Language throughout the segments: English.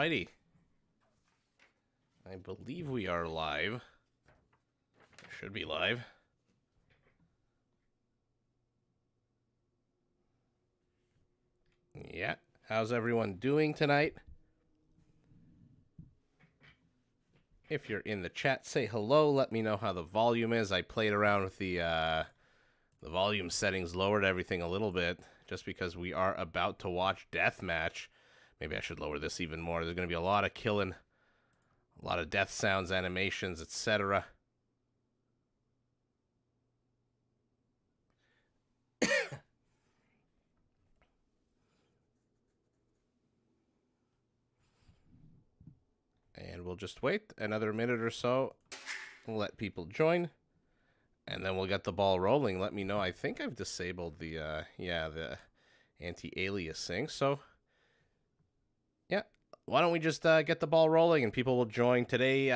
Alrighty. I believe we are live. Should be live. Yeah. How's everyone doing tonight? If you're in the chat, say hello. Let me know how the volume is. I played around with the volume settings, lowered everything a little bit, just because we are about to watch Deathmatch. Maybe I should lower this even more. There's going to be a lot of killing, a lot of death sounds, animations, etc. And we'll just wait another minute or so. We'll let people join. And then we'll get the ball rolling. Let me know. I think I've disabled the, the anti-aliasing. So, yeah. Why don't we just get the ball rolling and people will join today.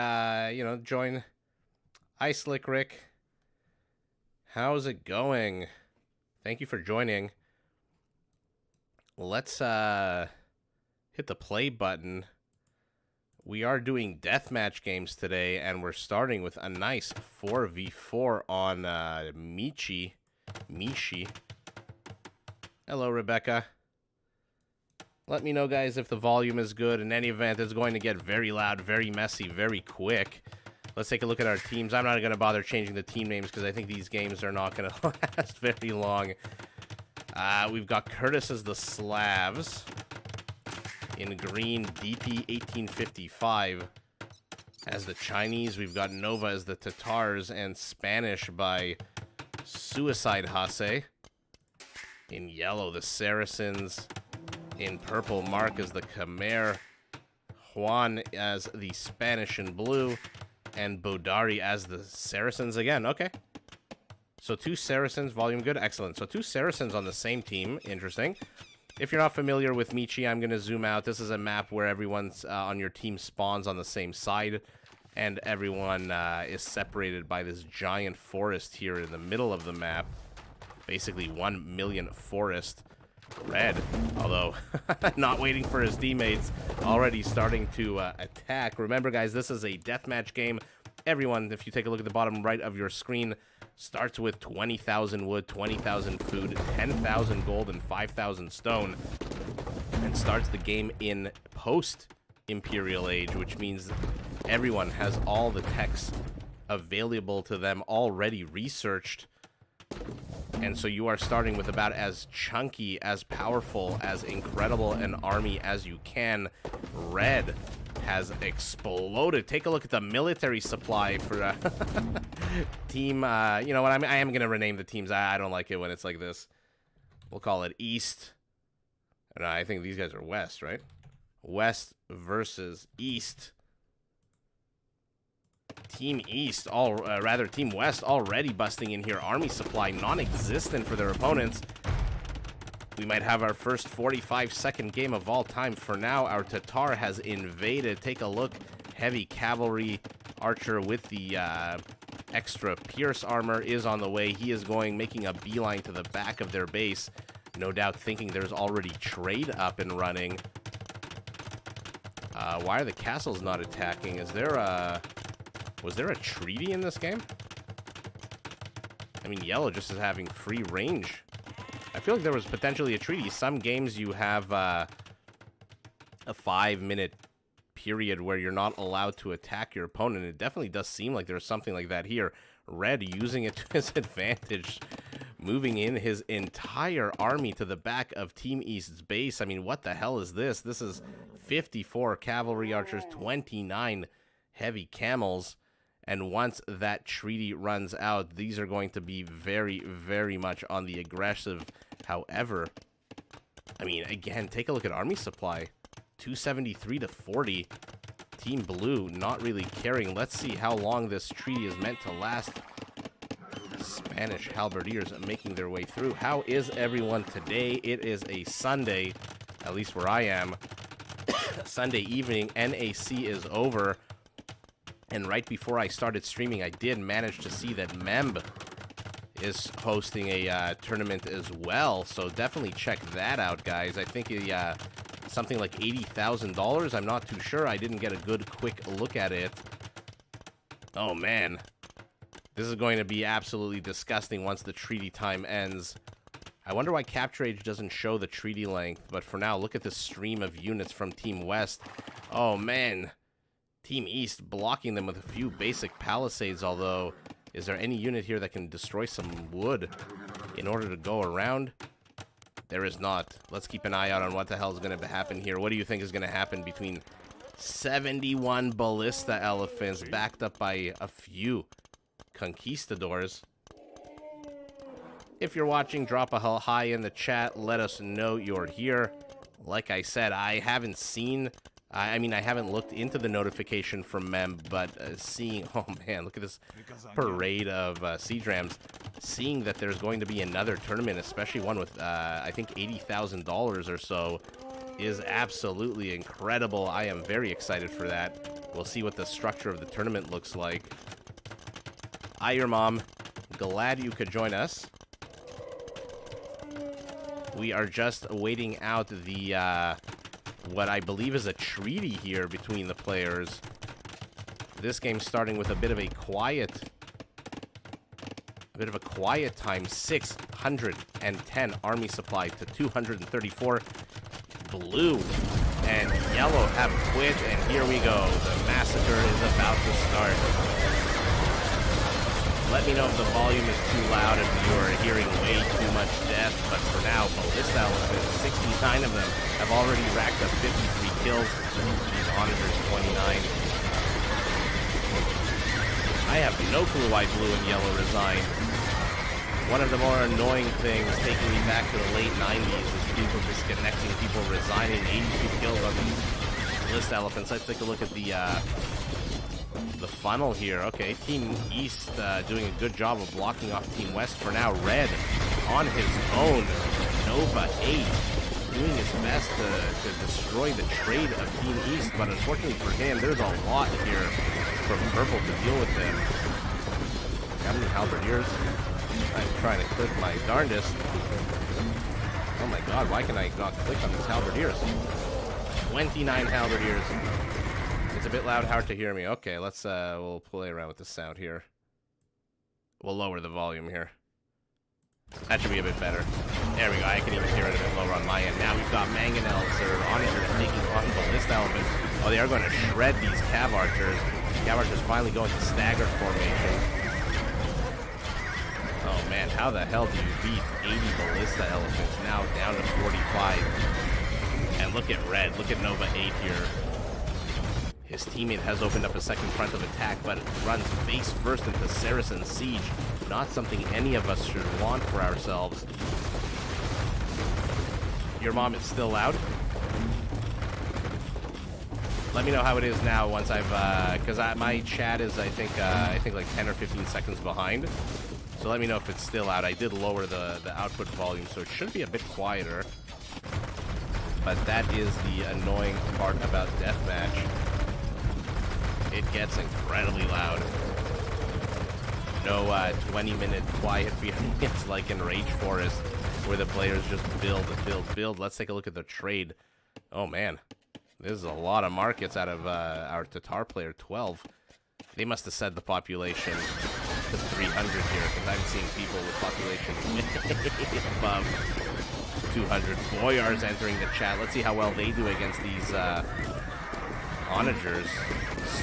Join Icelick Rick. How's it going? Thank you for joining. Let's hit the play button. We are doing deathmatch games today, and we're starting with a nice 4v4 on Michi. Hello, Rebecca. Let me know, guys, if the volume is good. In any event, it's going to get very loud, very messy, very quick. Let's take a look at our teams. I'm not going to bother changing the team names because I think these games are not going to last very long. We've got Curtis as the Slavs. In green, DP 1855 as the Chinese. We've got Nova as the Tatars, and Spanish by Suicide Hase. In yellow, the Saracens. In purple, Mark as the Khmer. Juan as the Spanish in blue. And Bodari as the Saracens again. Okay. So two Saracens, volume good. Excellent. So two Saracens on the same team. Interesting. If you're not familiar with Michi, I'm going to zoom out. This is a map where everyone's on your team spawns on the same side, and everyone is separated by this giant forest here in the middle of the map. Basically 1 million forest. Red, although not waiting for his teammates, already starting to attack. Remember, guys, this is a deathmatch game. Everyone, if you take a look at the bottom right of your screen, starts with 20,000 wood, 20,000 food, 10,000 gold, and 5,000 stone, and starts the game in post-Imperial Age, which means everyone has all the techs available to them already researched. And so you are starting with about as chunky, as powerful, as incredible an army as you can. Red has exploded. Take a look at the military supply for team. You know what? I am going to rename the teams. I don't like it when it's like this. We'll call it East. And I think these guys are West, right? West versus East. Team East, Team West already busting in here. Army supply non-existent for their opponents. We might have our first 45-second game of all time. For now, our Tatar has invaded. Take a look. Heavy cavalry archer with the extra pierce armor is on the way. He is making a beeline to the back of their base. No doubt thinking there's already trade up and running. Why are the castles not attacking? Is there was there a treaty in this game? I mean, yellow just is having free range. I feel like there was potentially a treaty. Some games you have a 5-minute period where you're not allowed to attack your opponent. It definitely does seem like there's something like that here. Red using it to his advantage, moving in his entire army to the back of Team East's base. I mean, what the hell is this? This is 54 cavalry archers, 29 heavy camels. And once that treaty runs out, these are going to be very, very much on the aggressive. However, I mean, again, take a look at army supply. 273 to 40. Team Blue not really caring. Let's see how long this treaty is meant to last. Spanish halberdiers making their way through. How is everyone today? It is a Sunday, at least where I am. Sunday evening, NAC is over. And right before I started streaming, I did manage to see that Memb is hosting a tournament as well. So definitely check that out, guys. I think he something like $80,000. I'm not too sure. I didn't get a good, quick look at it. Oh, man. This is going to be absolutely disgusting once the treaty time ends. I wonder why Capture Age doesn't show the treaty length. But for now, look at the stream of units from Team West. Oh, man. Team East blocking them with a few basic palisades, although... Is there any unit here that can destroy some wood in order to go around? There is not. Let's keep an eye out on what the hell is going to happen here. What do you think is going to happen between 71 ballista elephants backed up by a few conquistadors? If you're watching, drop a hi in the chat. Let us know you're here. Like I said, I haven't seen... I mean, I haven't looked into the notification from Mem, but seeing... Oh, man, look at this parade of siege rams. Seeing that there's going to be another tournament, especially one with, I think, $80,000 or so, is absolutely incredible. I am very excited for that. We'll see what the structure of the tournament looks like. Hi, your mom. Glad you could join us. We are just waiting out the... what I believe is a treaty here between the players. This game starting with a bit of a quiet time. 610 army supply to 234. Blue and yellow have quit, and here we go. The massacre is about to start. Let me know if the volume is too loud, if you are hearing way too much death, but for now, ballista elephants, 69 of them, have already racked up 53 kills. These onagers, 29. I have no clue why blue and yellow resigned. One of the more annoying things, taking me back to the late 90s, is people disconnecting, people resigning. 82 kills on these ballista elephants. Let's take a look at the funnel here. Okay, Team East doing a good job of blocking off Team West. For now, Red on his own. Nova 8 doing his best to destroy the trade of Team East, but unfortunately for him, there's a lot here for Purple to deal with him. How many halberdiers? I'm trying to click my darndest. Oh my god, why can I not click on these halberdiers? 29 halberdiers. It's a bit loud, hard to hear me. Okay, let's we'll play around with the sound here. We'll lower the volume here. That should be a bit better. There we go. I can even hear it a bit lower on my end. Now we've got mangonels or onagers taking on ballista elephants. Oh, they are going to shred these cav archers. Cav archers finally going to stagger formation. Oh man, how the hell do you beat 80 ballista elephants? Now down to 45. And look at Red. Look at Nova 8 here. His teammate has opened up a second front of attack, but runs face first into Saracen Siege. Not something any of us should want for ourselves. Your mom is still loud? Let me know how it is now once I've, because my chat is, I think like 10 or 15 seconds behind. So let me know if it's still out. I did lower the output volume, so it should be a bit quieter. But that is the annoying part about Deathmatch. It gets incredibly loud. No 20-minute quiet periods like in Rage Forest, where the players just build. Let's take a look at the trade. Oh man, this is a lot of markets out of our Tatar player, 12. They must have said the population to 300 here, because I'm seeing people with population above 200. Boyars entering the chat. Let's see how well they do against these onagers.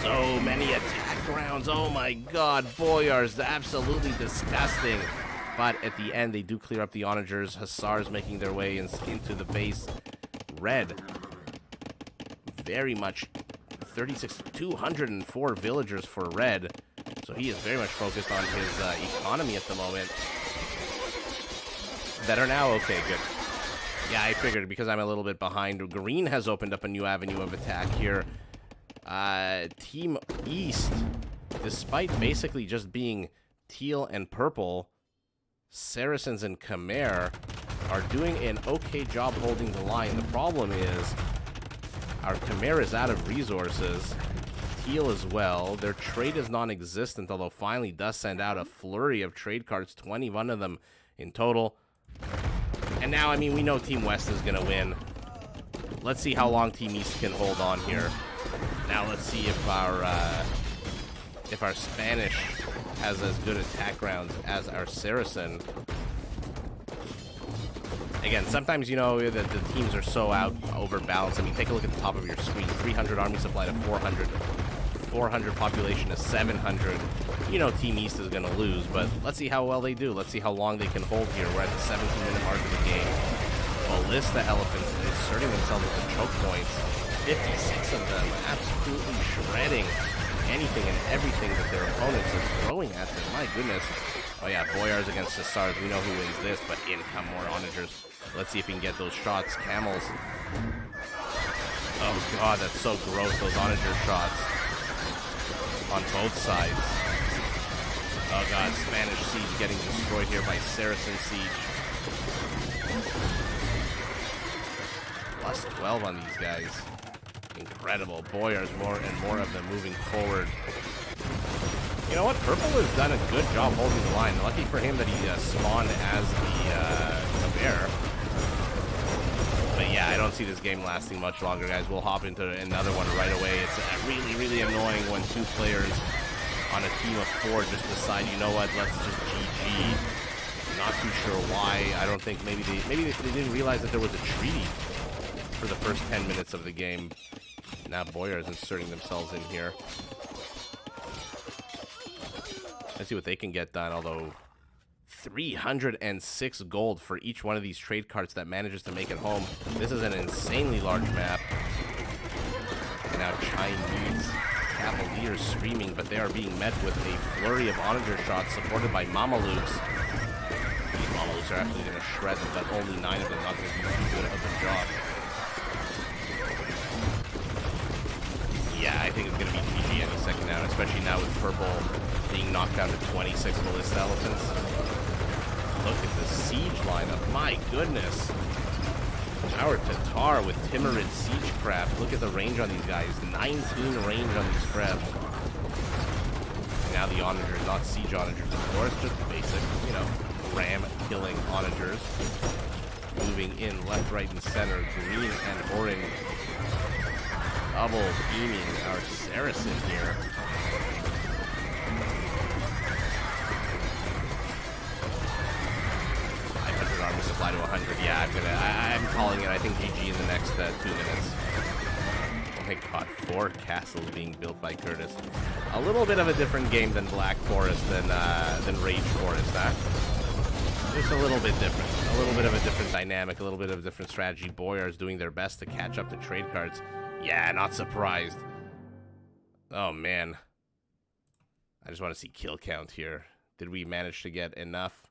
So many attack rounds. Oh my god, Boyars, absolutely disgusting. But at the end, they do clear up the onagers. Hussars making their way into the base. Red, very much 204 villagers for Red. So he is very much focused on his economy at the moment. Better now? Okay, good. Yeah, I figured because I'm a little bit behind. Green has opened up a new avenue of attack here. Team East, despite basically just being teal and purple, Saracens and Khmer are doing an okay job holding the line. The problem is our Khmer is out of resources. Teal as well. Their trade is non-existent, although finally does send out a flurry of trade cards, 21 of them in total. And now, I mean, we know Team West is going to win. let's see how long Team East can hold on here. Now let's see if our Spanish has as good attack rounds as our Saracen. Again, sometimes, you know, the teams are so overbalanced. I mean, take a look at the top of your screen. 300 army supply to 400. 400 population to 700. You know Team East is going to lose, but let's see how well they do. Let's see how long they can hold here. We're at the 17-minute mark of the game. Ballista elephants inserting themselves with the choke points. 56 of them absolutely shredding anything and everything that their opponents are throwing at them. My goodness. Oh yeah, Boyars against Tatars. We know who wins this, but in come more onagers. Let's see if we can get those shots. Camels. Oh god, that's so gross, those onager shots. On both sides. Oh god, Spanish siege getting destroyed here by Saracen siege. Plus 12 on these guys. Incredible. Boyars, more and more of them moving forward. You know what? Purple has done a good job holding the line. Lucky for him that he spawned as the bear. But yeah, I don't see this game lasting much longer, guys. We'll hop into another one right away. It's really, really annoying when two players on a team of 4 just decide, you know what, let's just GG. Not too sure why. I don't think maybe they didn't realize that there was a treaty for the first 10 minutes of the game. Now Boyars inserting themselves in here. Let's see what they can get done, although 306 gold for each one of these trade carts that manages to make it home. This is an insanely large map. And now Chinese Cavaliers streaming, but they are being met with a flurry of onager shots supported by Mamalukes. These Mamalukes are actually going to shred them, but only 9 of them not going to do too good of a job. Yeah, I think it's going to be GG any second now, especially now with Purple being knocked down to 26 ballista elephants. Look at the siege lineup. My goodness. Our Tatar with Timurid siege craft. Look at the range on these guys. 19 range on these crafts. Now the onagers, not siege onagers, of course. Just basic, you know, ram killing onagers. Moving in left, right, and center. Green and orange. Double beaming our Saracen here. Army supply to 100. Yeah, I'm calling it. I think GG in the next 2 minutes. Oh my god, 4 castles being built by Curtis. A little bit of a different game than Black Forest than Rage Forest, huh? Just a little bit different. A little bit of a different dynamic, a little bit of a different strategy. Boyars doing their best to catch up to trade cards. Yeah, not surprised. Oh man. I just want to see kill count here. Did we manage to get enough?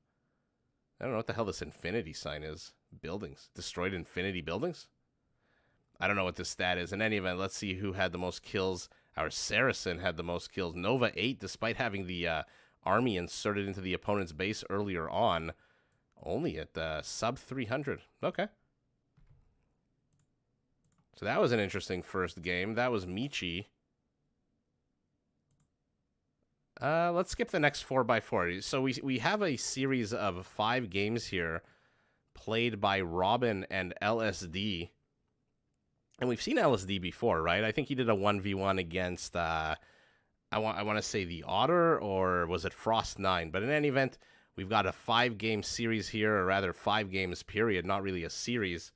I don't know what the hell this infinity sign is. Buildings. Destroyed infinity buildings? I don't know what this stat is. In any event, let's see who had the most kills. Our Saracen had the most kills. Nova 8, despite having the army inserted into the opponent's base earlier on. Only at sub 300. Okay. So that was an interesting first game. That was Michi. Let's skip the next 4x4. So we have a series of 5 games here played by Robin and LSD. And we've seen LSD before, right? I think he did a 1v1 against, I want to say the Otter, or was it Frost 9? But in any event, we've got a 5-game series here, or rather 5 games period, not really a series.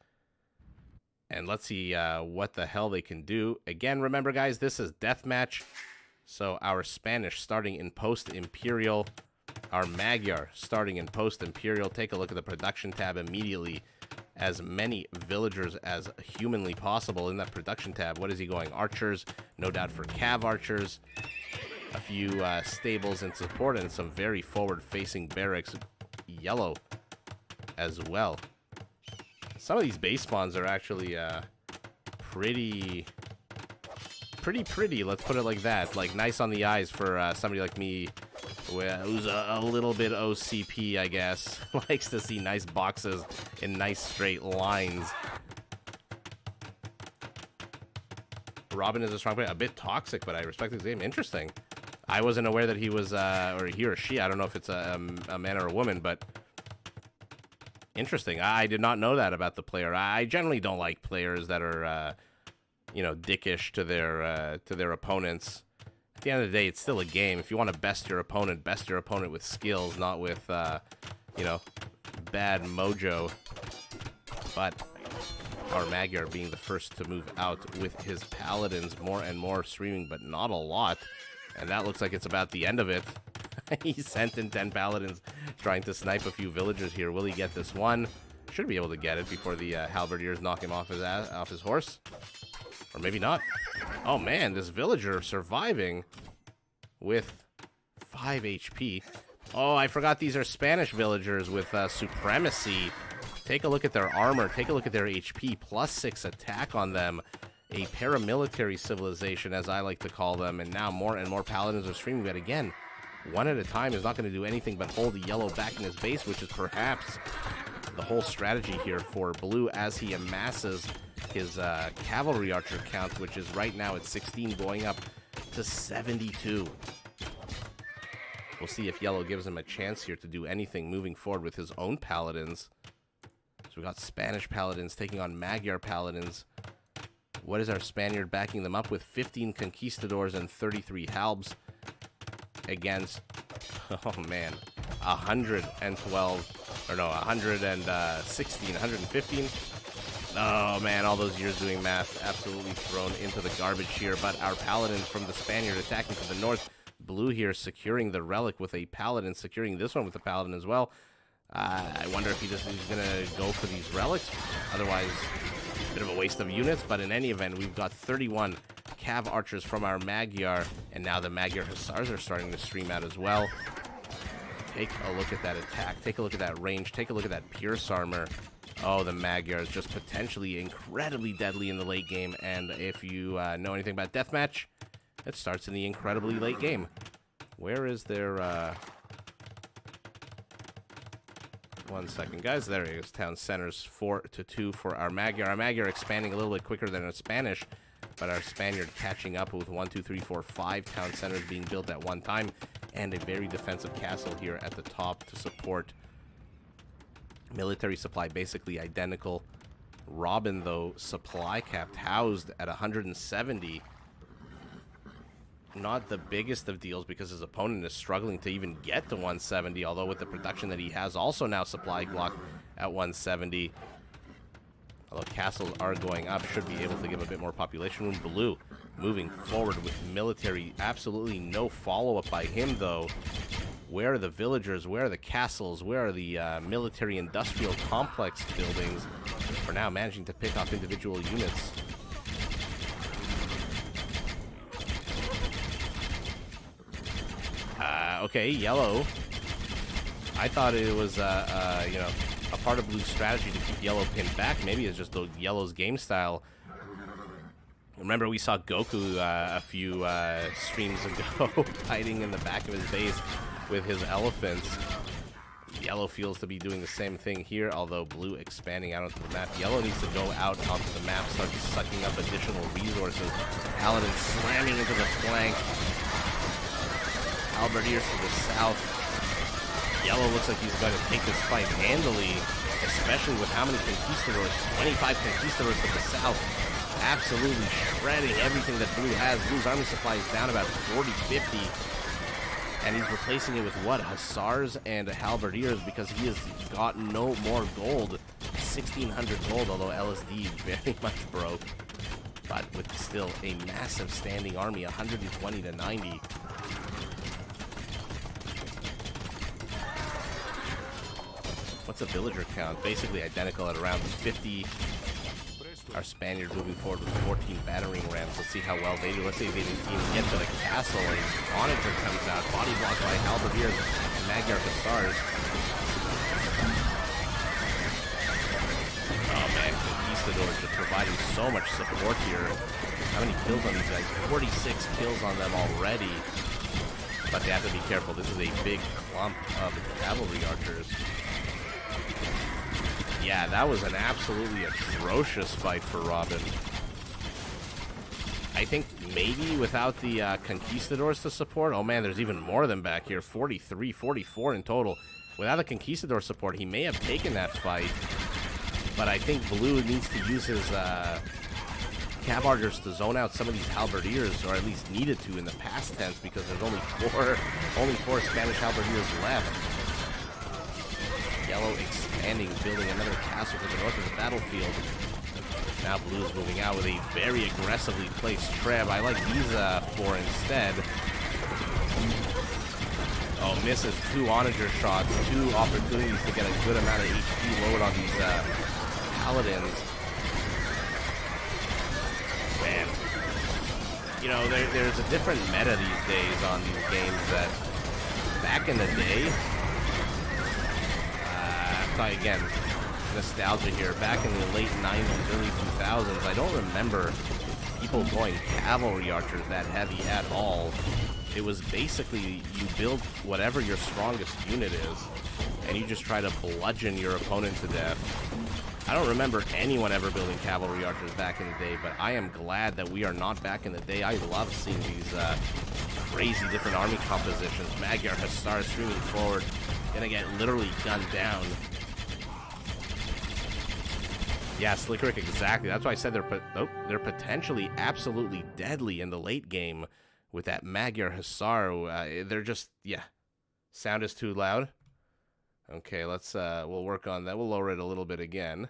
And let's see what the hell they can do. Again, remember, guys, this is deathmatch. So our Spanish starting in post-Imperial. Our Magyar starting in post-Imperial. Take a look at the production tab immediately. As many villagers as humanly possible in that production tab. What is he going? Archers, no doubt for Cav archers. A few stables in support and some very forward-facing barracks. Yellow as well. Some of these base spawns are actually pretty, let's put it like that. Like, nice on the eyes for somebody like me who's a little bit OCP, I guess. Likes to see nice boxes in nice straight lines. Robin is a strong player. A bit toxic, but I respect his game. Interesting. I wasn't aware that he was, or he or she, I don't know if it's a man or a woman, but Interesting. I did not know that about the player. I generally don't like players that are, you know, dickish to their opponents. At the end of the day, it's still a game. If you want to best your opponent with skills, not with, you know, bad mojo. But our Magyar being the first to move out with his paladins, more and more streaming, but not a lot. And that looks like it's about the end of it. He sent in 10 paladins trying to snipe a few villagers here. Will he get this one? Should be able to get it before the halberdiers knock him off his horse. Or maybe not. Oh man, this villager surviving with 5 HP. Oh, I forgot these are Spanish villagers with supremacy. Take a look at their armor. Take a look at their HP. +6 attack on them. A paramilitary civilization, as I like to call them. And now more and more paladins are streaming. But again, one at a time is not going to do anything but hold the yellow back in his base, which is perhaps the whole strategy here for blue as he amasses his cavalry archer count, which is right now at 16, going up to 72. We'll see if yellow gives him a chance here to do anything moving forward with his own paladins. So we got Spanish paladins taking on Magyar paladins. What is our Spaniard backing them up with? 15 conquistadors and 33 halbs against, oh man, 112, or no, 116, 115. Oh man, all those years doing math absolutely thrown into the garbage here. But our paladins from the Spaniard attacking to the north. Blue here securing the relic with a paladin, securing this one with a paladin as well. I wonder if he's going to go for these relics. Otherwise, a bit of a waste of units. But in any event, we've got 31 cav archers from our Magyar. And now the Magyar hussars are starting to stream out as well. Take a look at that attack. Take a look at that range. Take a look at that pierce armor. Oh, the Magyar is just potentially incredibly deadly in the late game. And if you know anything about deathmatch, it starts in the incredibly late game. Where is their... One second, guys. There it is. Town centers 4-2 for our Magyar. Our Magyar expanding a little bit quicker than our Spanish, but our Spaniard catching up with 1, 2, 3, 4, 5 town centers being built at one time, and a very defensive castle here at the top to support military supply, basically identical. Robin, though, supply capped, housed at 170. Not the biggest of deals because his opponent is struggling to even get to 170, although with the production that he has, also now supply block at 170. Although castles are going up, should be able to give a bit more population room. Blue moving forward with military, absolutely no follow-up by him, though. Where are the villagers? Where are the castles? Where are the military industrial complex buildings? For now, managing to pick off individual units. Okay, yellow. I thought it was, you know, a part of Blue's strategy to keep yellow pinned back. Maybe it's just the yellow's game style. Remember, we saw Goku a few streams ago hiding in the back of his base with his elephants. Yellow feels to be doing the same thing here, although Blue expanding out onto the map. Yellow needs to go out onto the map, start sucking up additional resources. Paladin slamming into the flank. Halberdiers to the south. Yellow looks like he's going to take this fight handily, especially with how many conquistadors, 25 conquistadors to the south. Absolutely shredding everything that Blue has. Blue's army supply is down about 40, 50. And he's replacing it with what? Hussars and halberdiers, because he has got no more gold. 1,600 gold, although LSD very much broke. But with still a massive standing army, 120 to 90. What's a villager count? Basically identical at around 50. Our Spaniards moving forward with 14 battering rams. Let's see how well they do. Let's see if they even get to the castle. And Onager comes out. Body blocked by halberdiers and Magyar hussars. Oh man, conquistadors just providing so much support here. How many kills on these guys? 46 kills on them already. But they have to be careful. This is a big clump of cavalry archers. Yeah, that was an absolutely atrocious fight for Robin. I think maybe without the conquistadors to support. Oh man, there's even more of them back here. 43, 44 in total. Without the Conquistador support, he may have taken that fight. But I think Blue needs to use his Cav Archers to zone out some of these Halberdiers, or at least needed to in the past tense, because there's only four Spanish Halberdiers left. Yellow expanding, building another castle to the north of the battlefield. Now Blue's moving out with a very aggressively placed Treb. I like these four instead. Oh, misses 2 onager shots, 2 opportunities to get a good amount of HP lowered on these Paladins. Man. You know, there's a different meta these days on these games that back in the day, again, nostalgia here, back in the late 90s, early 2000s, I don't remember people going cavalry archers that heavy at all. It was basically you build whatever your strongest unit is, and you just try to bludgeon your opponent to death. I don't remember anyone ever building cavalry archers back in the day, but I am glad that we are not back in the day. I love seeing these crazy different army compositions. Magyar Hussars streaming forward, gonna get literally gunned down. Yeah, Slickerick, exactly. That's why I said they're potentially absolutely deadly in the late game with that Magyar Hussar. They're just, yeah. Sound is too loud. Okay, let's we'll work on that. We'll lower it a little bit again.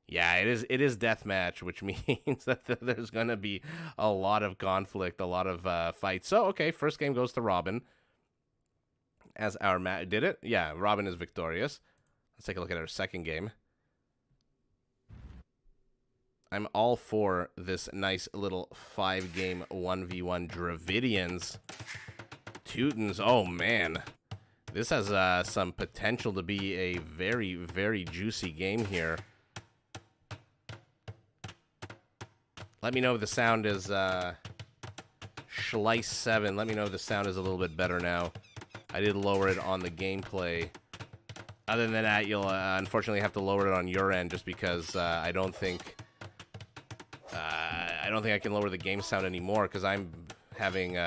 Yeah, it is deathmatch, which means that there's gonna be a lot of conflict, a lot of fights. So okay, first game goes to Robin. As our did it? Yeah, Robin is victorious. Let's take a look at our second game. I'm all for this nice little 5-game 1v1 Dravidians. Teutons, oh man. This has some potential to be a very, very juicy game here. Let me know if the sound is Schleiss 7. Let me know if the sound is a little bit better now. I did lower it on the gameplay. Other than that, you'll unfortunately have to lower it on your end, just because I don't think I can lower the game sound anymore, because I'm having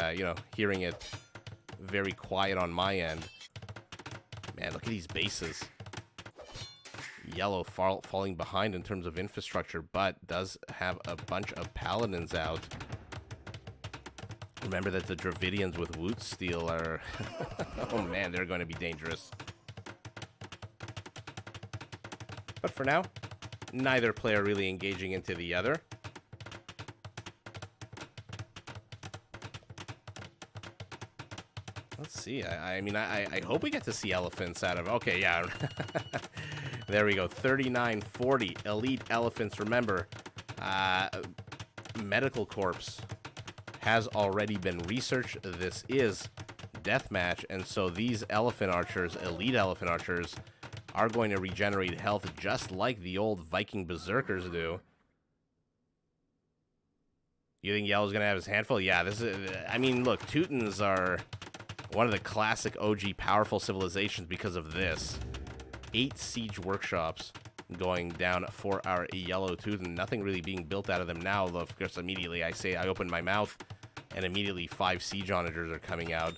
hearing it very quiet on my end. Man, look at these bases. Yellow falling behind in terms of infrastructure, but does have a bunch of paladins out. Remember that the Dravidians with Woot Steel are... oh man, they're going to be dangerous. But for now, neither player really engaging into the other. Let's see. I mean, I hope we get to see elephants out of... Okay, yeah. There we go. 3940 elite elephants. Remember, Medical Corps has already been researched. This is deathmatch, and so these elephant archers, elite elephant archers, are going to regenerate health just like the old Viking berserkers do. You think Yellow's gonna have his handful? Yeah, this is... I mean, look, Teutons are one of the classic OG powerful civilizations because of this. 8 siege workshops going down for our yellow Teuton. Nothing really being built out of them now, though, of course, immediately I open my mouth, and immediately 5 siege onagers are coming out.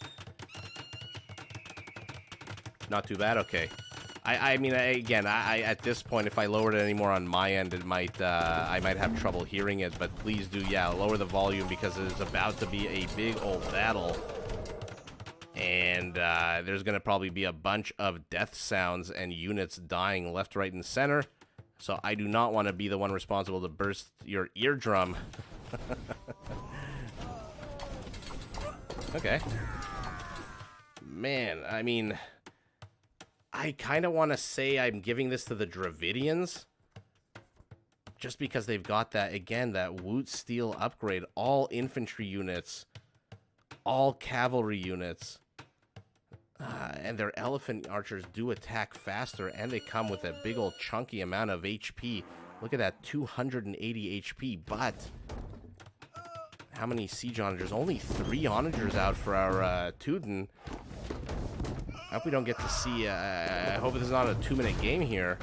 Not too bad, okay. I mean, again, at this point, if I lowered it anymore on my end, it might, I might have trouble hearing it, but please do, yeah, lower the volume, because it is about to be a big old battle. And there's going to probably be a bunch of death sounds and units dying left, right, and center. So I do not want to be the one responsible to burst your eardrum. Okay. Man, I mean, I kind of want to say I'm giving this to the Dravidians. Just because they've got that, again, that Woot Steel upgrade. All infantry units. All cavalry units. And their elephant archers do attack faster, and they come with a big old chunky amount of HP. Look at that, 280 HP, but how many siege onagers? Only 3 onagers out for our Teuton. I hope we don't get to see, I hope this is not a 2-minute game here.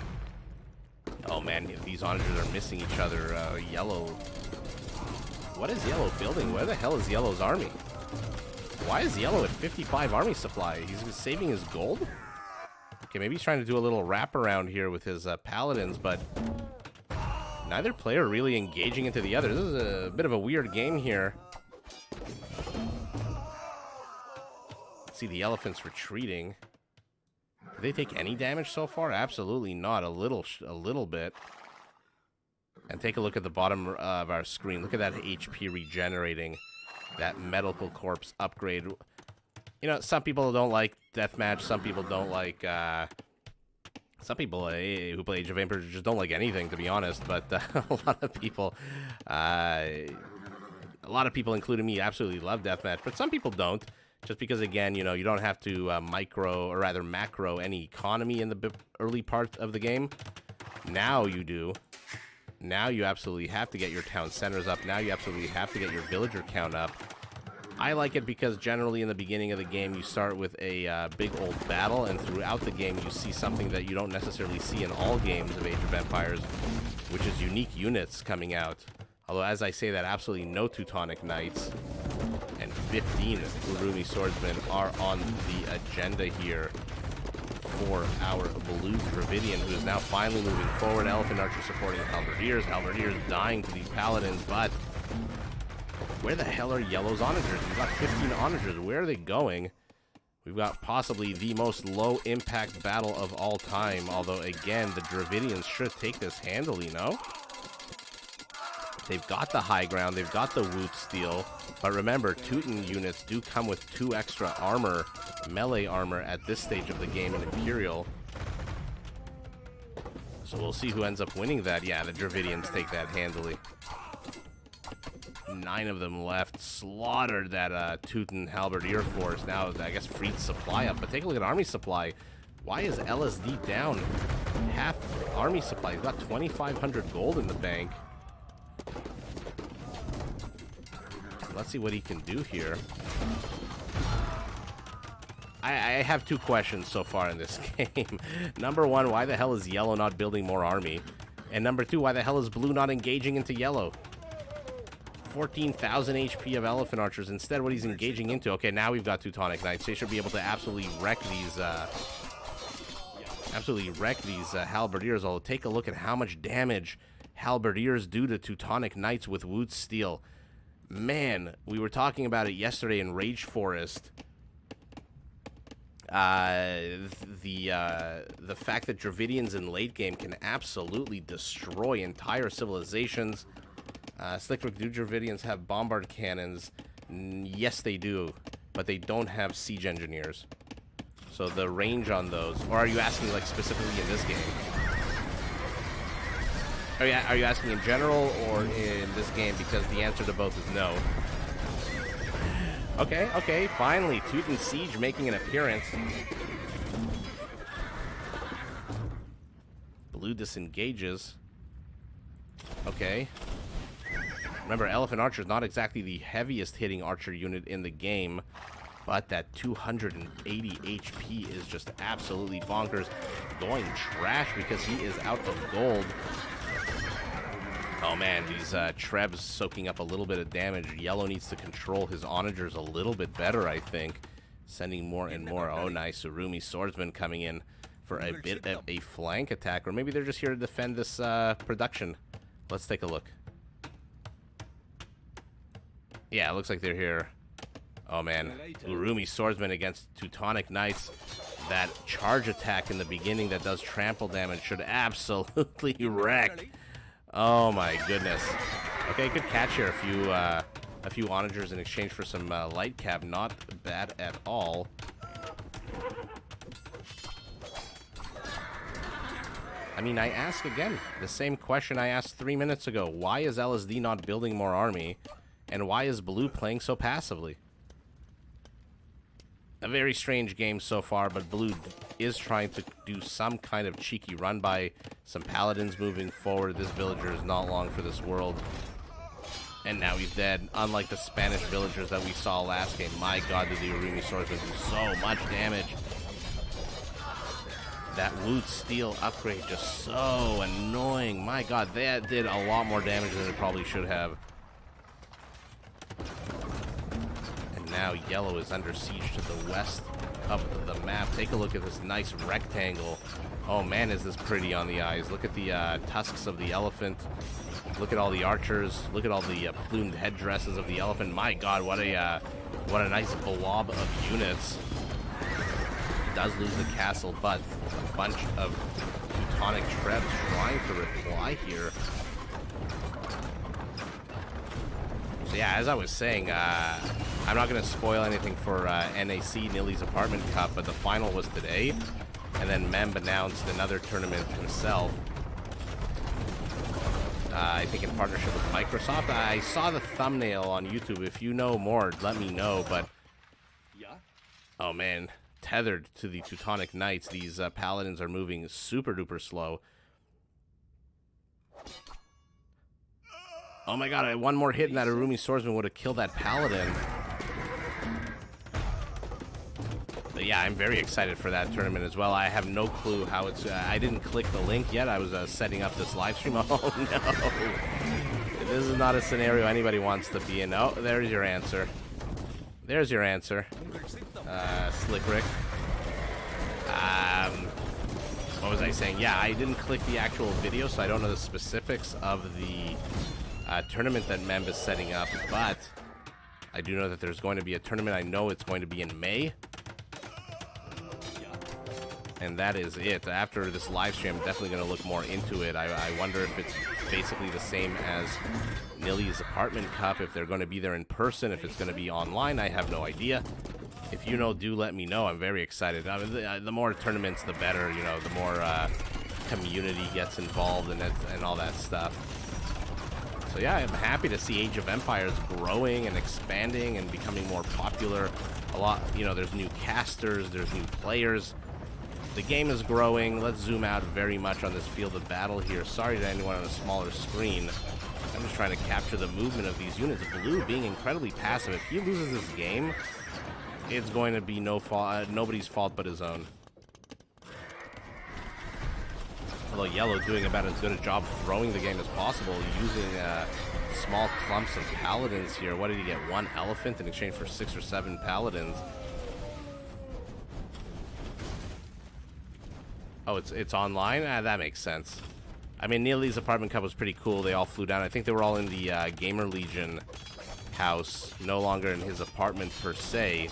Oh man, these onagers are missing each other. Yellow. What is Yellow building? Where the hell is Yellow's army? Why is Yellow at 55 army supply? He's saving his gold? Okay, maybe he's trying to do a little wraparound here with his paladins, but neither player really engaging into the other. This is a bit of a weird game here. Let's see the elephants retreating. Did they take any damage so far? Absolutely not. A little bit. And take a look at the bottom of our screen. Look at that HP regenerating. That medical corpse upgrade. You know, some people don't like deathmatch. Some people don't like... some people who play Age of Empires just don't like anything, to be honest. But a lot of people... including me, absolutely love deathmatch. But some people don't. Just because, again, you know, you don't have to macro any economy in the early part of the game. Now you do. Now you absolutely have to get your town centers up. Now you absolutely have to get your villager count up. I like it because generally in the beginning of the game you start with a big old battle, and throughout the game you see something that you don't necessarily see in all games of Age of Empires, which is unique units coming out. Although, as I say that, absolutely no Teutonic Knights and 15 Urumi Swordsmen are on the agenda here for our blue Dravidian, who is now finally moving forward. Elephant Archer supporting Halberdiers. Halberdiers dying to these Paladins, but where the hell are Yellow's Onagers? We've got 15 Onagers. Where are they going? We've got possibly the most low-impact battle of all time, although, again, the Dravidians should take this handily, no? They've got the high ground, they've got the Woot Steel, but remember, Teuton units do come with 2 extra armor, melee armor, at this stage of the game in Imperial. So we'll see who ends up winning that. Yeah, the Dravidians take that handily. 9 of them left, slaughtered that Teuton Halberdier force. Now, I guess, freed supply up, but take a look at army supply. Why is LSD down half army supply? He's got 2,500 gold in the bank. Let's see what he can do here. I have 2 questions so far in this game. Number 1, why the hell is Yellow not building more army? And number 2, why the hell is Blue not engaging into Yellow? 14,000 HP of Elephant Archers. Instead, what he's engaging into... Okay, now we've got Teutonic Knights. They should be able to absolutely wreck these... Halberdiers. Although, take a look at how much damage Halberdiers do to Teutonic Knights with Woot Steel. Man, we were talking about it yesterday in Rage Forest. The fact that Dravidians in late game can absolutely destroy entire civilizations. Slickrick, do Dravidians have bombard cannons? Yes, they do, but they don't have siege engineers. So the range on those, or are you asking like specifically in this game? Are you asking in general or in this game? Because the answer to both is no. Okay, finally, Teuton Siege making an appearance. Blue disengages. Okay. Remember, Elephant Archer is not exactly the heaviest hitting archer unit in the game, but that 280 HP is just absolutely bonkers. Going trash because he is out of gold. Oh man, these Trebs soaking up a little bit of damage. Yellow needs to control his onagers a little bit better, I think. Sending more and more. Oh, nice. Urumi Swordsman coming in for a bit of a flank attack. Or maybe they're just here to defend this production. Let's take a look. Yeah, it looks like they're here. Oh man, Urumi Swordsman against Teutonic Knights. That charge attack in the beginning that does trample damage should absolutely wreck. Oh my goodness. Okay, good catch here. A few onagers in exchange for some light cab. Not bad at all. I mean, I ask again the same question I asked 3 minutes ago. Why is LSD not building more army? And why is Blue playing so passively? A very strange game so far, but Blue is trying to do some kind of cheeky run by some paladins moving forward. This villager is not long for this world. And now he's dead. Unlike the Spanish villagers that we saw last game. My god, did the Urumi Swordsman do so much damage. That Woot Steel upgrade just so annoying. My god, that did a lot more damage than it probably should have. And now Yellow is under siege to the west of the map. Take a look at this nice rectangle. Oh man, is this pretty on the eyes. Look at the tusks of the elephant. Look at all the archers. Look at all the plumed headdresses of the elephant. My god, what a nice blob of units. Does lose the castle, but a bunch of Teutonic Trebs trying to reply here. So yeah, as I was saying, I'm not going to spoil anything for NAC, Nilly's Apartment Cup, but the final was today, and then Memb announced another tournament himself. I think in partnership with Microsoft. I saw the thumbnail on YouTube. If you know more, let me know, but... Yeah? Oh man, tethered to the Teutonic Knights, these paladins are moving super duper slow. Oh my god, one more hit and that Urumi swordsman would have killed that paladin. But yeah, I'm very excited for that tournament as well. I have no clue how it's... I didn't click the link yet. I was setting up this live stream. Oh no. This is not a scenario anybody wants to be in. Oh, there's your answer. There's your answer. Slick Rick. What was I saying? Yeah, I didn't click the actual video, so I don't know the specifics of the tournament that Memb is setting up, but I do know that there's going to be a tournament. I know it's going to be in May. And that is it. After this live stream, I'm definitely going to look more into it. I wonder if it's basically the same as Nilly's Apartment Cup, if they're going to be there in person, if it's going to be online. I have no idea. If you know, do let me know. I'm very excited. I mean, the more tournaments, the better. You know, the more community gets involved and all that stuff. So yeah, I'm happy to see Age of Empires growing and expanding and becoming more popular. A lot, you know, there's new casters, there's new players. The game is growing. Let's zoom out very much on this field of battle here. Sorry to anyone on a smaller screen. I'm just trying to capture the movement of these units. Blue being incredibly passive. If he loses this game, it's going to be nobody's fault but his own. Although Yellow doing about as good a job throwing the game as possible, using small clumps of paladins here. What did he get? One elephant in exchange for 6 or 7 paladins. Oh, it's online? That makes sense. I mean, Neely's Apartment Cup was pretty cool. They all flew down. I think they were all in the Gamer Legion house, no longer in his apartment per se.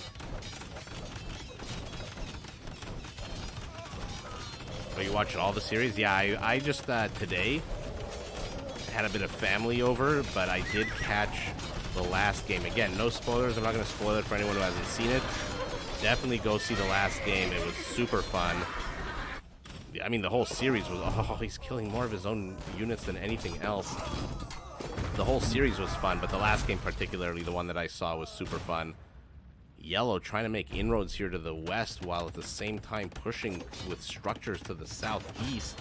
But you watched all the series? Yeah, I just today had a bit of family over, but I did catch the last game. Again, no spoilers. I'm not going to spoil it for anyone who hasn't seen it. Definitely go see the last game. It was super fun. I mean, the whole series was... Oh, he's killing more of his own units than anything else. The whole series was fun, but the last game particularly, the one that I saw, was super fun. Yellow trying to make inroads here to the west, while at the same time pushing with structures to the southeast.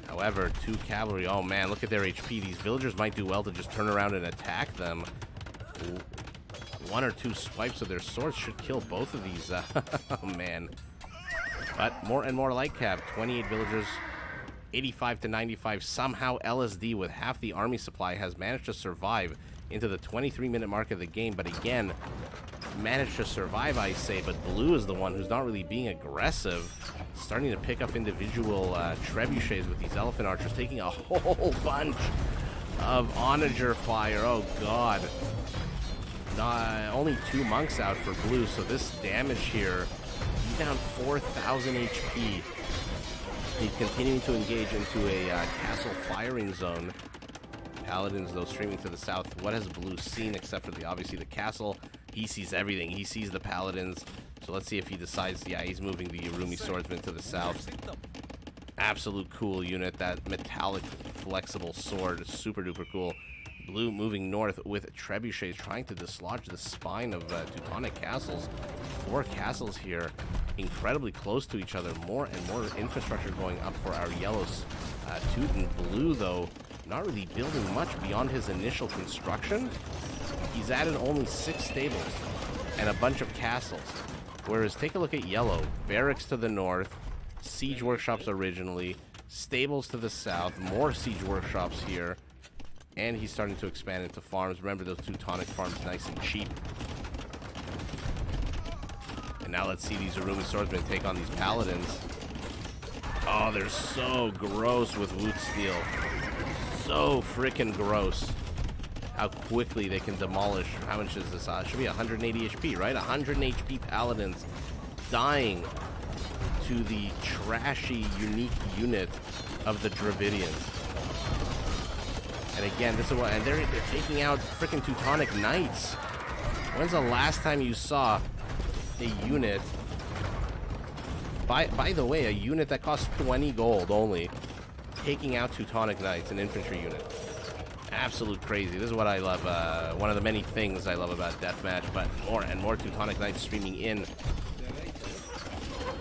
However, 2 cavalry... Oh, man, look at their HP. These villagers might do well to just turn around and attack them. 1 or 2 swipes of their swords should kill both of these. Oh, man. But more and more light cap. 28 villagers, 85 to 95. Somehow LSD with half the army supply has managed to survive into the 23-minute mark of the game. But again, managed to survive, I say. But Blue is the one who's not really being aggressive. Starting to pick up individual trebuchets with these elephant archers. Taking a whole bunch of onager fire. Oh, God. Only 2 monks out for Blue. So this damage here... down 4,000 HP. He's continuing to engage into a castle firing zone. Paladins, though, streaming to the south. What has Blue seen except for obviously the castle? He sees everything. He sees the paladins. So let's see if he decides. Yeah, he's moving the Urumi swordsman to the south. Absolute cool unit. That metallic, flexible sword. Super duper cool. Blue moving north with trebuchets, trying to dislodge the spine of Teutonic castles. 4 castles here, incredibly close to each other. More and more infrastructure going up for our Yellow's Teuton. Blue, though, not really building much beyond his initial construction. He's added only 6 stables and a bunch of castles. Whereas, take a look at Yellow. Barracks to the north, siege workshops originally, stables to the south, more siege workshops here. And he's starting to expand into farms. Remember those Teutonic farms, nice and cheap. now let's see these Urumi swordsmen take on these paladins. Oh, they're so gross with Woot Steel. So freaking gross. How quickly they can demolish. How much is this? It should be 180 HP, right? 100 HP paladins dying to the trashy, unique unit of the Dravidians. And again, this is what, and they're taking out freaking Teutonic Knights. When's the last time you saw a unit? By the way, a unit that costs 20 gold only, taking out Teutonic Knights, an infantry unit. Absolute crazy. This is what I love. One of the many things I love about Deathmatch, but more and more Teutonic Knights streaming in.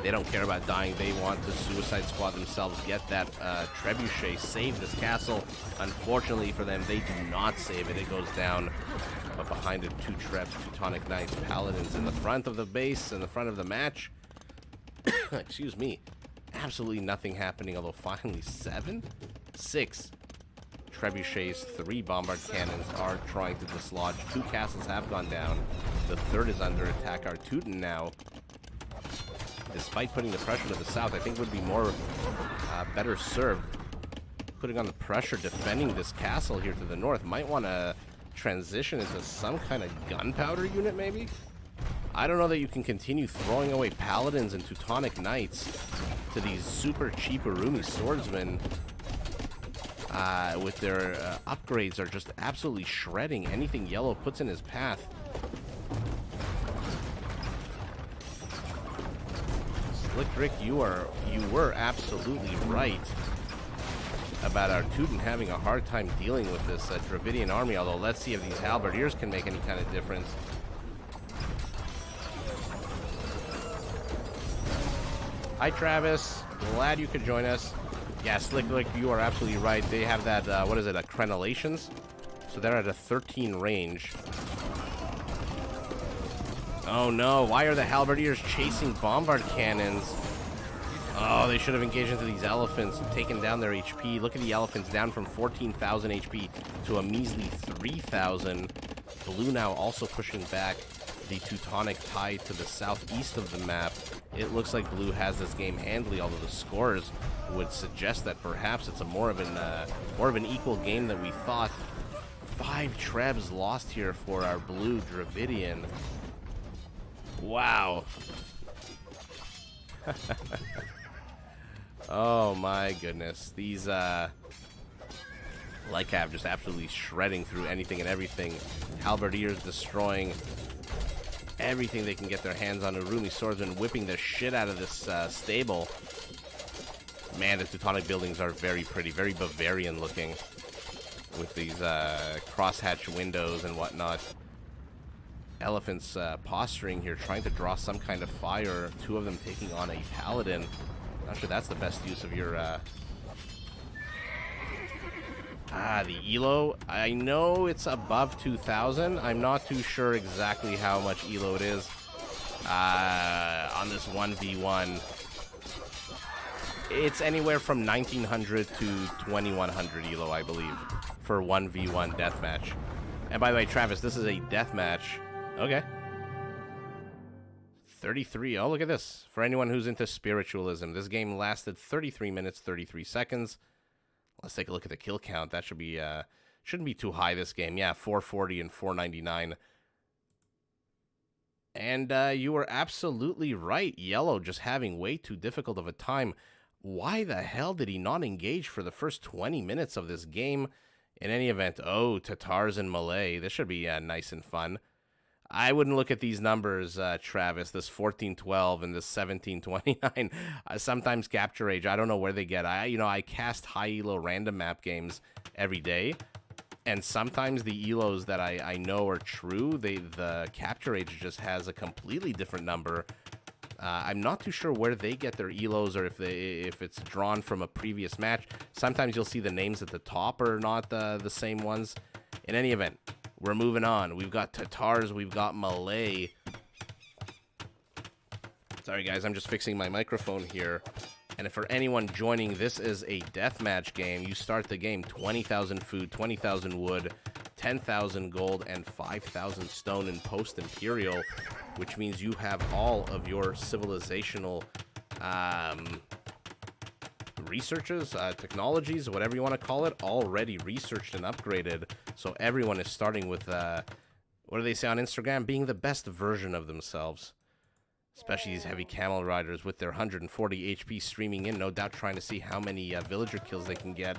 They don't care about dying. They want to Suicide Squad themselves, get that trebuchet, save this castle. Unfortunately for them, they do not save it. It goes down. But behind it, 2 Trebs, Teutonic Knights, Paladins in the front of the base, in the front of the match. Excuse me. Absolutely nothing happening, although finally 6 trebuchets, 3 bombard cannons are trying to dislodge. 2 castles have gone down. The 3rd is under attack. Our Teuton now, despite putting the pressure to the south, I think would be more better served putting on the pressure, defending this castle here to the north. Might want to transition into some kind of gunpowder unit, maybe? I don't know that you can continue throwing away paladins and Teutonic Knights to these super cheap Urumi swordsmen with their upgrades are just absolutely shredding anything yellow puts in his path. Slick Rick, you were absolutely right about our Teuton having a hard time dealing with this Dravidian army, although let's see if these halberdiers can make any kind of difference. Hi Travis, glad you could join us. Yeah, Slick Rick, you are absolutely right. They have that, what is it, crenellations? So they're at a 13 range. Oh no, why are the halberdiers chasing bombard cannons? Oh, they should have engaged into these elephants and taken down their HP. Look at the elephants, down from 14,000 HP to a measly 3,000. Blue now also pushing back the Teutonic tide to the southeast of the map. It looks like Blue has this game handily, although the scores would suggest that perhaps it's a more of an equal game than we thought. 5 Trebs lost here for our Blue Dravidian. Wow. Oh my goodness. These Lycav just absolutely shredding through anything and everything. Halberdiers destroying everything they can get their hands on. Urumi swordsmen whipping the shit out of this stable. Man, the Teutonic buildings are very pretty, very Bavarian looking, with these crosshatch windows and whatnot. Elephants posturing here, trying to draw some kind of fire. 2 of them taking on a paladin. Not sure that's the best use of your the Elo. I know it's above 2,000. I'm not too sure exactly how much Elo it is on this 1v1. It's anywhere from 1,900 to 2,100 Elo, I believe, for 1v1 deathmatch. And by the way, Travis, this is a deathmatch. Okay. 33. Oh, look at this. For anyone who's into spiritualism, this game lasted 33 minutes, 33 seconds. Let's take a look at the kill count. That should be shouldn't be too high this game. Yeah, 440 and 499. And you were absolutely right. Yellow just having way too difficult of a time. Why the hell did he not engage for the first 20 minutes of this game? In any event, oh, Tatars and Malay. This should be nice and fun. I wouldn't look at these numbers, Travis, this 1412 and this 1729. Sometimes Capture Age, I don't know where they get. I cast high elo random map games every day, and sometimes the elos that I know are true, the Capture Age just has a completely different number. I'm not too sure where they get their elos, or if it's drawn from a previous match. Sometimes you'll see the names at the top are not the same ones. In any event, we're moving on. We've got Tatars, we've got Malay. Sorry guys, I'm just fixing my microphone here. And for anyone joining, this is a deathmatch game. You start the game, 20,000 food, 20,000 wood, 10,000 gold, and 5,000 stone in post-imperial, which means you have all of your civilizational researches, technologies, whatever you want to call it, already researched and upgraded. So everyone is starting with, what do they say on Instagram? Being the best version of themselves. Especially these heavy camel riders with their 140 HP streaming in, no doubt trying to see how many villager kills they can get.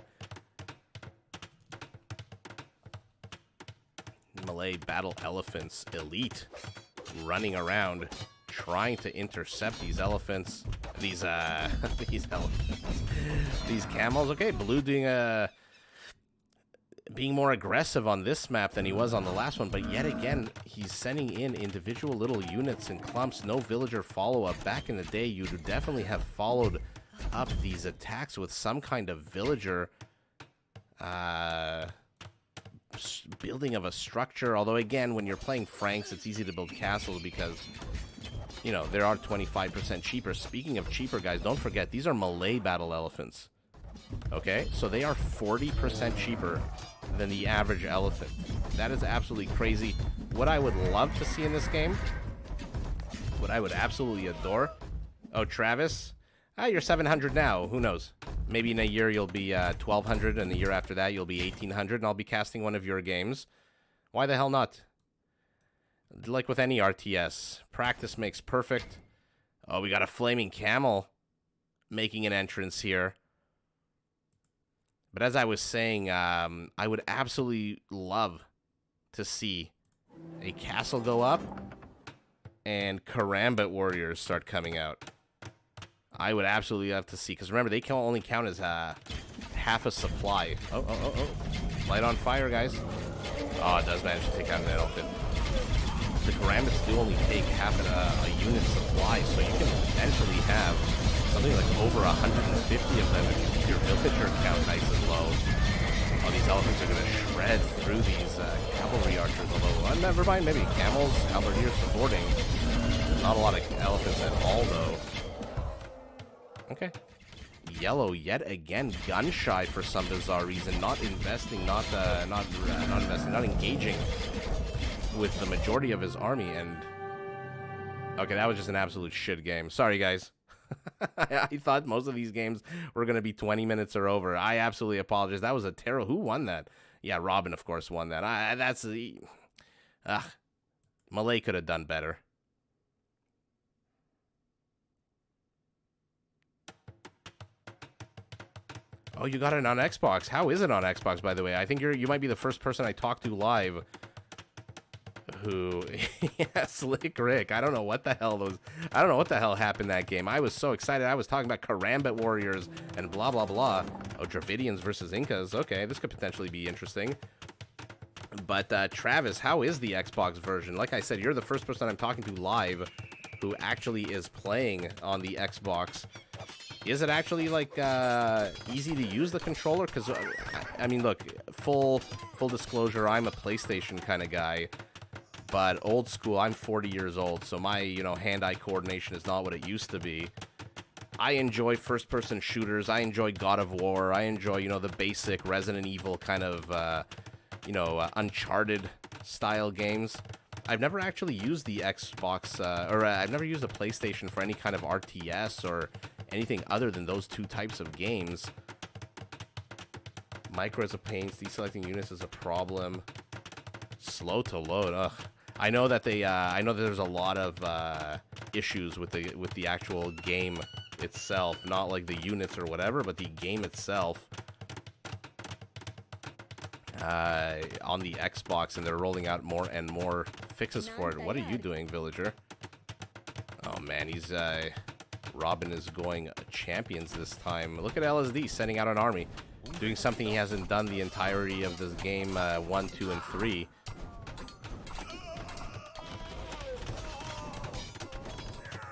Malay battle elephants, elite, running around, trying to intercept these elephants. These these elephants, these camels. Okay, Blue doing being more aggressive on this map than he was on the last one, but yet again, he's sending in individual little units and clumps, no villager follow-up. Back in the day, you'd definitely have followed up these attacks with some kind of villager building of a structure. Although, again, when you're playing Franks, it's easy to build castles because, you know, they are 25% cheaper. Speaking of cheaper, guys, don't forget, these are Malay battle elephants. Okay, so they are 40% cheaper than the average elephant. That is absolutely crazy. What I would love to see in this game, what I would absolutely adore. Oh, Travis, you're 700 now. Who knows? Maybe in a year you'll be 1,200, and the year after that you'll be 1,800, and I'll be casting one of your games. Why the hell not? Like with any RTS, practice makes perfect. Oh, we got a flaming camel making an entrance here. But as I was saying, I would absolutely love to see a castle go up and Karambit warriors start coming out. I would absolutely love to see, because remember, they can only count as half a supply. Oh. Light on fire, guys. Oh, it does manage to take out an elephant. The Karambits do only take half a unit supply, so you can potentially have something like over 150 of them if you keep your villager count nice and low. Oh, these elephants are going to shred through these cavalry archers, although, never mind, maybe camels, halberdiers supporting. Not a lot of elephants at all, though. Okay. Yellow, yet again, gun-shy for some bizarre reason. Not investing, not engaging with the majority of his army, and... Okay, that was just an absolute shit game. Sorry, guys. I thought most of these games were going to be 20 minutes or over. I absolutely apologize. That was a terrible... Who won that? Yeah, Robin, of course, won that. That's the... Malay could have done better. Oh, you got it on Xbox. How is it on Xbox, by the way? I think you might be the first person I talked to live who... Yeah, Slick Rick. I don't know what the hell happened that game. I was so excited. I was talking about Karambit warriors and blah, blah, blah. Oh, Dravidians versus Incas. Okay, this could potentially be interesting. But, Travis, how is the Xbox version? Like I said, you're the first person I'm talking to live who actually is playing on the Xbox. Is it actually, like, easy to use the controller? Because, I mean, look, full disclosure, I'm a PlayStation kind of guy. But old school, I'm 40 years old, so my, hand-eye coordination is not what it used to be. I enjoy first-person shooters. I enjoy God of War. I enjoy, the basic Resident Evil kind of, Uncharted-style games. I've never actually used the Xbox, I've never used a PlayStation for any kind of RTS or anything other than those two types of games. Micro is a pain. Deselecting units is a problem. Slow to load. Ugh. I know that there's a lot of issues with the actual game itself, not like the units or whatever, but the game itself on the Xbox, and they're rolling out more and more fixes for it. What are you doing, villager? Oh man, he's Robin is going champions this time. Look at LSD sending out an army, doing something he hasn't done the entirety of this game 1, 2, and 3.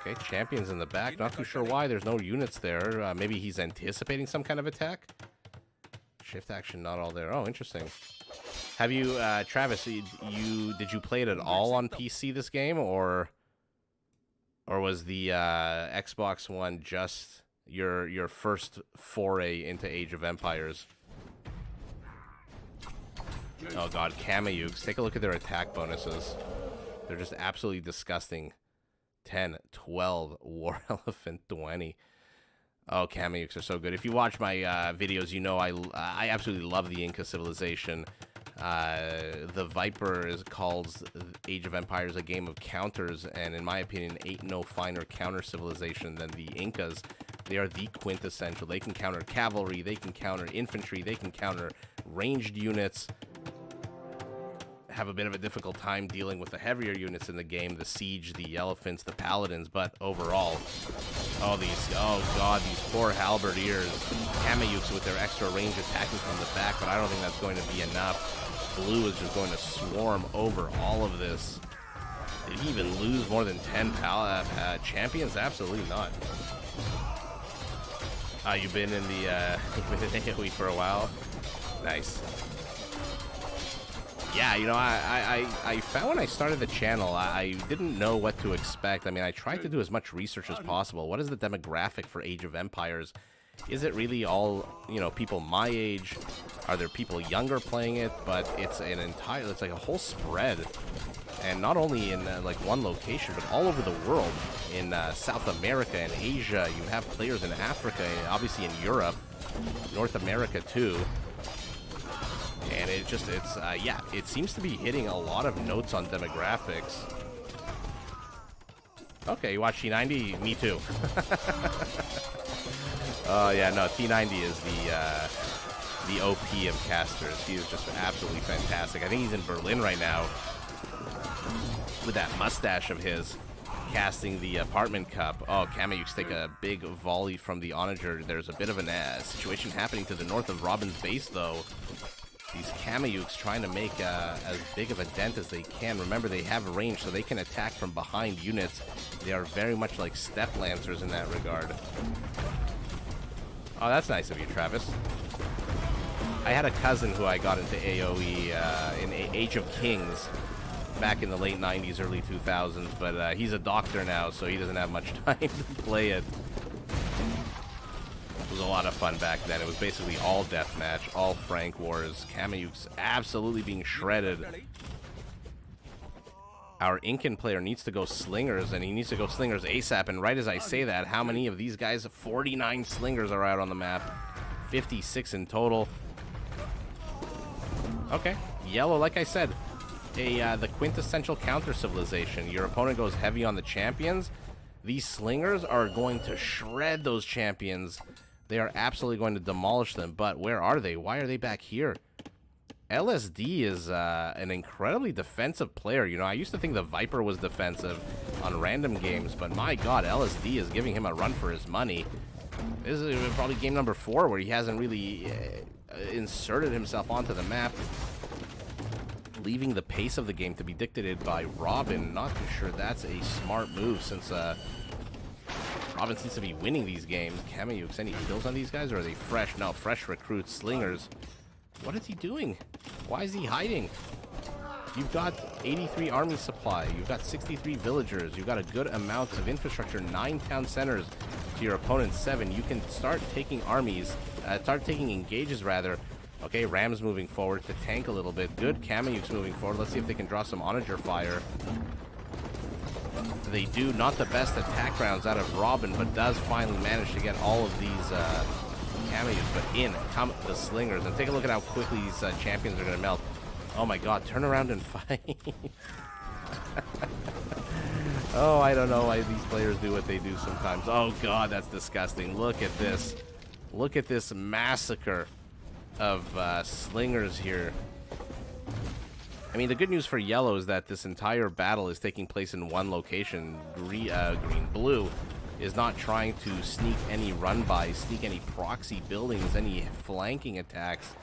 Okay, champions in the back. Not too sure why. There's no units there. Maybe he's anticipating some kind of attack. Shift action not all there. Oh, interesting. Have you, Travis? Did you play it at all on PC this game, or was the Xbox One just your first foray into Age of Empires? Oh god, Kameyuks. Take a look at their attack bonuses. They're just absolutely disgusting. 10, 12, War Elephant 20. Oh, Kameyuks are so good. If you watch my videos, you know I absolutely love the Inca civilization. The Viper is called Age of Empires a game of counters, and in my opinion, ain't no finer counter civilization than the Incas. They are the quintessential. They can counter cavalry, they can counter infantry, they can counter ranged units. Have a bit of a difficult time dealing with the heavier units in the game, the siege, the elephants, the paladins, but overall, oh god, these poor halberdiers. Kameyuks with their extra range attacking from the back, but I don't think that's going to be enough. Blue is just going to swarm over all of this. Did he even lose more than 10 champions? Absolutely not. You've been in the AoE for a while? Nice. Yeah, you know, I found when I started the channel, I didn't know what to expect. I mean, I tried to do as much research as possible. What is the demographic for Age of Empires? Is it really all, you know, people my age? Are there people younger playing it? But it's it's like a whole spread. And not only in like one location, but all over the world. In South America and Asia, you have players in Africa, obviously in Europe, North America too. And yeah, it seems to be hitting a lot of notes on demographics. Okay, you watch T90? Me too. Yeah, no, T90 is the OP of casters. He is just absolutely fantastic. I think he's in Berlin right now with that mustache of his, casting the apartment cup. Oh, Kameyuks take a big volley from the onager. There's a bit of a situation happening to the north of Robin's base, though. These Kameyuks trying to make as big of a dent as they can. Remember, they have range, so they can attack from behind units. They are very much like step lancers in that regard. Oh, that's nice of you, Travis. I had a cousin who I got into AoE in Age of Kings back in the late 90s, early 2000s, but he's a doctor now, so he doesn't have much time to play it. It was a lot of fun back then. It was basically all deathmatch, all Frank Wars. Kameyuks absolutely being shredded. Our Incan player needs to go slingers, and he needs to go slingers ASAP. And right as I say that, how many of these guys? 49 slingers are out on the map. 56 in total. Okay, yellow, like I said, the quintessential counter civilization. Your opponent goes heavy on the champions. These slingers are going to shred those champions. They are absolutely going to demolish them. But where are they? Why are they back here? LSD is an incredibly defensive player. You know, I used to think the Viper was defensive on random games, but my god, LSD is giving him a run for his money. This is probably game number 4 where he hasn't really inserted himself onto the map, leaving the pace of the game to be dictated by Robin. Not too sure that's a smart move, since Robin seems to be winning these games. Kameyuks, any kills on these guys, or are they fresh? No, fresh recruits, slingers. What is he doing? Why is he hiding? You've got 83 army supply. You've got 63 villagers. You've got a good amount of infrastructure. 9 town centers to your opponent's 7. You can start taking armies, start taking engages rather. Okay, Rams moving forward to tank a little bit. Good Kameyuks moving forward. Let's see if they can draw some onager fire. They do. Not the best attack rounds out of Robin, but does finally manage to get all of these Kameyuks. But in come the slingers. And take a look at how quickly these champions are going to melt. Oh my god, turn around and fight. Oh, I don't know why these players do what they do sometimes. Oh god, that's disgusting. Look at this. Look at this massacre of slingers here. I mean, the good news for yellow is that this entire battle is taking place in one location. Blue is not trying to sneak any run-bys, sneak any proxy buildings, any flanking attacks.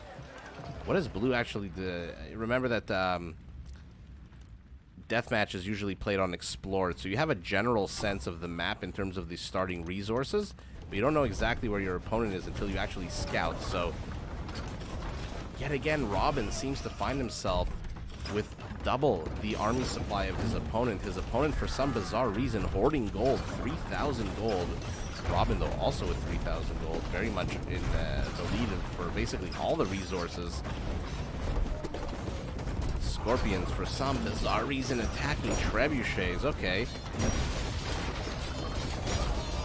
What does blue actually do? Remember that deathmatch is usually played on explored, so you have a general sense of the map in terms of the starting resources, but you don't know exactly where your opponent is until you actually scout. So yet again, Robin seems to find himself with double the army supply of his opponent. His opponent, for some bizarre reason, hoarding gold, 3,000 gold. Robin, though, also with 3,000 gold, very much in the lead for basically all the resources. Scorpions for some bizarre reason attacking trebuchets. Okay.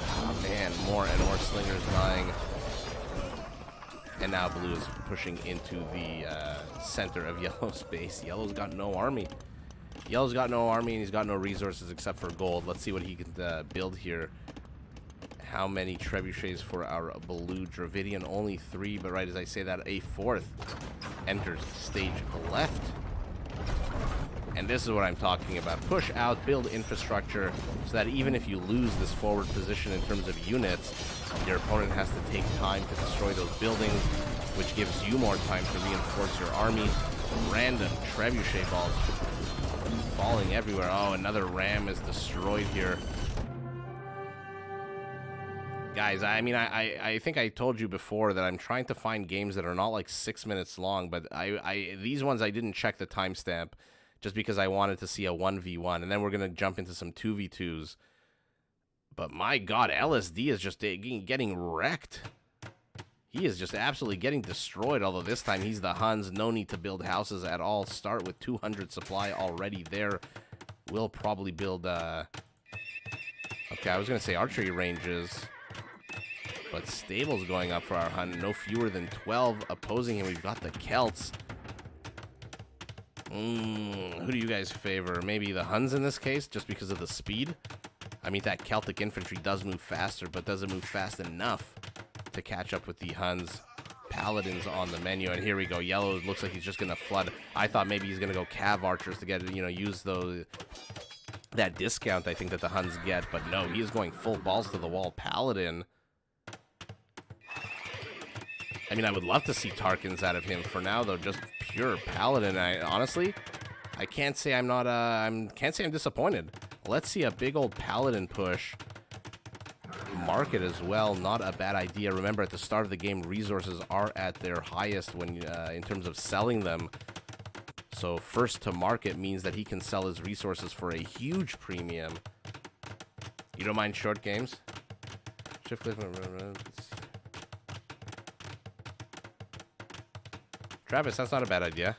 Oh man, more and more slingers dying. And now blue is pushing into the center of yellow's base. Yellow's got no army. Yellow's got no army and he's got no resources except for gold. Let's see what he can build here. How many trebuchets for our blue Dravidian? Only 3, but right as I say that, a 4th enters stage left. And this is what I'm talking about. Push out, build infrastructure, so that even if you lose this forward position in terms of units, your opponent has to take time to destroy those buildings, which gives you more time to reinforce your army. Random trebuchet balls falling everywhere. Oh, another ram is destroyed here. Guys, I mean, I think I told you before that I'm trying to find games that are not like 6 minutes long, but these ones I didn't check the timestamp just because I wanted to see a 1v1, and then we're going to jump into some 2v2s. But my god, LSD is just getting wrecked. He is just absolutely getting destroyed, although this time he's the Huns. No need to build houses at all. Start with 200 supply already there. We'll probably build... Okay, I was going to say archery ranges... But stables going up for our Hun. No fewer than 12 opposing him. We've got the Celts. Who do you guys favor? Maybe the Huns in this case, just because of the speed? I mean, that Celtic infantry does move faster, but doesn't move fast enough to catch up with the Huns. Paladins on the menu, and here we go. Yellow looks like he's just going to flood. I thought maybe he's going to go Cav Archers to get, use those... that discount I think that the Huns get, but no, he is going full balls to the wall. Paladin... I mean, I would love to see Tarkans out of him. For now, though, just pure Paladin. Honestly, I can't say I'm not. Can't say I'm disappointed. Let's see a big old Paladin push. Market as well, not a bad idea. Remember, at the start of the game, resources are at their highest when in terms of selling them. So first to market means that he can sell his resources for a huge premium. You don't mind short games? Shift click. Travis, that's not a bad idea.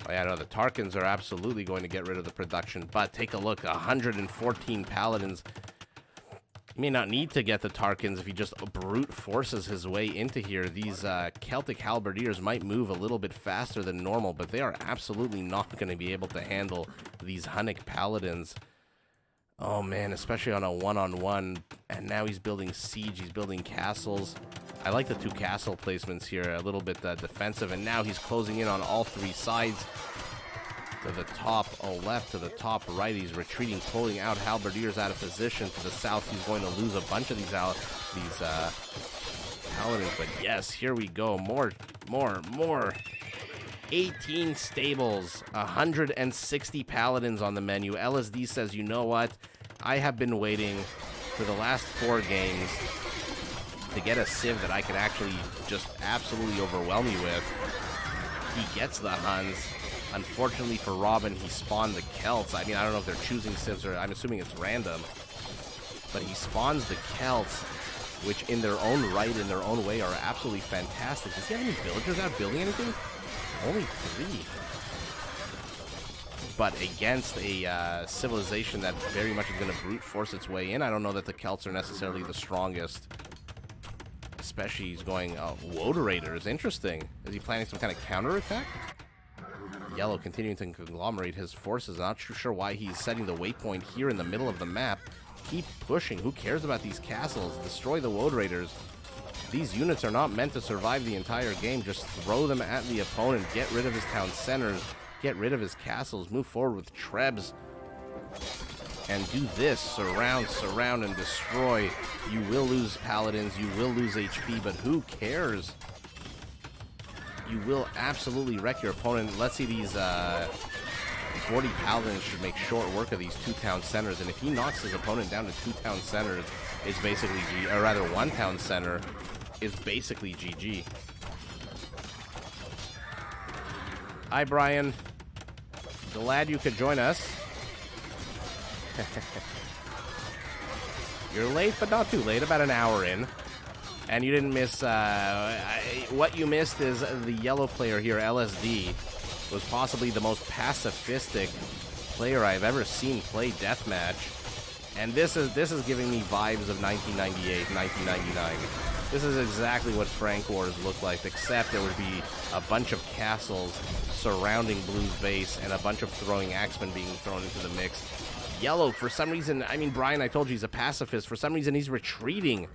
Oh yeah, no, the Tarkans are absolutely going to get rid of the production, but take a look, 114 Paladins. He may not need to get the Tarkans if he just brute forces his way into here. These Celtic Halberdiers might move a little bit faster than normal, but they are absolutely not going to be able to handle these Hunnic Paladins. Oh man, especially on a one-on-one, and now he's building siege, he's building castles. I like the 2 castle placements here, a little bit defensive, and now he's closing in on all 3 sides. To the top left, to the top right, he's retreating, pulling out Halberdiers out of position. To the south, he's going to lose a bunch of these Paladins, but yes, here we go, more. 18 stables, 160 Paladins on the menu. LSD says, you know what? I have been waiting for the last 4 games to get a civ that I can actually just absolutely overwhelm you with. He gets the Huns. Unfortunately for Robin, he spawned the Celts. I mean, I don't know if they're choosing civs or I'm assuming it's random. But he spawns the Celts, which in their own right, in their own way, are absolutely fantastic. Does he have any villagers out building anything? Only 3. But against a civilization that very much is going to brute force its way in, I don't know that the Celts are necessarily the strongest. Especially he's going Woad Raiders. Interesting. Is he planning some kind of counterattack? Yellow continuing to conglomerate his forces. Not too sure why he's setting the waypoint here in the middle of the map. Keep pushing. Who cares about these castles? Destroy the Woad Raiders. These units are not meant to survive the entire game. Just throw them at the opponent. Get rid of his town centers. Get rid of his castles. Move forward with Trebs. And do this. Surround, and destroy. You will lose Paladins. You will lose HP, but who cares? You will absolutely wreck your opponent. Let's see, these 40 Paladins should make short work of these 2 town centers. And if he knocks his opponent down to 2 town centers, it's basically or rather 1 town center is basically GG. Hi, Brian. Glad you could join us. You're late, but not too late. About an hour in. And you didn't miss, what you missed is the yellow player here, LSD, was possibly the most pacifistic player I've ever seen play deathmatch. And this is giving me vibes of 1998, 1999. This is exactly what Frank Wars looked like, except there would be a bunch of castles surrounding Blue's base and a bunch of throwing axemen being thrown into the mix. Yellow, for some reason, I mean, Brian, I told you he's a pacifist. For some reason, he's retreating.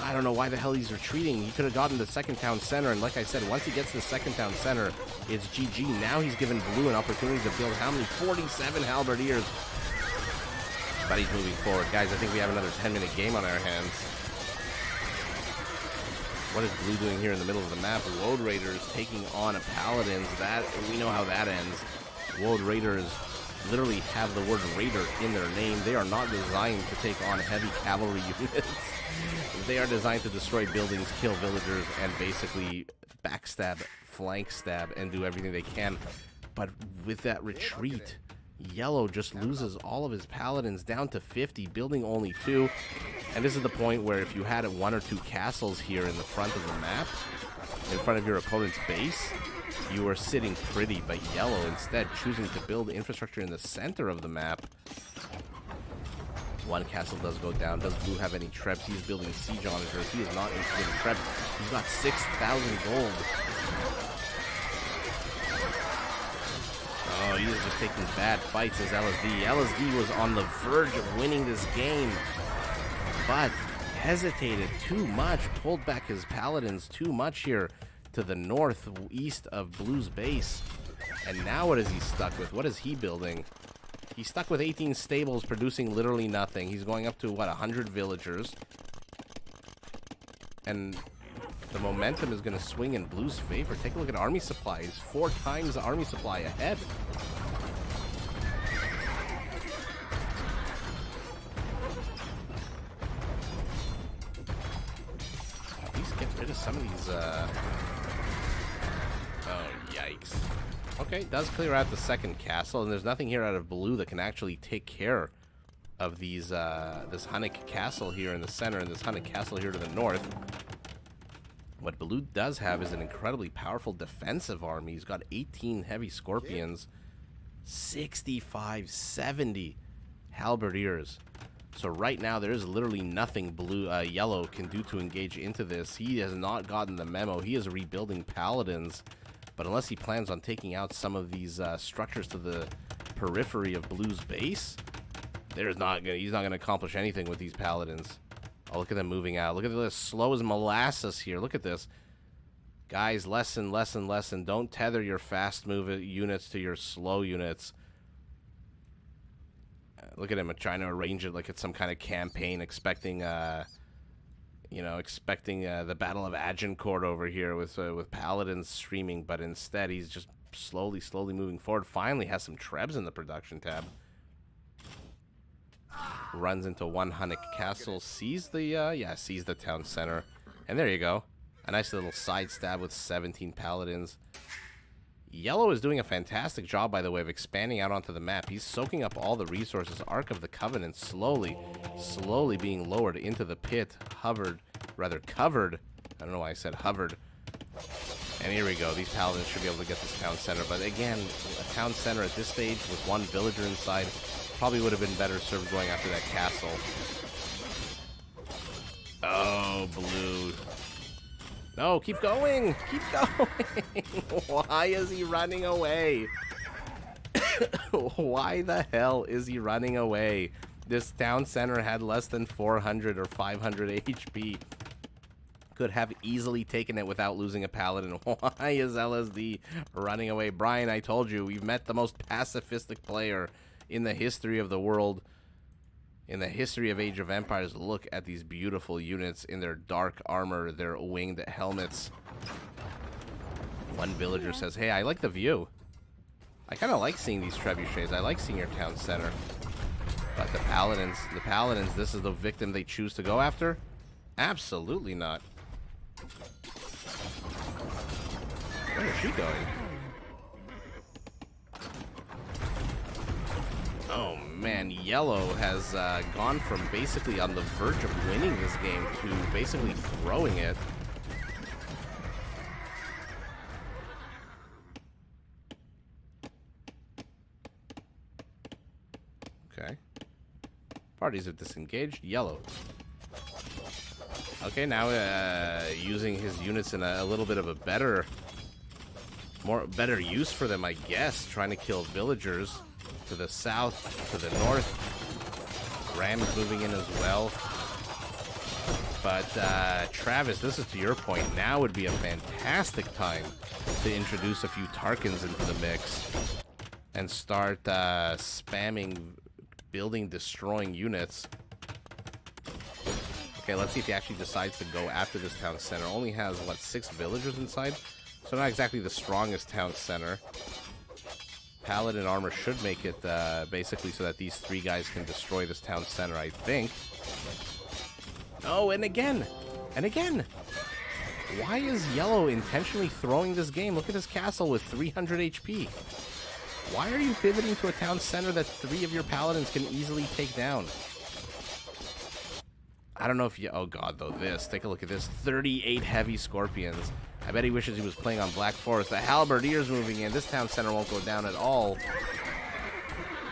I don't know why the hell he's retreating. He could have gotten the second town center, and like I said, once he gets to the second town center, it's GG. Now he's given Blue an opportunity to build how many? 47 halberdiers. But he's moving forward. Guys, I think we have another 10-minute game on our hands. What is Blue doing here in the middle of the map? Woad Raiders taking on a Paladins. That, we know how that ends. Woad Raiders literally have the word Raider in their name. They are not designed to take on heavy cavalry units. They are designed to destroy buildings, kill villagers, and basically backstab, flank stab, and do everything they can. But with that retreat, Yellow just loses all of his Paladins down to 50, building only 2. And this is the point where if you had 1 or 2 castles here in the front of the map, in front of your opponent's base, you are sitting pretty. But Yellow instead choosing to build infrastructure in the center of the map. 1 castle does go down. Does Blue have any trebs? He's building siege onagers. He is not interested in trebs. He's got 6,000 gold. Oh, he is just taking bad fights as LSD. LSD was on the verge of winning this game, but hesitated too much, pulled back his Paladins too much here to the northeast of Blue's base. And now what is he stuck with? What is he building? He's stuck with 18 stables producing literally nothing. He's going up to, what, 100 villagers. And the momentum is going to swing in Blue's favor. Take a look at army supplies. 4 times the army supply ahead. At least get rid of some of these, Oh, yikes. Okay, does clear out the second castle, and there's nothing here out of Blue that can actually take care of these, this Hunnic castle here in the center and this Hunnic castle here to the north. What Blue does have is an incredibly powerful defensive army. He's got 18 heavy scorpions, 65, 70 halberdiers. So right now there is literally nothing Yellow can do to engage into this. He has not gotten the memo. He is rebuilding Paladins. But unless he plans on taking out some of these structures to the periphery of Blue's base, he's not going to accomplish anything with these Paladins. Oh, look at them moving out. Look at this, slow as molasses here. Look at this. Guys, lesson. Don't tether your fast move units to your slow units. Look at him trying to arrange it like it's some kind of campaign, expecting the Battle of Agincourt over here with Paladins streaming, but instead he's just slowly moving forward. Finally has some trebs in the production tab. Runs into 1 Hunnic castle, sees the town center, and there you go. A nice little side stab with 17 Paladins. Yellow is doing a fantastic job, by the way, of expanding out onto the map. He's soaking up all the resources. Ark of the Covenant slowly being lowered into the pit. Covered. I don't know why I said hovered. And here we go. These Paladins should be able to get this town center. But again, a town center at this stage with 1 villager inside probably would have been better served going after that castle. Oh, Blue. No, keep going. Keep going. Why is he running away? Why the hell is he running away? This town center had less than 400 or 500 HP. Could have easily taken it without losing a Paladin. Why is LSD running away? Brian, I told you, we've met the most pacifistic player in the history of the world. In the history of Age of Empires. Look at these beautiful units in their dark armor, their winged helmets. 1 villager says, hey, I like the view. I kind of like seeing these trebuchets. I like seeing your town center. But the Paladins, this is the victim they choose to go after? Absolutely not. Where is she going? Oh, man, yellow has gone from basically on the verge of winning this game to basically throwing it. Okay. Parties are disengaged. Yellow. Okay, now using his units in a little bit of a better use for them, I guess. Trying to kill villagers to the south, to the north. Rams moving in as well. But Travis, this is to your point. Now would be a fantastic time to introduce a few Tarkans into the mix and start spamming building destroying units. Okay, let's see if he actually decides to go after this town center. Only has, what, 6 villagers inside? So not exactly the strongest town center. Paladin armor should make it basically so that these 3 guys can destroy this town center, I think. Oh, and again! And again! Why is yellow intentionally throwing this game? Look at this castle with 300 HP. Why are you pivoting to a town center that 3 of your paladins can easily take down? I don't know if you... Oh, God, though. This. Take a look at this. 38 heavy scorpions. I bet he wishes he was playing on Black Forest. The halberdiers moving in. This town center won't go down at all.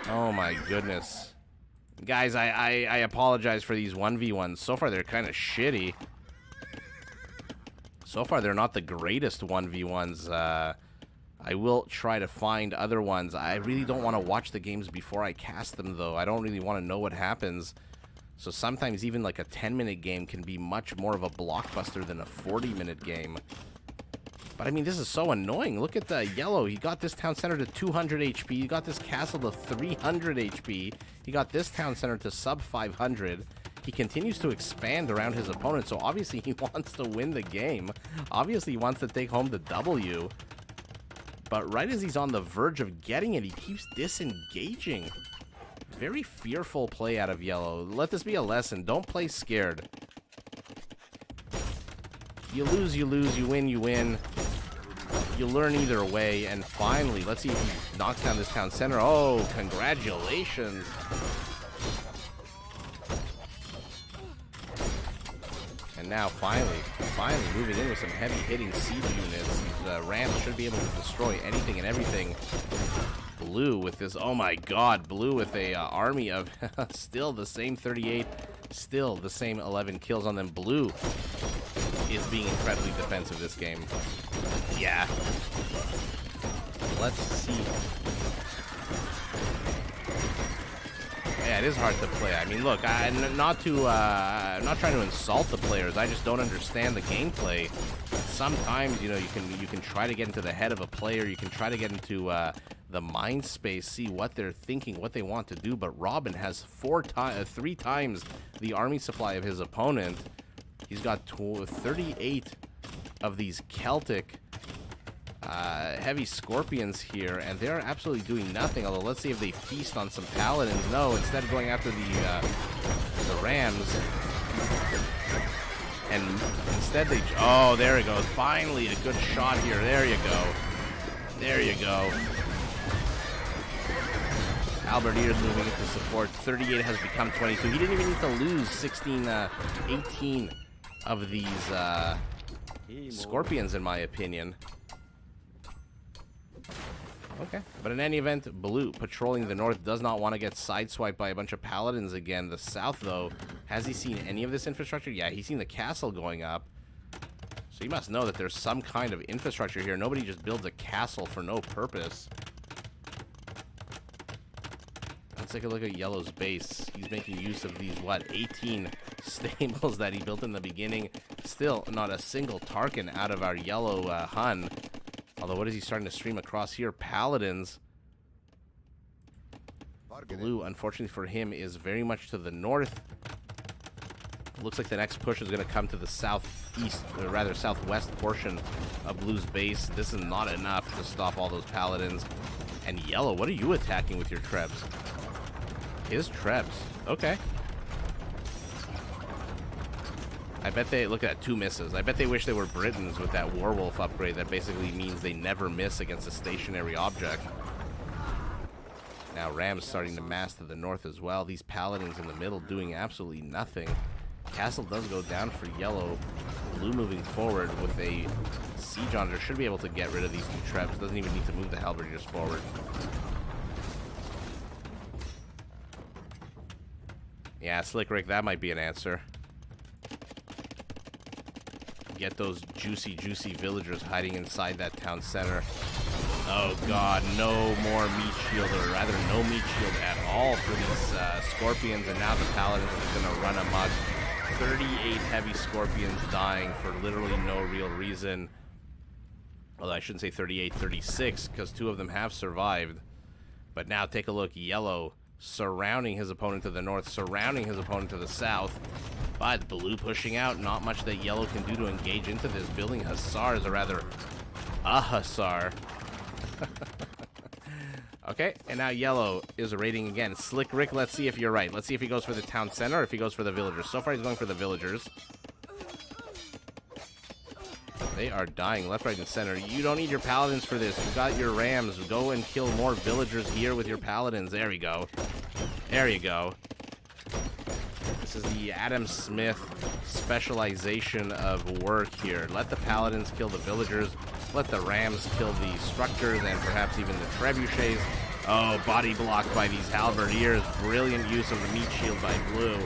Oh, my goodness. Guys, I apologize for these 1v1s. So far, they're kind of shitty. So far, they're not the greatest 1v1s. I will try to find other ones. I really don't want to watch the games before I cast them, though. I don't really want to know what happens. So sometimes even like a 10-minute game can be much more of a blockbuster than a 40-minute game. But I mean, this is so annoying. Look at the yellow. He got this town center to 200 HP. He got this castle to 300 HP. He got this town center to sub 500. He continues to expand around his opponent. So obviously he wants to win the game. Obviously he wants to take home the W. But right as he's on the verge of getting it, he keeps disengaging. Very fearful play out of yellow. Let this be a lesson. Don't play scared. You lose, you lose. You win, you win. You learn either way. And finally, let's see if he knocks down this town center. Oh, congratulations. And now, finally moving in with some heavy-hitting siege units. The Rams should be able to destroy anything and everything. Blue with this, oh my god, blue with a army of still the same 38, still the same 11 kills on them. Blue is being incredibly defensive this game. Yeah. Let's see. Yeah, it is hard to play. I mean, look, I'm not trying to insult the players. I just don't understand the gameplay. Sometimes, you know, you can try to get into the head of a player. You can try to get into the mind space, see what they're thinking, what they want to do. But Robin has 3 times the army supply of his opponent. He's got 38 of these Celtic heavy scorpions here, and they're absolutely doing nothing. Although, let's see if they feast on some paladins. No, instead of going after the Rams. And instead they... Oh, there it goes. Finally, a good shot here. There you go. There you go. Halberdiers moving into support. 38 has become 22. He didn't even need to lose 18 of these scorpions, in my opinion. Okay. But in any event, blue patrolling the north does not want to get sideswiped by a bunch of paladins again. The south, though, has he seen any of this infrastructure? Yeah, he's seen the castle going up. So he must know that there's some kind of infrastructure here. Nobody just builds a castle for no purpose. Let's take a look at Yellow's base. He's making use of these, what, 18 stables that he built in the beginning. Still not a single Tarkan out of our Yellow Hun. Although, what is he starting to stream across here? Paladins. Blue, unfortunately for him, is very much to the north. Looks like the next push is going to come to the southeast, or rather southwest portion of Blue's base. This is not enough to stop all those paladins. And Yellow, what are you attacking with your trebs? His trebs. Okay. I bet they... Look at that, 2 misses. I bet they wish they were Britons with that Werewolf upgrade. That basically means they never miss against a stationary object. Now Rams starting to mass to the north as well. These paladins in the middle doing absolutely nothing. Castle does go down for yellow. Blue moving forward with a siege under. Should be able to get rid of these two trebs. Doesn't even need to move the halberdiers forward. Yeah, Slick Rick, that might be an answer. Get those juicy, juicy villagers hiding inside that town center. Oh god, no more meat shield, or rather no meat shield at all for these scorpions, and now the paladins are going to run amok. 38 heavy scorpions dying for literally no real reason. Although I shouldn't say 38, 36, because 2 of them have survived. But now take a look, yellow surrounding his opponent to the north, surrounding his opponent to the south. But blue pushing out, not much that yellow can do to engage into this, building hussars, or rather a hussar. Okay, and now yellow is raiding again. Slick Rick, let's see if you're right. Let's see if he goes for the town center or if he goes for the villagers. So far he's going for the villagers. They are dying left, right, and center. You don't need your paladins for this. You got your rams. Go and kill more villagers here with your paladins. There we go. There you go. This is the Adam Smith specialization of work here. Let the paladins kill the villagers. Let the rams kill the structures and perhaps even the trebuchets. Oh, body blocked by these halberdiers. Brilliant use of the meat shield by blue.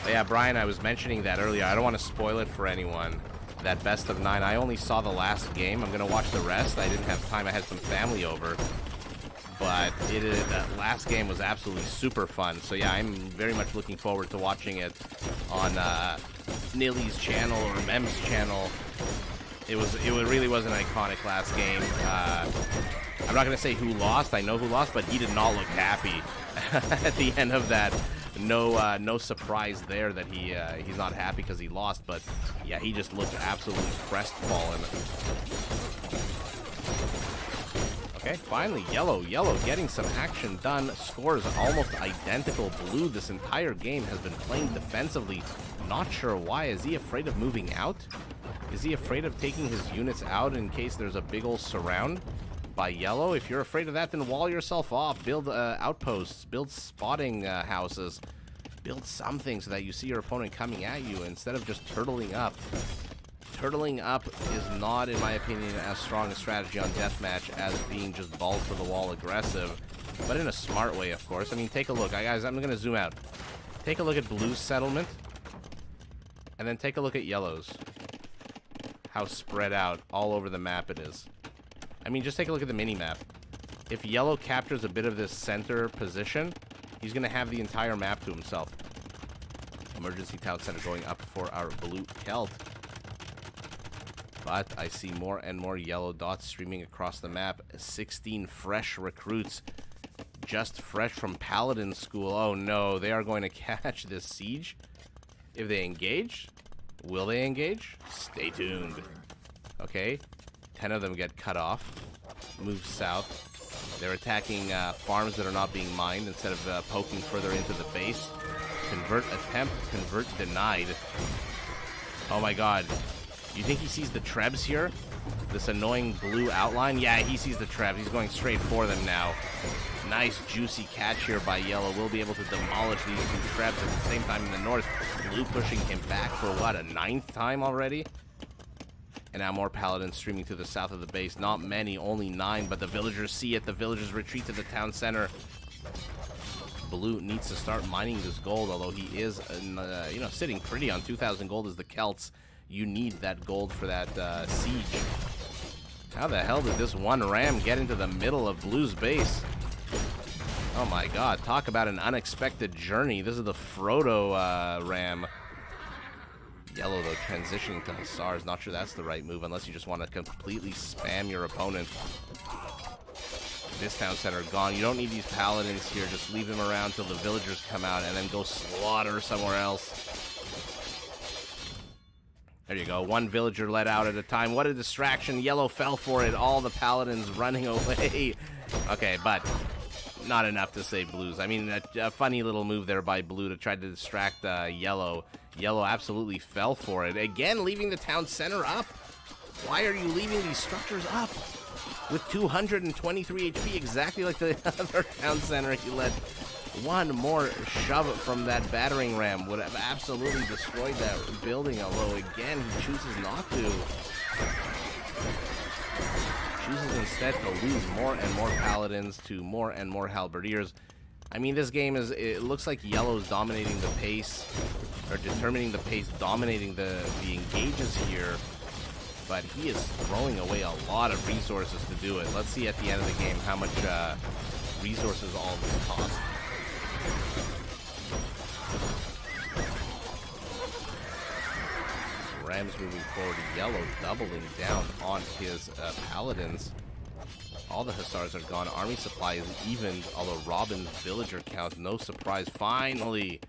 But yeah, Brian, I was mentioning that earlier. I don't want to spoil it for anyone. That best of 9. I only saw the last game. I'm going to watch the rest. I didn't have time. I had some family over. But that last game was absolutely super fun. So yeah, I'm very much looking forward to watching it on Nilly's channel or Mem's channel. It really was an iconic last game. I'm not going to say who lost. I know who lost, but he did not look happy at the end of that. No surprise there that he's not happy because he lost. But yeah, he just looked absolutely crestfallen. Okay, finally, yellow getting some action done. Scores almost identical. Blue this entire game has been playing defensively. Not sure why. Is he afraid of moving out? Is he afraid of taking his units out in case there's a big old surround by yellow? If you're afraid of that, then wall yourself off. Build outposts. Build spotting houses. Build something so that you see your opponent coming at you instead of just turtling up. Turtling up is not, in my opinion, as strong a strategy on deathmatch as being just balls to the wall aggressive, but in a smart way, of course. I mean, take a look. Guys, I'm going to zoom out. Take a look at blue's settlement, and then take a look at yellow's. How spread out all over the map it is. I mean, just take a look at the mini-map. If yellow captures a bit of this center position, he's going to have the entire map to himself. Emergency town center going up for our blue Celt. But I see more and more yellow dots streaming across the map. 16 fresh recruits. Just fresh from Paladin school. Oh no, they are going to catch this siege. If they engage, will they engage? Stay tuned. Okay, 10 of them get cut off. Move south. They're attacking farms that are not being mined instead of poking further into the base. Convert attempt, convert denied. Oh my god. You think he sees the trebs here? This annoying blue outline? Yeah, he sees the trebs. He's going straight for them now. Nice juicy catch here by yellow. We'll be able to demolish these 2 trebs at the same time in the north. Blue pushing him back for what, a 9th time already? And now more paladins streaming to the south of the base. Not many, only 9, but the villagers see it. The villagers retreat to the town center. Blue needs to start mining this gold, although he is, sitting pretty on 2,000 gold as the Celts. You need that gold for that siege. How the hell did this one ram get into the middle of blue's base? Oh my god, talk about an unexpected journey. This is the Frodo ram. Yellow, though, transitioning to hussars. Not sure that's the right move unless you just want to completely spam your opponent. This town center gone. You don't need these paladins here. Just leave them around till the villagers come out and then go slaughter somewhere else. There you go. One villager let out at a time. What a distraction. Yellow fell for it. All the paladins running away. Okay, but not enough to save blues. I mean, a funny little move there by blue to try to distract yellow. Yellow absolutely fell for it. Again, leaving the town center up. Why are you leaving these structures up? With 223 HP, exactly like the other town center, he let one more shove from that battering ram would have absolutely destroyed that building, although again he chooses not to. Chooses instead to lose more and more paladins to more and more halberdiers. I mean, this game it looks like yellow is dominating the pace, or determining the pace, dominating the engages here, but he is throwing away a lot of resources to do it. Let's see at the end of the game how much resources all of this cost. Rams moving forward, yellow doubling down on his paladins. All the hussars are gone. Army supply is evened, although Robin's villager count, no surprise. Finally,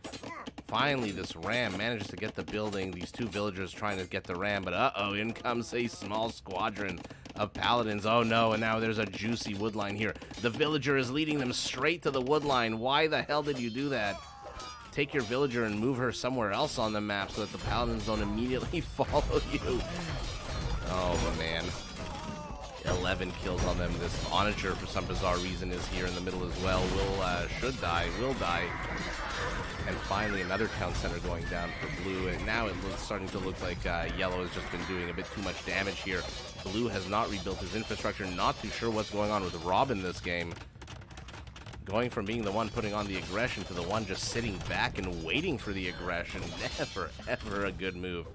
this ram manages to get the building. These two villagers trying to get the ram, but uh-oh, in comes a small squadron of paladins. Oh no, and now there's a juicy woodline here. The villager is leading them straight to the woodline. Why the hell did you do that? Take your villager and move her somewhere else on the map so that the paladins don't immediately follow you. Oh man. 11 kills on them. This Onager, for some bizarre reason, is here in the middle as well. Will die. And finally, another town center going down for blue. And now it's starting to look like yellow has just been doing a bit too much damage here. Blue has not rebuilt his infrastructure. Not too sure what's going on with Robin this game. Going from being the one putting on the aggression to the one just sitting back and waiting for the aggression. Never, ever a good move.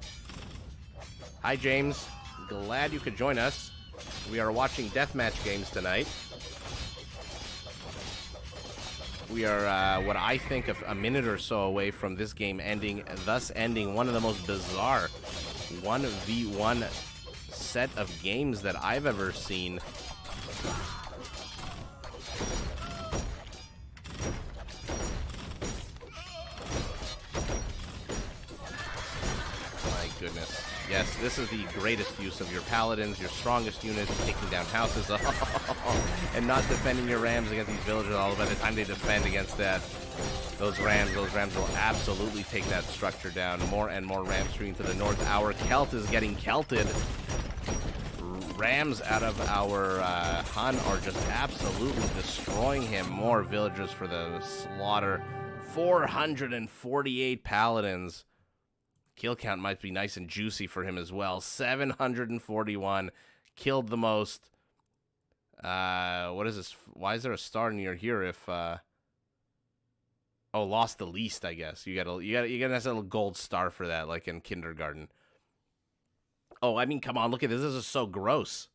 Hi, James. Glad you could join us. We are watching deathmatch games tonight. We are, what I think, of a minute or so away from this game ending, thus ending one of the most bizarre 1v1 set of games that I've ever seen. My goodness. Yes, this is the greatest use of your paladins, your strongest units, taking down houses, and not defending your rams against these villagers. All by the time they defend against that, those rams will absolutely take that structure down. More and more rams streaming to the north. Our Celt is getting Celted. Rams out of our Hun are just absolutely destroying him. More villagers for the slaughter. 448 paladins. Kill count might be nice and juicy for him as well. 741. Killed the most. What is this? Why is there a star near here if... Oh, lost the least, I guess. You get a nice little gold star for that, like in kindergarten. Oh, I mean, come on, look at this. This is so gross.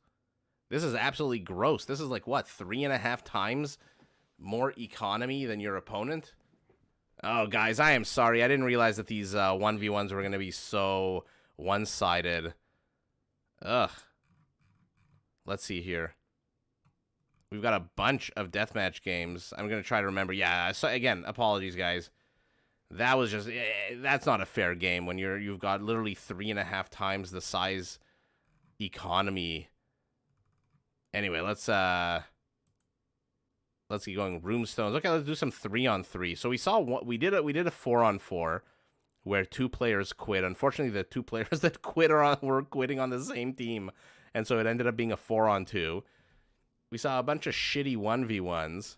This is absolutely gross. This is like, what, 3.5 times more economy than your opponent? Oh, guys, I am sorry. I didn't realize that these 1v1s were going to be so one-sided. Ugh. Let's see here. We've got a bunch of deathmatch games. I'm going to try to remember. Yeah, so again, apologies, guys. That was just... that's not a fair game when you've got literally 3.5 times the size economy. Anyway, let's keep going. Runestones. Okay, let's do some 3-on-3. So we saw we did a 4-on-4 where 2 players quit. Unfortunately, the 2 players that were quitting on the same team, and so it ended up being a 4-on-2. We saw a bunch of shitty 1v1s.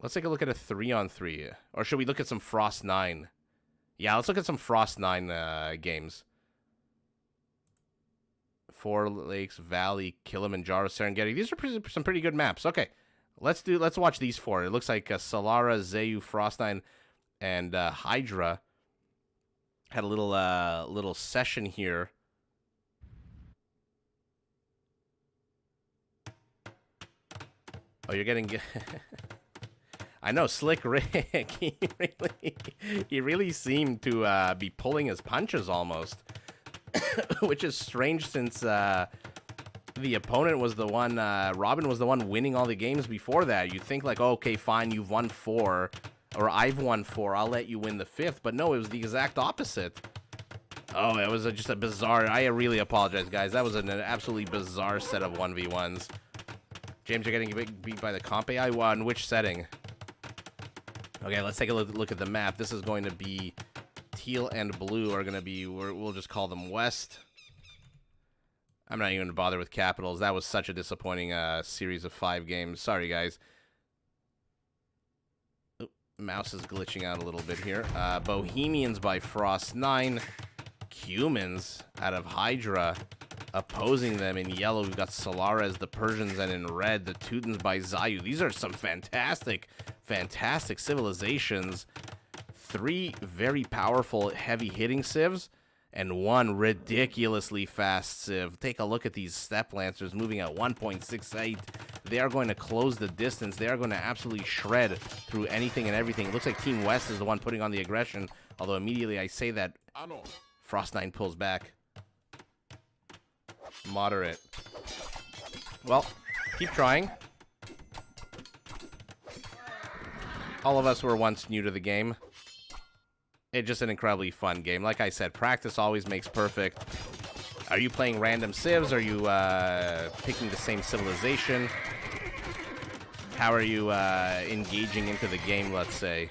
Let's take a look at a 3-on-3, or should we look at some Frost 9? Yeah, let's look at some Frost 9 games. Four Lakes, Valley, Kilimanjaro, Serengeti. These are some pretty good maps. Okay. Let's watch these 4. It looks like Solara, Zayu, Frost9, and Hydra had a little session here. Oh, you're getting... I know, Slick Rick. He really seemed to be pulling his punches almost, which is strange since the opponent was the one. Robin was the one winning all the games before that. You'd think like, oh, okay, fine, you've won 4, or I've won 4. I'll let you win the 5th. But no, it was the exact opposite. Oh, it was just a bizarre. I really apologize, guys. That was an absolutely bizarre set of 1v1s. James, you're getting beat by the comp AI. In which setting? Okay, let's take a look at the map. This is going to be teal and blue are going to be, we'll just call them west. I'm not even going to bother with capitals. That was such a disappointing series of 5 games. Sorry, guys. Oop, mouse is glitching out a little bit here. Bohemians by Frost 9. Cumans out of Hydra. Opposing them in yellow, we've got Solares, the Persians, and in red, the Teutons by Zayu. These are some fantastic, fantastic civilizations. 3 very powerful, heavy-hitting civs, and 1 ridiculously fast civ. Take a look at these Steppe Lancers moving at 1.68. They are going to close the distance. They are going to absolutely shred through anything and everything. It looks like Team West is the one putting on the aggression, although immediately I say that, Frost 9 pulls back. Moderate. Well, keep trying. All of us were once new to the game. It's just an incredibly fun game. Like I said, practice always makes perfect. Are you playing random civs? Are you picking the same civilization? How are you engaging into the game, let's say?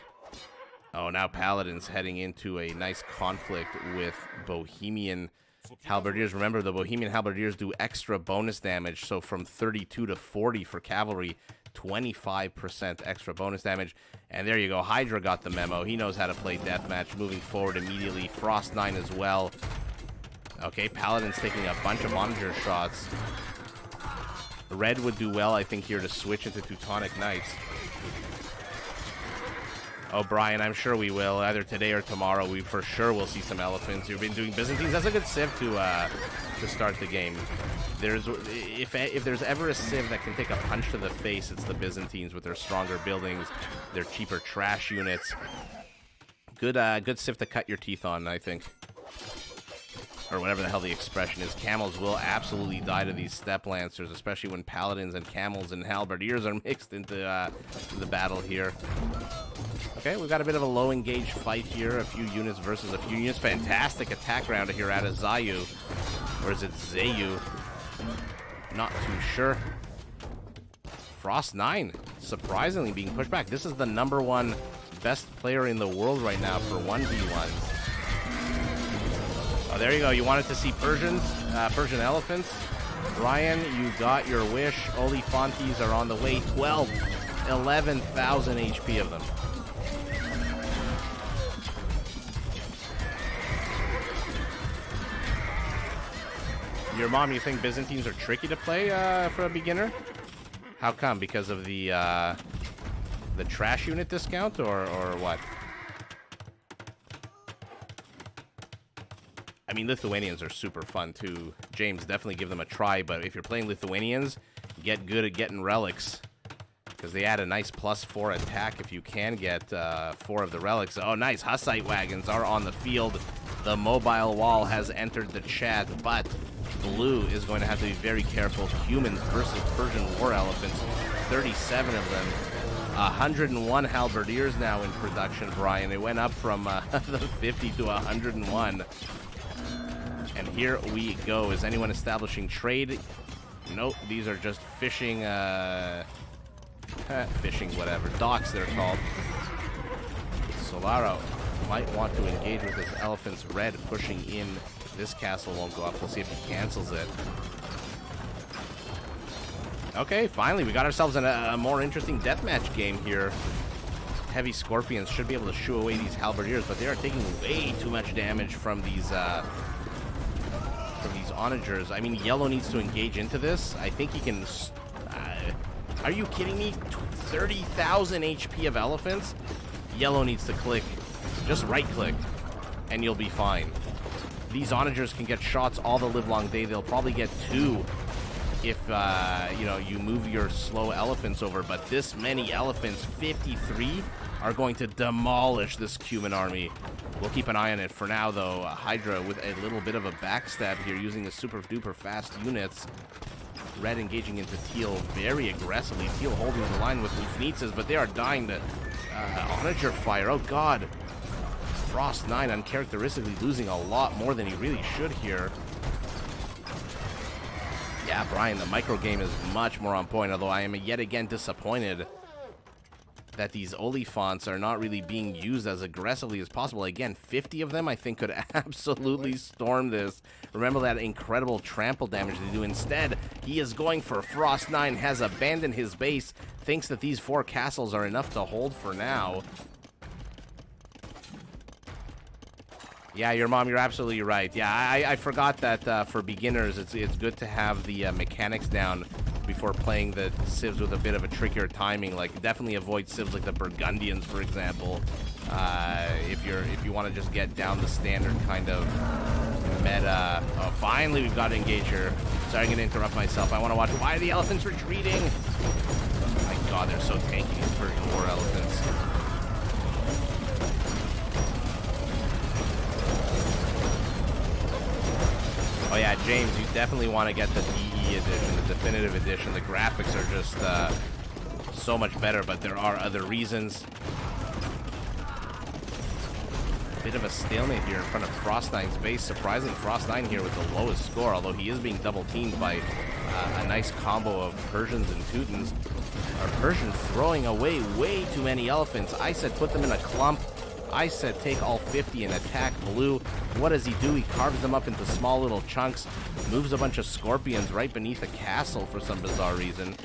Oh, now Paladin's heading into a nice conflict with Bohemian Halberdiers. Remember, the Bohemian Halberdiers do extra bonus damage, so from 32 to 40 for cavalry, 25% extra bonus damage. And there you go, Hydra got the memo. He knows how to play deathmatch, moving forward immediately. Frost 9 as well. Okay, Paladin's taking a bunch of monitor shots. Red would do well, I think, here to switch into Teutonic Knights. Oh, Brian, I'm sure we will. Either today or tomorrow, we for sure will see some elephants. You've been doing Byzantines. That's a good civ to start the game. If there's ever a civ that can take a punch to the face, it's the Byzantines with their stronger buildings, their cheaper trash units. Good civ to cut your teeth on, I think. Or whatever the hell the expression is. Camels will absolutely die to these Steppe Lancers, especially when Paladins and Camels and Halberdiers are mixed into the battle here. Okay, we've got a bit of a low engaged fight here. A few units versus a few units. Fantastic attack round here out of Zayu. Or is it Zayu? Not too sure. Frost 9, surprisingly being pushed back. This is the #1 best player in the world right now for 1v1s. Oh, there you go. You wanted to see Persian elephants? Ryan, you got your wish. Olifantes are on the way. 11,000 HP of them. Your mom, you think Byzantines are tricky to play for a beginner? How come? Because of the trash unit discount, or what? I mean, Lithuanians are super fun too. James, definitely give them a try, but if you're playing Lithuanians, get good at getting relics, because they add a nice +4 attack if you can get 4 of the relics. Oh, nice. Hussite wagons are on the field. The mobile wall has entered the chat, but Blue is going to have to be very careful. Humans versus Persian war elephants. 37 of them. 101 halberdiers now in production, Brian. It went up from the 50 to 101. And here we go. Is anyone establishing trade? Nope. These are just fishing, fishing whatever. Docks, they're called. Solaro might want to engage with his elephants. Red pushing in. This castle won't go up. We'll see if he cancels it. Okay, finally, we got ourselves in a more interesting deathmatch game here. Heavy Scorpions should be able to shoo away these halberdiers, but they are taking way too much damage from these onagers. I mean, yellow needs to engage into this. I think he can... are you kidding me? 30,000 HP of elephants? Yellow needs to click. Just right-click, and you'll be fine. These onagers can get shots all the livelong day. They'll probably get 2 if, you know, you move your slow elephants over. But this many elephants, 53, are going to demolish this Cuman army. We'll keep an eye on it. For now, though, Hydra with a little bit of a backstab here, using the super-duper fast units. Red engaging into Teal very aggressively. Teal holding the line with Lufnitzes, but they are dying to onager fire. Oh, God. Frost 9 uncharacteristically losing a lot more than he really should here. Yeah, Brian, the micro game is much more on point, although I am yet again disappointed that these Oliphants are not really being used as aggressively as possible. Again, 50 of them, I think, could absolutely storm this. Remember that incredible trample damage they do. Instead, he is going for Frost 9, has abandoned his base, thinks that these 4 castles are enough to hold for now. Yeah, your mom, you're absolutely right. Yeah, I forgot that for beginners, it's good to have the mechanics down before playing the civs with a bit of a trickier timing. Like, definitely avoid civs like the Burgundians, for example. If you want to just get down the standard kind of meta. Oh, finally we've got to engage here. Sorry, I'm going to interrupt myself. I want to watch. Why are the elephants retreating? Oh my god, they're so tanky, these Persian war elephants. Oh yeah, James, you definitely want to get the DE edition, the definitive edition. The graphics are just so much better, but there are other reasons. Bit of a stalemate here in front of Frost 9's base. Surprisingly, Frost 9 here with the lowest score, although he is being double teamed by a nice combo of Persians and Teutons. Our Persian throwing away way too many elephants. I said put them in a clump. I said take all 50 and attack blue. What does he do? He carves them up into small little chunks, moves a bunch of scorpions right beneath a castle for some bizarre reason,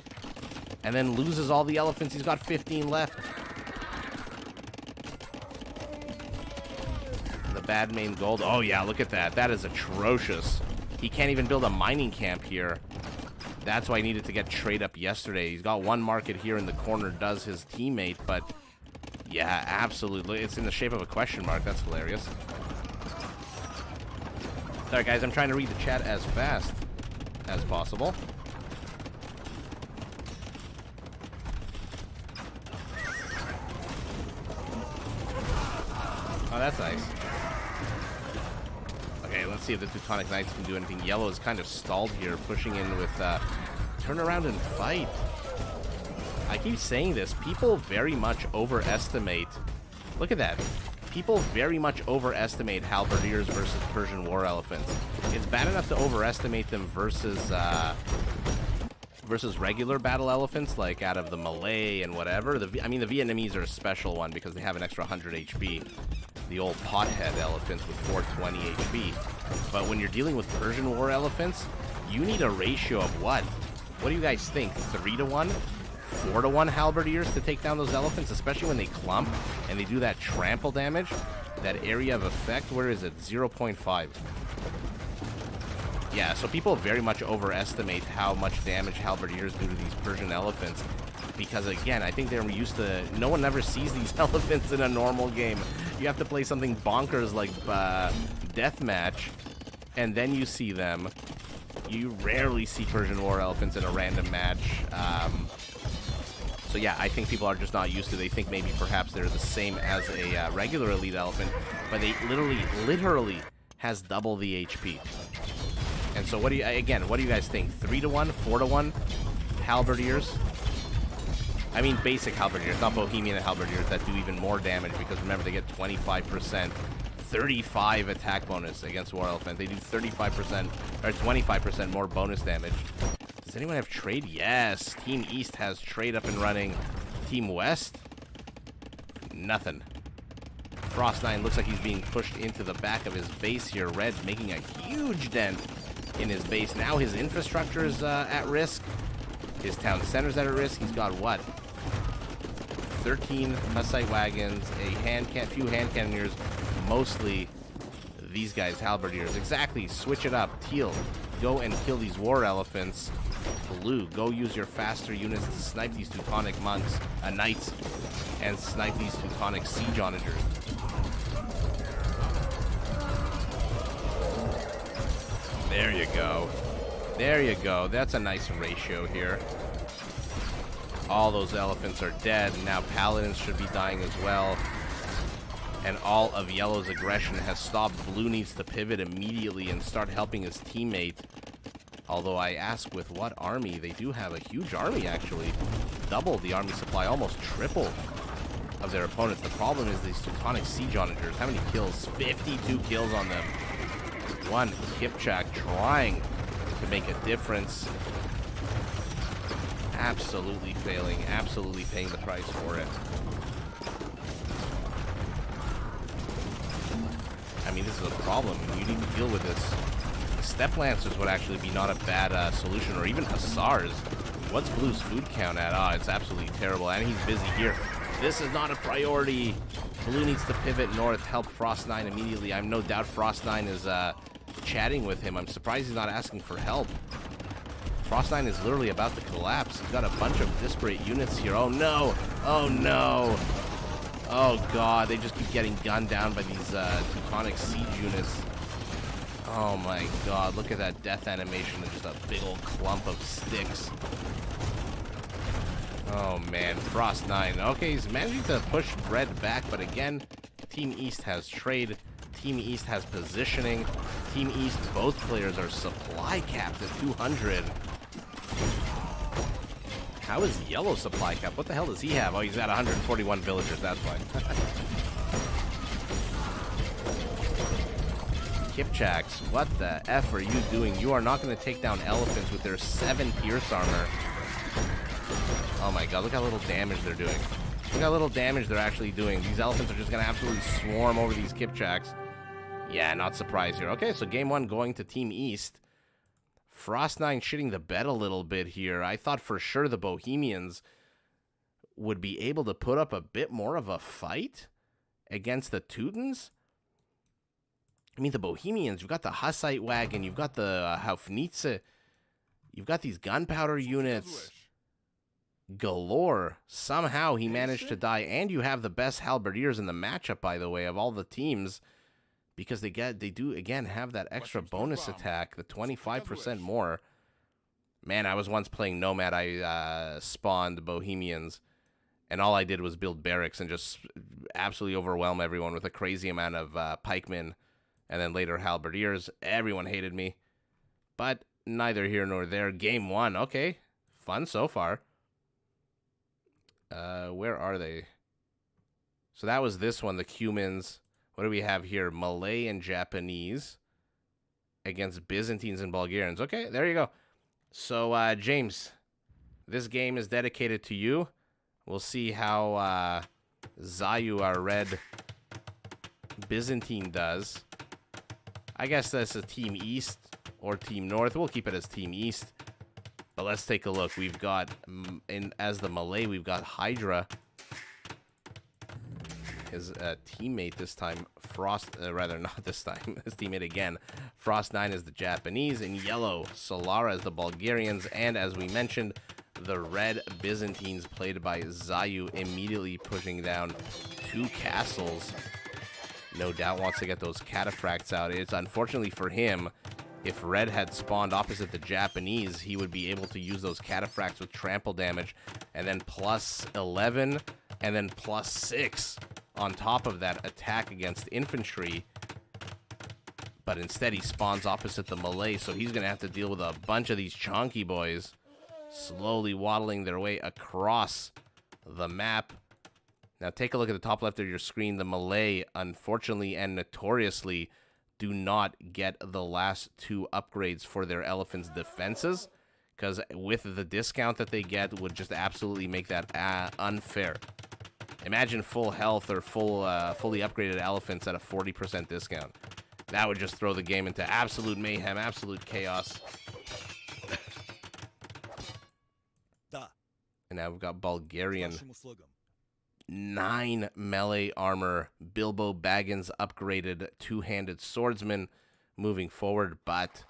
and then loses all the elephants. He's got 15 left. The bad main gold. Oh yeah, look at that. That is atrocious. He can't even build a mining camp here. That's why he needed to get trade up yesterday. He's got one market here in the corner, does his teammate, but yeah, absolutely. It's in the shape of a question mark. That's hilarious. Sorry, guys. I'm trying to read the chat as fast as possible. Oh, that's nice. Okay, let's see if the Teutonic Knights can do anything. Yellow is kind of stalled here, pushing in with turn around and fight. I keep saying this. People very much overestimate. Look at that. People very much overestimate halberdiers versus Persian war elephants. It's bad enough to overestimate them versus regular battle elephants, like out of the Malay and whatever. I mean, the Vietnamese are a special one because they have an extra 100 HP. The old pothead elephants with 420 HP. But when you're dealing with Persian war elephants, you need a ratio of what? What do you guys think? 3 to 1? 4 to 1 halberdiers to take down those elephants, especially when they clump and they do that trample damage, that area of effect. Where is it? 0.5. Yeah, so people very much overestimate how much damage halberdiers do to these Persian elephants because, again, I think they're used to... No one ever sees these elephants in a normal game. You have to play something bonkers like Deathmatch, and then you see them. You rarely see Persian war elephants in a random match. So yeah, I think people are just not used to it. They think maybe perhaps they're the same as a regular elite elephant, but they literally has double the HP. And so what do you, again, what do you guys think? 3 to 1, 4 to 1 halberdiers? I mean basic halberdiers, not Bohemian halberdiers that do even more damage, because remember they get 25%, 35 attack bonus against war elephant. They do 35% or 25% more bonus damage. Does anyone have trade? Yes. Team East has trade up and running. Team West? Nothing. Frost 9 looks like he's being pushed into the back of his base here. Red making a huge dent in his base. Now his infrastructure is at risk. His town center's at risk. He's got what? 13 Hussite wagons, a few hand cannoneers, mostly these guys, halberdiers. Exactly. Switch it up. Teal, go and kill these war elephants. Blue, go use your faster units to snipe these Teutonic monks, knights, and snipe these Teutonic siege onagers. There you go. There you go. That's a nice ratio here. All those elephants are dead. Now paladins should be dying as well. And all of Yellow's aggression has stopped. Blue needs to pivot immediately and start helping his teammate. Although I ask with what army? They do have a huge army, actually. Double the army supply, almost triple of their opponents. The problem is these Teutonic siege onagers. How many kills? 52 kills on them. One Kipchak trying to make a difference. Absolutely failing. Absolutely paying the price for it. I mean, this is a problem. You need to deal with this. Steppe Lancers would actually be not a bad solution, or even Hussars. What's Blue's food count at? Oh, it's absolutely terrible, and he's busy here. This is not a priority. Blue needs to pivot north, help Frost9 immediately. I'm no doubt Frost9 is chatting with him. I'm surprised he's not asking for help. Frost9 is literally about to collapse. He's got a bunch of disparate units here. Oh, no. Oh, no. Oh, God. They just keep getting gunned down by these Teutonic siege units. Oh, my God. Look at that death animation. It's just a big old clump of sticks. Oh, man. Frost9. Okay, he's managing to push Red back, but again, Team East has trade. Team East has positioning. Team East, both players are supply capped at 200. How is Yellow supply capped? What the hell does he have? Oh, he's at 141 villagers. That's fine. Kipchaks, what the F are you doing? You are not going to take down elephants with their 7 pierce armor. Oh my God, look how little damage they're doing. Look how little damage they're actually doing. These elephants are just going to absolutely swarm over these Kipchaks. Yeah, not surprised here. Okay, so game 1 going to Team East. Frost9 shitting the bed a little bit here. I thought for sure the Bohemians would be able to put up a bit more of a fight against the Teutons. I mean, the Bohemians, you've got the Hussite wagon, you've got the Haufnitze, you've got these gunpowder units galore. Somehow he managed to die, and you have the best halberdiers in the matchup, by the way, of all the teams, because they do again have that extra bonus attack, the 25% more. Man, I was once playing Nomad. I spawned Bohemians, and all I did was build barracks and just absolutely overwhelm everyone with a crazy amount of pikemen, and then later halberdiers. Everyone hated me, but neither here nor there. Game 1, okay, fun so far. Where are they? So that was this one, the Cumans. What do we have here? Malay and Japanese against Byzantines and Bulgarians. Okay, there you go. So, James, this game is dedicated to you. We'll see how Zayu, our red Byzantine, does. I guess that's a Team East or Team North. We'll keep it as Team East. But let's take a look. We've got, as the Malay, we've got Hydra. His teammate this time, rather not this time, his teammate again. Frost9 is the Japanese. In yellow, Solara is the Bulgarians. And as we mentioned, the red Byzantines, played by Zayu, immediately pushing down 2 castles. No doubt wants to get those cataphracts out. It's unfortunately for him, if red had spawned opposite the Japanese, he would be able to use those cataphracts with trample damage, and then plus 11, and then plus 6 on top of that attack against infantry. But instead he spawns opposite the Malay, so he's going to have to deal with a bunch of these chonky boys slowly waddling their way across the map. Now take a look at the top left of your screen. The Malay, unfortunately and notoriously, do not get the last 2 upgrades for their elephants' defenses, because with the discount that they get would just absolutely make that unfair. Imagine full health or fully upgraded elephants at a 40% discount. That would just throw the game into absolute mayhem, absolute chaos. And now we've got Bulgarian. 9 melee armor. Bilbo Baggins upgraded 2-handed swordsman moving forward, but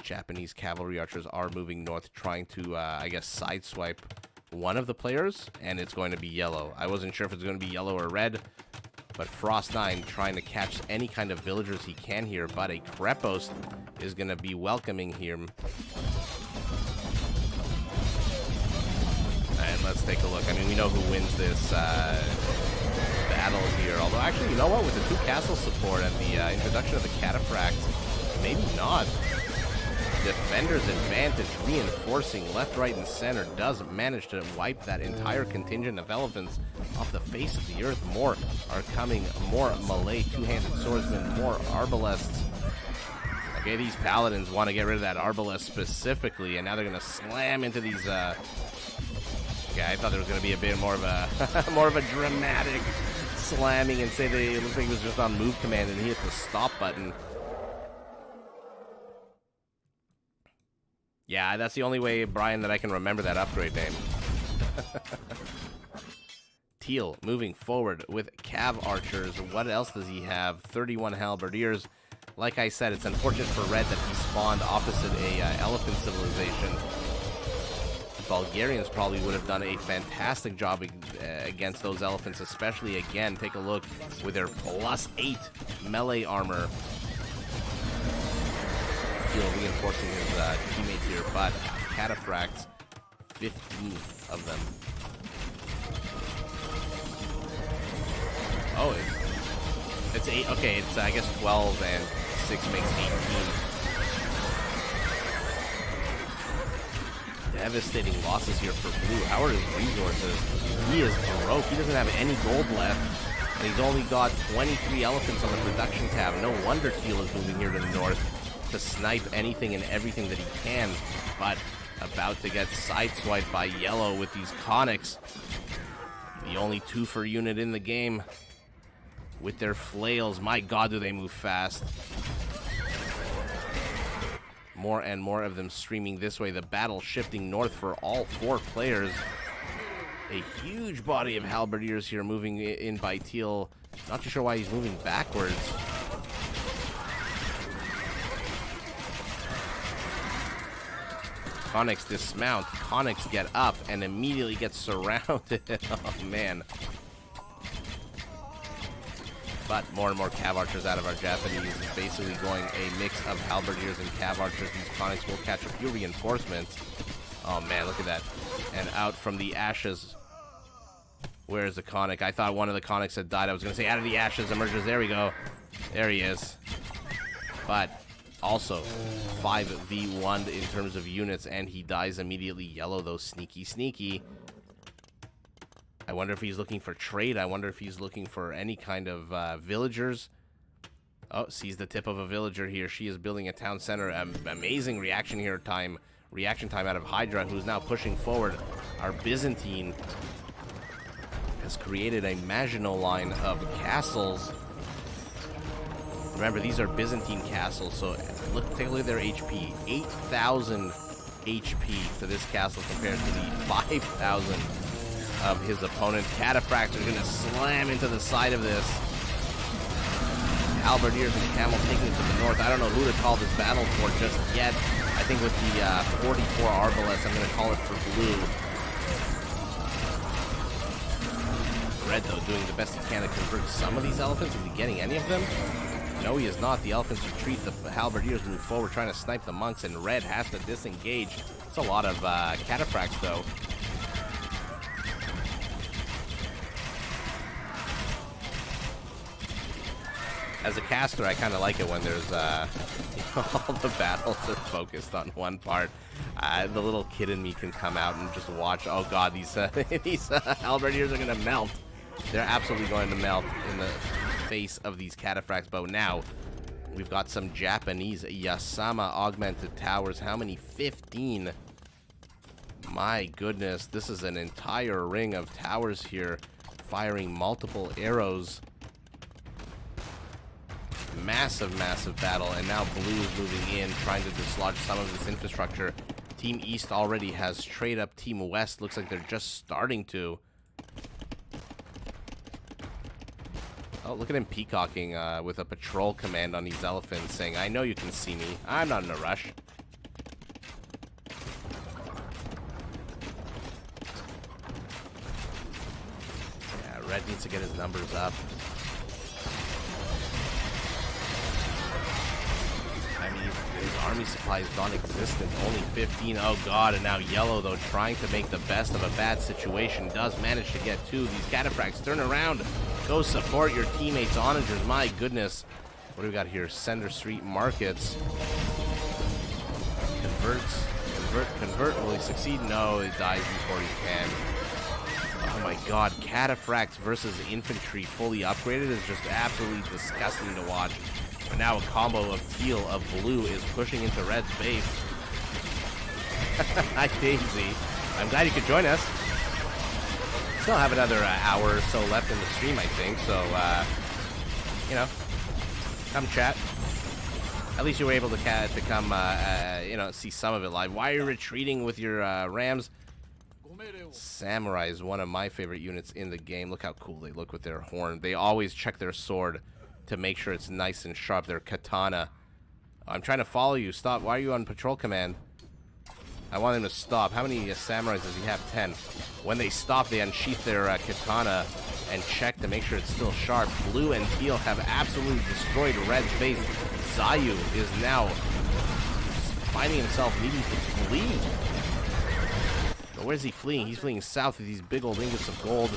Japanese cavalry archers are moving north, trying to, I guess, sideswipe one of the players, and it's going to be yellow. I wasn't sure if it's going to be yellow or red, but Frost9 trying to catch any kind of villagers he can here, but a Krepos is going to be welcoming him. And let's take a look. I mean, we know who wins this battle here. Although, actually, you know what? With the 2 castle support and the introduction of the cataphracts, maybe not. Defender's advantage, reinforcing left, right, and center, does manage to wipe that entire contingent of elephants off the face of the earth. More are coming. More Malay 2-handed swordsmen, more arbalests. Okay, these paladins want to get rid of that arbalest specifically, and now they're going to slam into these... Okay, I thought there was going to be a bit more of a more of a dramatic slamming, and say it looks like he was just on move command and he hit the stop button. Yeah, that's the only way, Brian, that I can remember that upgrade name. Teal moving forward with Cav Archers. What else does he have? 31 Halberdiers. Like I said, it's unfortunate for Red that he spawned opposite a elephant civilization. The Bulgarians probably would have done a fantastic job against those elephants, especially, again, take a look with their +8 melee armor. Teal reinforcing his teammates here, but cataphracts, 15 of them. Oh, it's 8. Okay, it's I guess 12 and 6 makes 18. Devastating losses here for Blue. How are his resources? He is broke. He doesn't have any gold left, and he's only got 23 elephants on the production tab. No wonder Teal is moving here to the north to snipe anything and everything that he can, but about to get sideswiped by Yellow with these conics. The only 2 for unit in the game. With their flails, my god, do they move fast. More and more of them streaming this way. The battle shifting north for all 4 players. A huge body of halberdiers here moving in by Teal. Not too sure why he's moving backwards. Conics dismount. Conics get up and immediately get surrounded. Oh, man. But more and more Cav Archers out of our Japanese. Basically going a mix of Halberdiers and Cav Archers. These Conics will catch a few reinforcements. Oh, man, look at that. And out from the ashes. Where is the Conic? I thought one of the Conics had died. I was going to say out of the ashes emerges. There we go. There he is. But... also, 5v1 in terms of units, and he dies immediately. Yellow, though, sneaky. I wonder if he's looking for trade. I wonder if he's looking for any kind of villagers. Oh, sees the tip of a villager here. She is building a town center. Amazing reaction time out of Hydra, who's now pushing forward. Our Byzantine has created a Maginot line of castles. Remember, these are Byzantine castles, so take a look at their HP. 8,000 HP to this castle compared to the 5,000 of his opponent. Cataphracts are going to slam into the side of this. Halberdiers and Camel taking it to the north. I don't know who to call this battle for just yet. I think with the 44 Arbalest, I'm going to call it for Blue. Red, though, doing the best he can to convert some of these elephants. Is he getting any of them? No, he is not. The elephants retreat. The halberdiers move forward, trying to snipe the monks, and Red has to disengage. It's a lot of cataphracts, though. As a caster, I kind of like it when there's all the battles are focused on one part. The little kid in me can come out and just watch. Oh god, these halberdiers are gonna melt. They're absolutely going to melt in the face of these cataphracts. But now we've got some Japanese Yasama augmented towers. How many? 15. My goodness, this is an entire ring of towers here, firing multiple arrows. Massive battle, and now Blue is moving in, trying to dislodge some of this infrastructure. Team East already has trade up. Team West looks like they're just starting to. Oh, look at him peacocking with a patrol command on these elephants, saying, I know you can see me. I'm not in a rush. Yeah, Red needs to get his numbers up. I mean, his army supply is non-existent. Only 15. Oh, God. And now Yellow, though, trying to make the best of a bad situation, does manage to get 2. These cataphracts turn around. Go support your teammates, onagers. My goodness. What do we got here? Center Street Markets. Convert. Will he succeed? No, he dies before he can. Oh, my God. Cataphracts versus infantry fully upgraded is just absolutely disgusting to watch. And now a combo of teal, of blue is pushing into red's base. Hi, Daisy. I'm glad you could join us. Still have another hour or so left in the stream, I think. So, you know, come chat. At least you were able to come, you know, see some of it live. Why are you retreating with your rams? Samurai is one of my favorite units in the game. Look how cool they look with their horn. They always check their sword to make sure it's nice and sharp. Their katana. I'm trying to follow you. Stop. Why are you on patrol command? I want him to stop. How many samurais does he have? 10. When they stop, they unsheath their katana and check to make sure it's still sharp. Blue and teal have absolutely destroyed red's base. Zayu is now finding himself needing to flee. But where's he fleeing? He's fleeing south with these big old ingots of gold.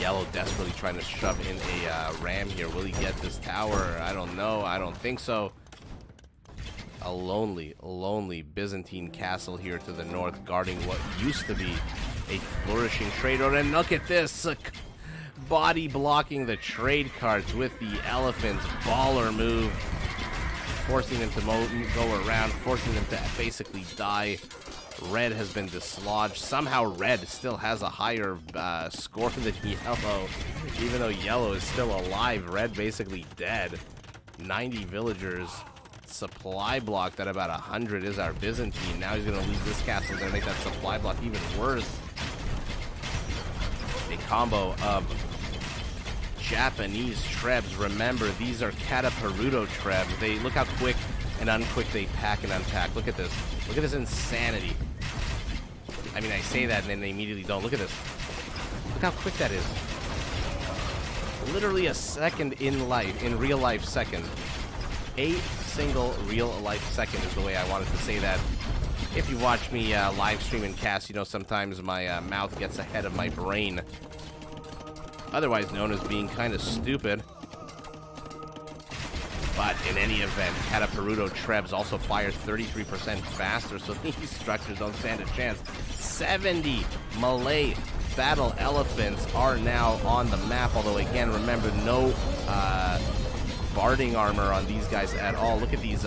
Yellow desperately trying to shove in a ram here. Will he get this tower? I don't know. I don't think so. A lonely Byzantine castle here to the north, guarding what used to be a flourishing trade road. And look at this, body blocking the trade carts with the elephants. Baller move, forcing them to go around, forcing them to basically die. Red has been dislodged. Somehow red still has a higher score than yellow, even though yellow is still alive. Red basically dead. 90 villagers. Supply block at about 100 is our Byzantine. Now he's going to lose this castle. Going to make that supply block even worse. A combo of Japanese trebs. Remember, these are Cataperuto trebs. They look how quick and unquick they pack and unpack. Look at this. Look at this insanity. I mean, I say that and then they immediately don't. Look at this. Look how quick that is. Literally a second in life, in real life second. A single real life second is the way I wanted to say that. If you watch me live stream and cast, you know sometimes my mouth gets ahead of my brain. Otherwise known as being kind of stupid. But in any event, Cataperuto trebs also fire 33% faster, so these structures don't stand a chance. 70 Malay battle elephants are now on the map, although again, remember, no barding armor on these guys at all. Look at these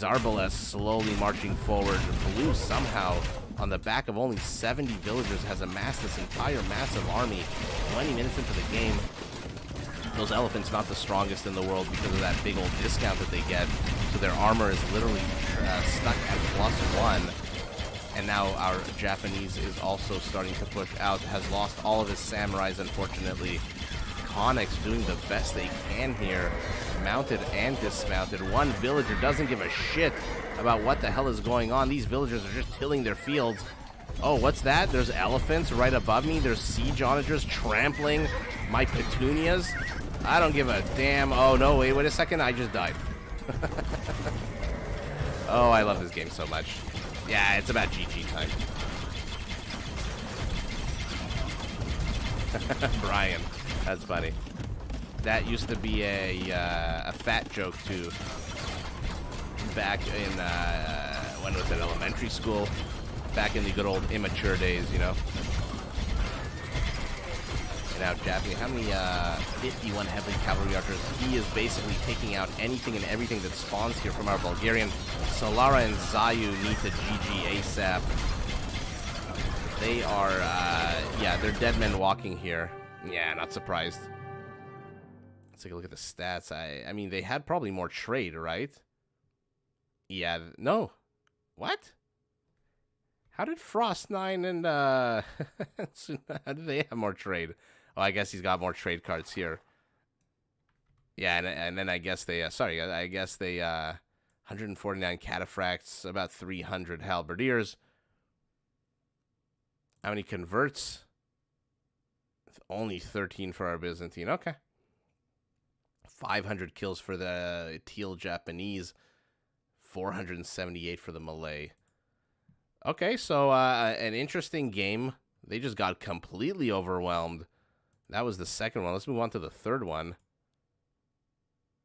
arbalests slowly marching forward. Blue somehow, on the back of only 70 villagers, has amassed this entire massive army 20 minutes into the game. Those elephants not the strongest in the world because of that big old discount that they get, so their armor is literally stuck at +1. And now our Japanese is also starting to push out, has lost all of his samurais, unfortunately. Onyx doing the best they can here, mounted and dismounted. One villager doesn't give a shit about what the hell is going on. These villagers are just tilling their fields. Oh, what's that? There's elephants right above me. There's siege onagers trampling my petunias. I don't give a damn. Oh, no, wait a second. I just died. Oh, I love this game so much. Yeah, it's about GG time. Brian. That's funny. That used to be a fat joke too. Back in when was it, elementary school? Back in the good old immature days, you know. And now Japanese, how many 51 heavy cavalry archers? He is basically taking out anything and everything that spawns here from our Bulgarian. Solara and Zayu need to GG ASAP. They are, yeah, they're dead men walking here. Yeah, not surprised. Let's take a look at the stats. I mean, they had probably more trade, right? Yeah, no. What? How did Frost 9 and, how did they have more trade? Oh, I guess he's got more trade cards here. Yeah, and then I guess they, I guess they, 149 cataphracts, about 300 halberdiers. How many converts? Only 13 for our Byzantine. Okay. 500 kills for the teal Japanese. 478 for the Malay. Okay, so an interesting game. They just got completely overwhelmed. That was the second one. Let's move on to the third one.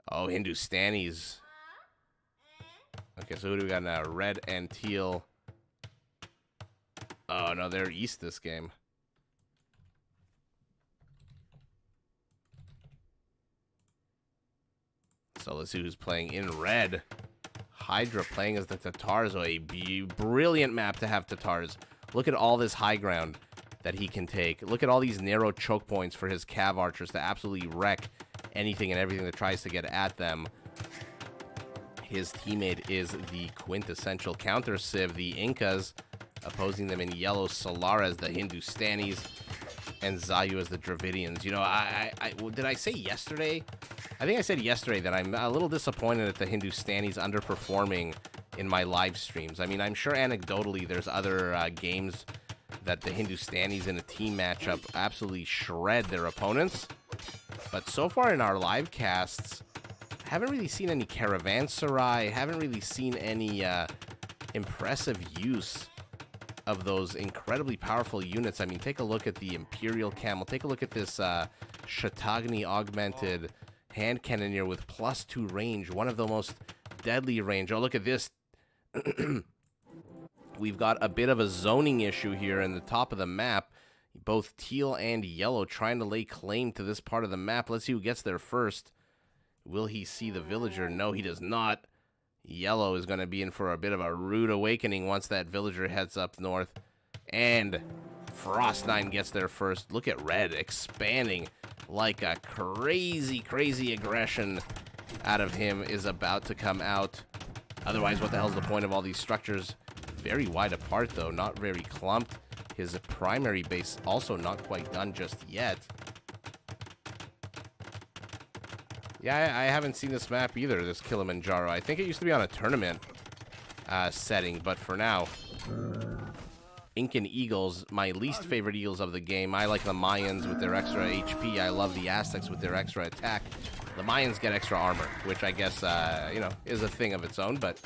Oh, Hindustanis. Okay, so who do we got now? Red and teal. Oh, no, they're east this game. So let's see who's playing in red. Hydra playing as the Tatars. Oh, a brilliant map to have Tatars. Look at all this high ground that he can take. Look at all these narrow choke points for his cav archers to absolutely wreck anything and everything that tries to get at them. His teammate is the quintessential counter civ, the Incas, opposing them in yellow, Solar as the Hindustanis, and Zayu as the Dravidians. You know, did I say yesterday? I think I said yesterday that I'm a little disappointed at the Hindustanis underperforming in my live streams. I mean, I'm sure anecdotally there's other games that the Hindustanis in a team matchup absolutely shred their opponents. But so far in our live casts, I haven't really seen any caravanserai, haven't really seen any impressive use of those incredibly powerful units. I mean, take a look at the Imperial Camel. Take a look at this Shatagni augmented hand cannoneer with +2 range, one of the most deadly range. Oh, look at this. We've got a bit of a zoning issue here in the top of the map. Both teal and yellow trying to lay claim to this part of the map. Let's see who gets there first. Will he see the villager? No, he does not. Yellow is going to be in for a bit of a rude awakening once that villager heads up north. And Frost9 gets there first. Look at red expanding like a crazy, crazy aggression out of him is about to come out. Otherwise, what the hell's the point of all these structures? Very wide apart, though, not very clumped. His primary base also not quite done just yet. Yeah, I haven't seen this map either, this Kilimanjaro. I think it used to be on a tournament setting, but for now, Incan Eagles, my least favorite eagles of the game. I like the Mayans with their extra HP. I love the Aztecs with their extra attack. The Mayans get extra armor, which I guess, you know, is a thing of its own, but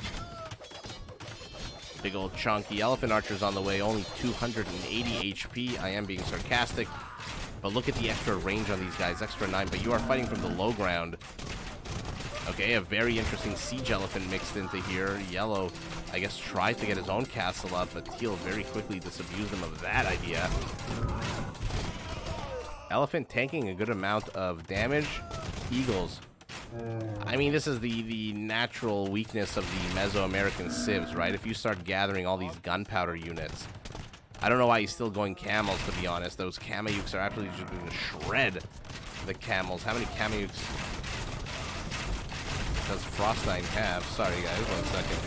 big old chunky elephant archers on the way, only 280 HP. I am being sarcastic. But look at the extra range on these guys, extra 9, but you are fighting from the low ground. Okay, a very interesting siege elephant mixed into here. Yellow, I guess, tried to get his own castle up, but Teal very quickly disabused him of that idea. Elephant tanking a good amount of damage. Eagles. I mean, this is the natural weakness of the Mesoamerican civs, right? If you start gathering all these gunpowder units, I don't know why he's still going camels, to be honest. Those Kamayuks are absolutely just going to shred the camels. How many Kamayuks does Frost9 have? Sorry, guys, 1 second.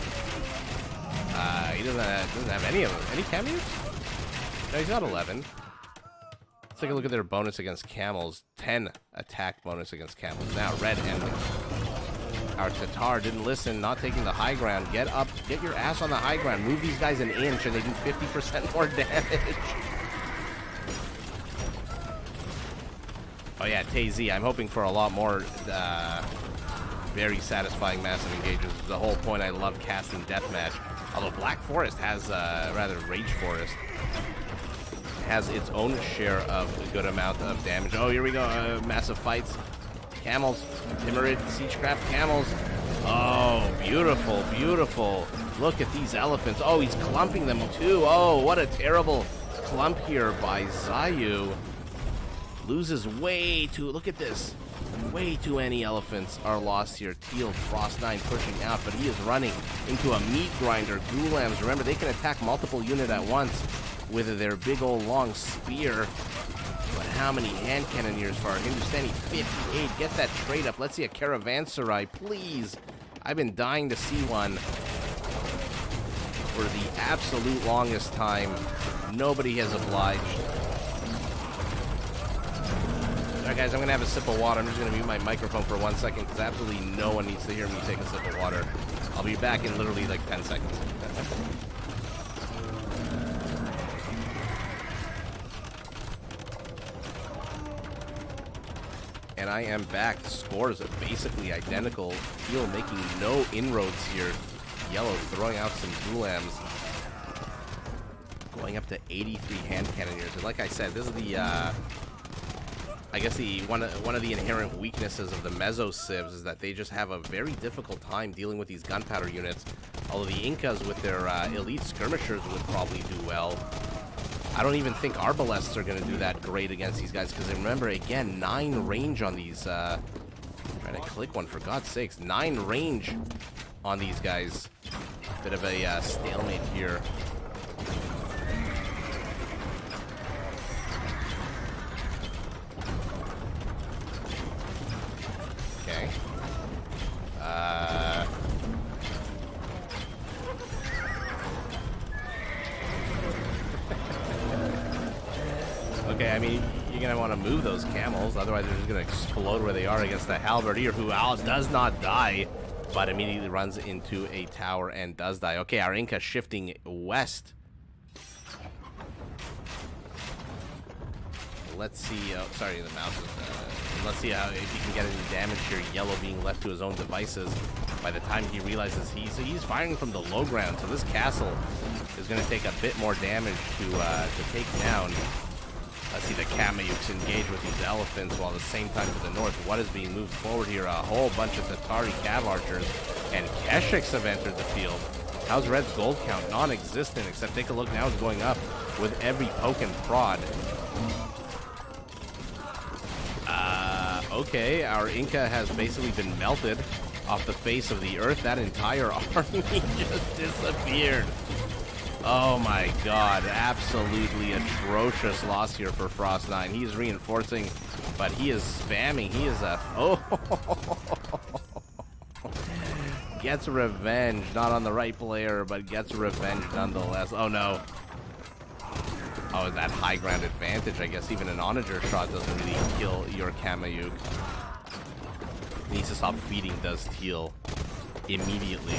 He doesn't have any of them. Any Kamayuks? No, he's got 11. Let's take a look at their bonus against camels. 10 attack bonus against camels. Now, red ending. Our Tatar didn't listen, not taking the high ground. Get up, get your ass on the high ground. Move these guys an inch and they do 50% more damage. Oh yeah, TZ, I'm hoping for a lot more very satisfying massive engagements. The whole point, I love casting deathmatch. Although Black Forest has, rather Rage Forest, has its own share of a good amount of damage. Oh, here we go, massive fights. Camels, Timorid, Siegecraft camels. Oh, beautiful, beautiful. Look at these elephants. Oh, he's clumping them too. Oh, what a terrible clump here by Zayu. Loses way too, look at this. Way too many elephants are lost here. Teal, Frost9 pushing out, but he is running into a meat grinder. Ghulams, remember, they can attack multiple units at once with their big old long spear. But how many hand cannoneers for our Hindustani? 58. Get that trade up. Let's see a caravanserai, please. I've been dying to see one for the absolute longest time. Nobody has obliged. Alright, guys, I'm going to have a sip of water. I'm just going to mute my microphone for 1 second because absolutely no one needs to hear me take a sip of water. I'll be back in literally like 10 seconds. And I am back. The scores are basically identical. Teal making no inroads here. Yellow throwing out some Ghulams. Going up to 83 hand cannoneers. And like I said, this is the, I guess the one of the inherent weaknesses of the Meso civs is that they just have a very difficult time dealing with these gunpowder units. Although the Incas with their elite skirmishers would probably do well. I don't even think Arbalests are going to do that great against these guys because remember, again, 9 range on these. Trying Trying to click one, for God's sakes. 9 range on these guys. Bit of a stalemate here. Okay. Okay, I mean, you're going to want to move those camels, otherwise they're just going to explode where they are against the halberdier, who does not die, but immediately runs into a tower and does die. Okay, our Inca shifting west. Let's see. Oh, sorry, the mouse is... let's see how if he can get any damage here. Yellow being left to his own devices. By the time he realizes he's firing from the low ground, so this castle is going to take a bit more damage to take down. Let's see the Kameyuks engage with these elephants, while at the same time to the north, what is being moved forward here? A whole bunch of Tatari cav archers and Keshiks have entered the field. How's Red's gold count? Non-existent, except take a look now, it's going up with every poke and prod. Okay, our Inca has basically been melted off the face of the earth. That entire army just disappeared. Oh my God, absolutely atrocious loss here for Frost 9. He's reinforcing, but he is spamming. He is a... Oh! Gets revenge, not on the right player, but gets revenge nonetheless. Oh no. Oh, that high ground advantage. I guess even an onager shot doesn't really kill your Kameyuk. Needs to stop feeding, does Teal immediately.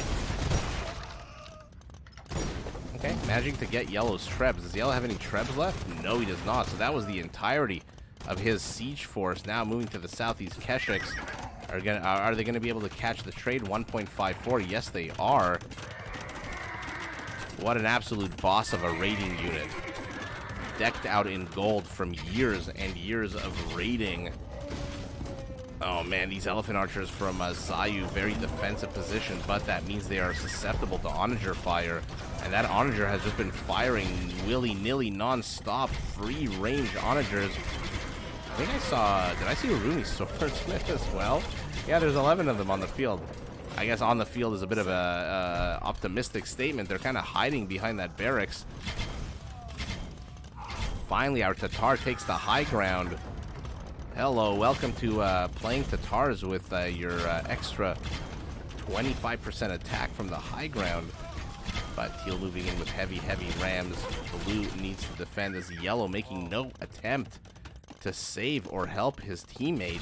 Okay, managing to get Yellow's trebs. Does Yellow have any trebs left? No, he does not. So that was the entirety of his siege force. Now moving to the south, these Keshiks are they gonna be able to catch the trade? 1.54. Yes, they are. What an absolute boss of a raiding unit. Decked out in gold from years and years of raiding. Oh man, these elephant archers from Zayu, very defensive position, but that means they are susceptible to onager fire. And that onager has just been firing willy-nilly, non-stop, free-range onagers. I think I saw... Did I see Urumi swordsmith as well? Yeah, there's 11 of them on the field. I guess on the field is a bit of a optimistic statement. They're kind of hiding behind that barracks. Finally, our Tatar takes the high ground. Hello, welcome to playing Tatars with your extra 25% attack from the high ground. But Teal moving in with heavy rams. Blue needs to defend as Yellow making no attempt to save or help his teammate.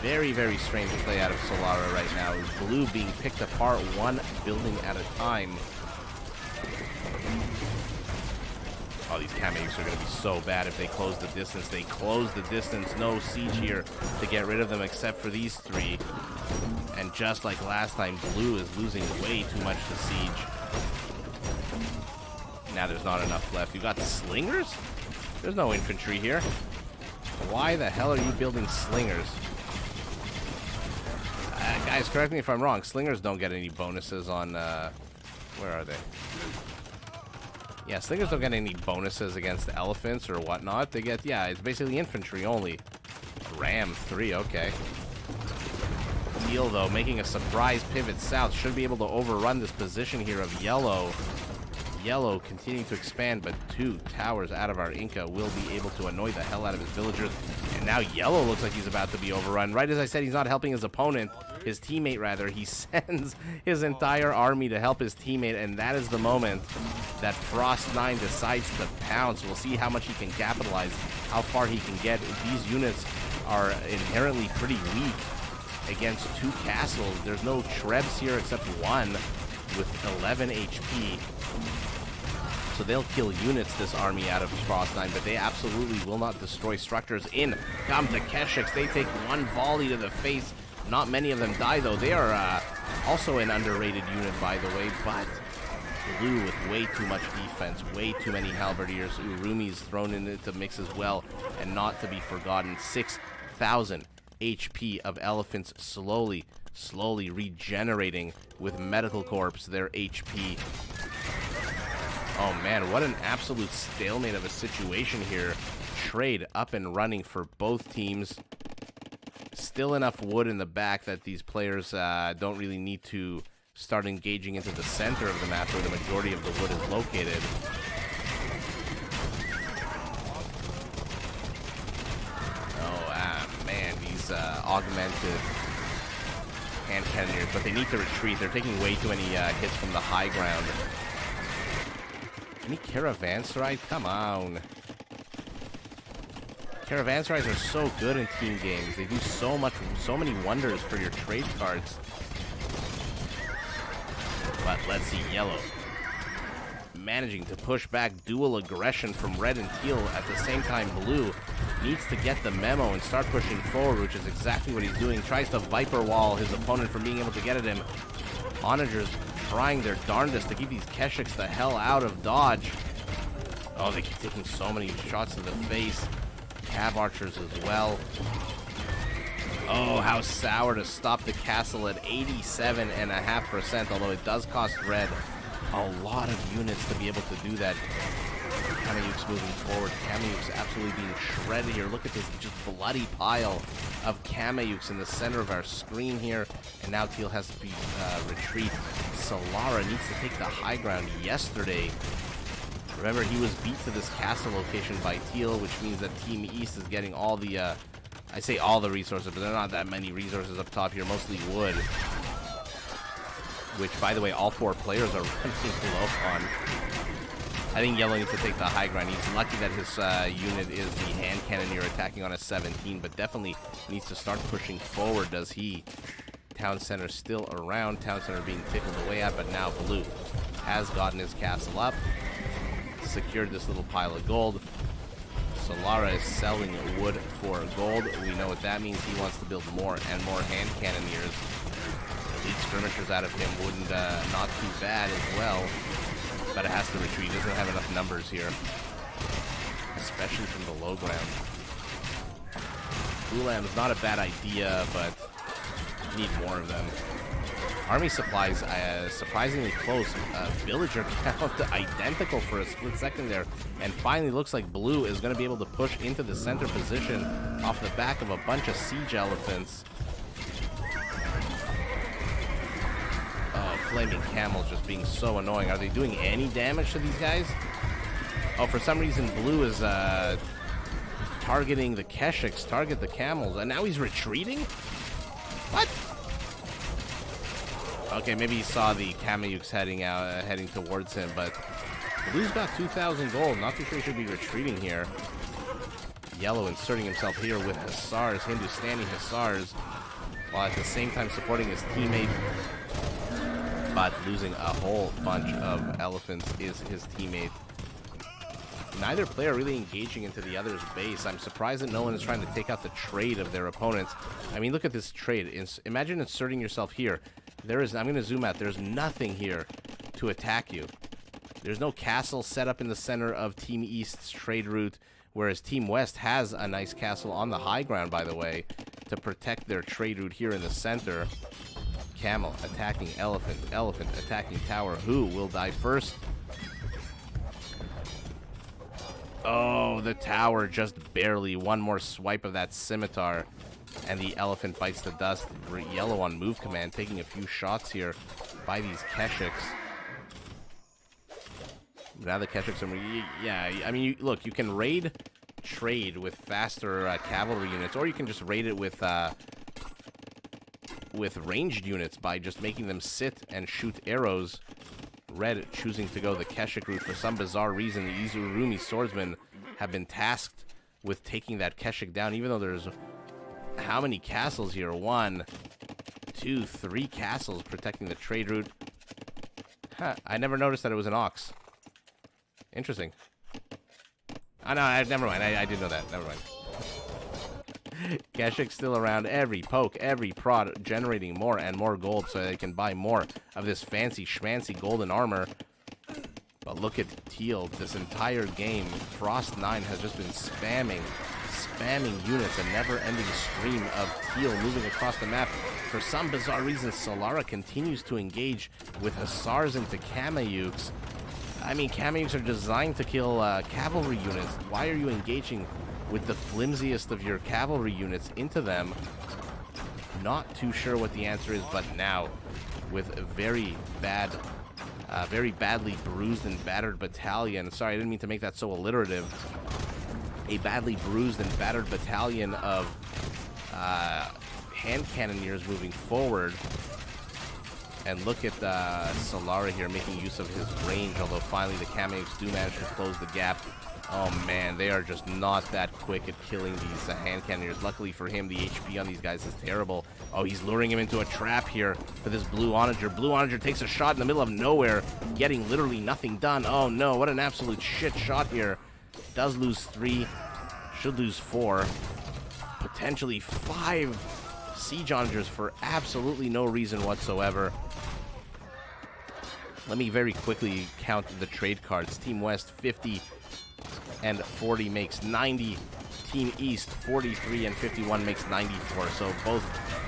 Very strange play out of Solara right now. Blue being picked apart one building at a time. Oh, these Kameyuks are going to be so bad if they close the distance. They close the distance. No siege here to get rid of them except for these 3. And just like last time, Blue is losing way too much to siege. Now there's not enough left. You got slingers? There's no infantry here. Why the hell are you building slingers? Guys, correct me if I'm wrong. Slingers don't get any bonuses on... where are they? Yeah, slingers don't get any bonuses against elephants or whatnot. They get, yeah, it's basically infantry only. Ram 3, okay. Teal, though, making a surprise pivot south. Should be able to overrun this position here of Yellow. Yellow continuing to expand, but 2 towers out of our Inca will be able to annoy the hell out of his villagers. And now Yellow looks like he's about to be overrun. Right as I said, he's not helping his opponent. His teammate, rather. He sends his entire army to help his teammate, and that is the moment that Frost 9 decides to pounce. We'll see how much he can capitalize, how far he can get. These units are inherently pretty weak against 2 castles. There's no trebs here except 1 with 11 HP. So they'll kill units, this army, out of Frost 9, but they absolutely will not destroy structures. In come the Keshiks. They take 1 volley to the face. Not many of them die, though. They are also an underrated unit, by the way, but Blue with way too much defense, way too many halberdiers. Urumi's thrown into the mix as well, and not to be forgotten, 6,000 HP of elephants slowly regenerating with medical corps their HP. Oh man, what an absolute stalemate of a situation here. Trade up and running for both teams. still enough wood in the back that these players don't really need to start engaging into the center of the map where the majority of the wood is located. Oh, man, these augmented hand cannoneers, but they need to retreat. They're taking way too many hits from the high ground. Any caravanserai? Come on. Caravanserais are so good in team games. They do so many wonders for your trade cards. But let's see, yellow managing to push back dual aggression from red and teal. At the same time, blue needs to get the memo and start pushing forward, which is exactly what he's doing. Tries to Viper wall his opponent from being able to get at him. Onagers trying their darndest to keep these Keshiks the hell out of dodge. Oh, they keep taking so many shots to the face. Cav archers as well. Oh, how sour to stop the castle at 87.5%, although it does cost red a lot of units to be able to do that. Kameyuks moving forward. Kameyuks absolutely being shredded here. Look at this just bloody pile of Kameyuks in the center of our screen here. And now Teal has to be retreat. Solara needs to take the high ground yesterday. Remember, he was beat to this castle location by Teal, which means that Team East is getting all the, I say all the resources, but there are not that many resources up top here, mostly wood. Which, by the way, all four players are running low on. I think yellow needs to take the high ground. He's lucky that his unit is the hand cannoneer attacking on a 17, but definitely needs to start pushing forward, does he? Town center still around. Town center being tickled away at, but now blue has gotten his castle up. Secured this little pile of gold. Solara is selling wood for gold. We know what that means. He wants to build more and more hand cannoneers. Elite skirmishers out of him wouldn't not too bad as well. But it has to retreat. He doesn't have enough numbers here, especially from the low ground. Ulam is not a bad idea, but you need more of them. Army supplies surprisingly close. Villager count identical for a split second there. And finally looks like blue is going to be able to push into the center position off the back of a bunch of siege elephants. Oh, flaming camels just being so annoying. Are they doing any damage to these guys? Oh, for some reason blue is targeting the Keshiks, target the camels, and now he's retreating? What? Okay, maybe he saw the Kameyuks heading towards him, but blue's got 2,000 gold. Not too sure he should be retreating here. Yellow inserting himself here with Hussars, Hindustani Hussars, while at the same time supporting his teammate. But losing a whole bunch of elephants is his teammate. Neither player really engaging into the other's base. I'm surprised that no one is trying to take out the trade of their opponents. I mean, look at this trade. Imagine inserting yourself here. There is, I'm going to zoom out. There's nothing here to attack you. There's no castle set up in the center of Team East's trade route, whereas Team West has a nice castle on the high ground, by the way, to protect their trade route here in the center. Camel attacking elephant. Elephant attacking tower. Who will die first? Oh, the tower just barely. One more swipe of that scimitar, and the elephant bites the dust. Yellow on move command, taking a few shots here by these Keshiks. Now the Keshiks are... Yeah, I mean, look, you can raid trade with faster cavalry units, or you can just raid it with ranged units by just making them sit and shoot arrows. Red choosing to go the Keshik route. For some bizarre reason, the Izurumi swordsmen have been tasked with taking that Keshik down, even though there's... How many castles here? 1, 2, 3 castles protecting the trade route. Huh, I never noticed that it was an ox. Interesting. Oh, no, never mind. I didn't know that. Never mind. Keshik still around. Every poke, every prod, generating more and more gold so they can buy more of this fancy schmancy golden armor. But look at Teal. This entire game, Frost 9 has just been spamming units, a never-ending stream of Teal moving across the map. For some bizarre reason, Solara continues to engage with Hussars into Kameyuks. I mean, Kameyuks are designed to kill cavalry units. Why are you engaging with the flimsiest of your cavalry units into them? Not too sure what the answer is, but now, with a very badly bruised and battered battalion. Sorry, I didn't mean to make that so alliterative. A badly bruised and battered battalion of hand cannoneers moving forward. And look at Solara here making use of his range, although finally the Kameyuks do manage to close the gap. Oh man, they are just not that quick at killing these hand cannoneers. Luckily for him, the HP on these guys is terrible. Oh, he's luring him into a trap here for this Blue Onager. Blue Onager takes a shot in the middle of nowhere, getting literally nothing done. Oh no, what an absolute shit shot here. Does lose 3, should lose 4, potentially 5 Siege Onagers for absolutely no reason whatsoever. Let me very quickly count the trade cards. Team West, 50 and 40 makes 90. Team East, 43 and 51 makes 94. So both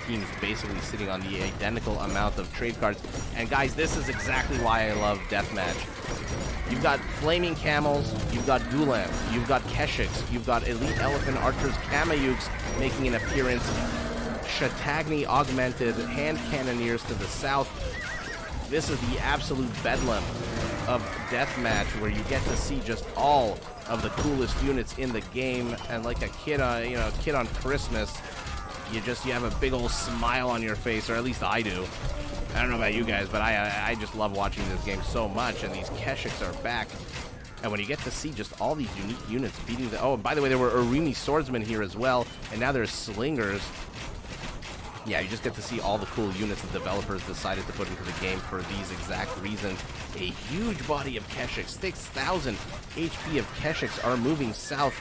teams basically sitting on the identical amount of trade cards. And guys, this is exactly why I love Deathmatch. You've got Flaming Camels, you've got Gulams, you've got Keshiks, you've got Elite Elephant Archers, Kameyuks making an appearance, Shatagni augmented hand cannoneers to the south. This is the absolute bedlam of Deathmatch, where you get to see just all of the coolest units in the game, and like a kid on Christmas, you have a big old smile on your face, or at least I do. I don't know about you guys, but I just love watching this game so much, and these Keshiks are back. And when you get to see just all these unique units beating the... Oh, and by the way, there were Urimi swordsmen here as well, and now there's slingers. Yeah, you just get to see all the cool units the developers decided to put into the game for these exact reasons. A huge body of Keshiks, 6,000 HP of Keshiks are moving south.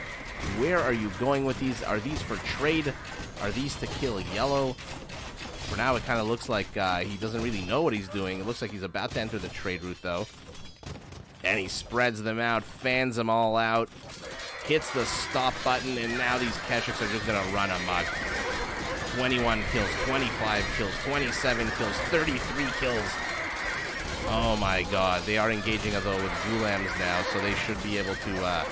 Where are you going with these? Are these for trade? Are these to kill Yellow? For now, it kind of looks like he doesn't really know what he's doing. It looks like he's about to enter the trade route, though. And he spreads them out, fans them all out, hits the stop button, and now these Keshiks are just going to run amok. 21 kills, 25 kills, 27 kills, 33 kills. Oh my god. They are engaging, though, with Gulams now, so they should be able to...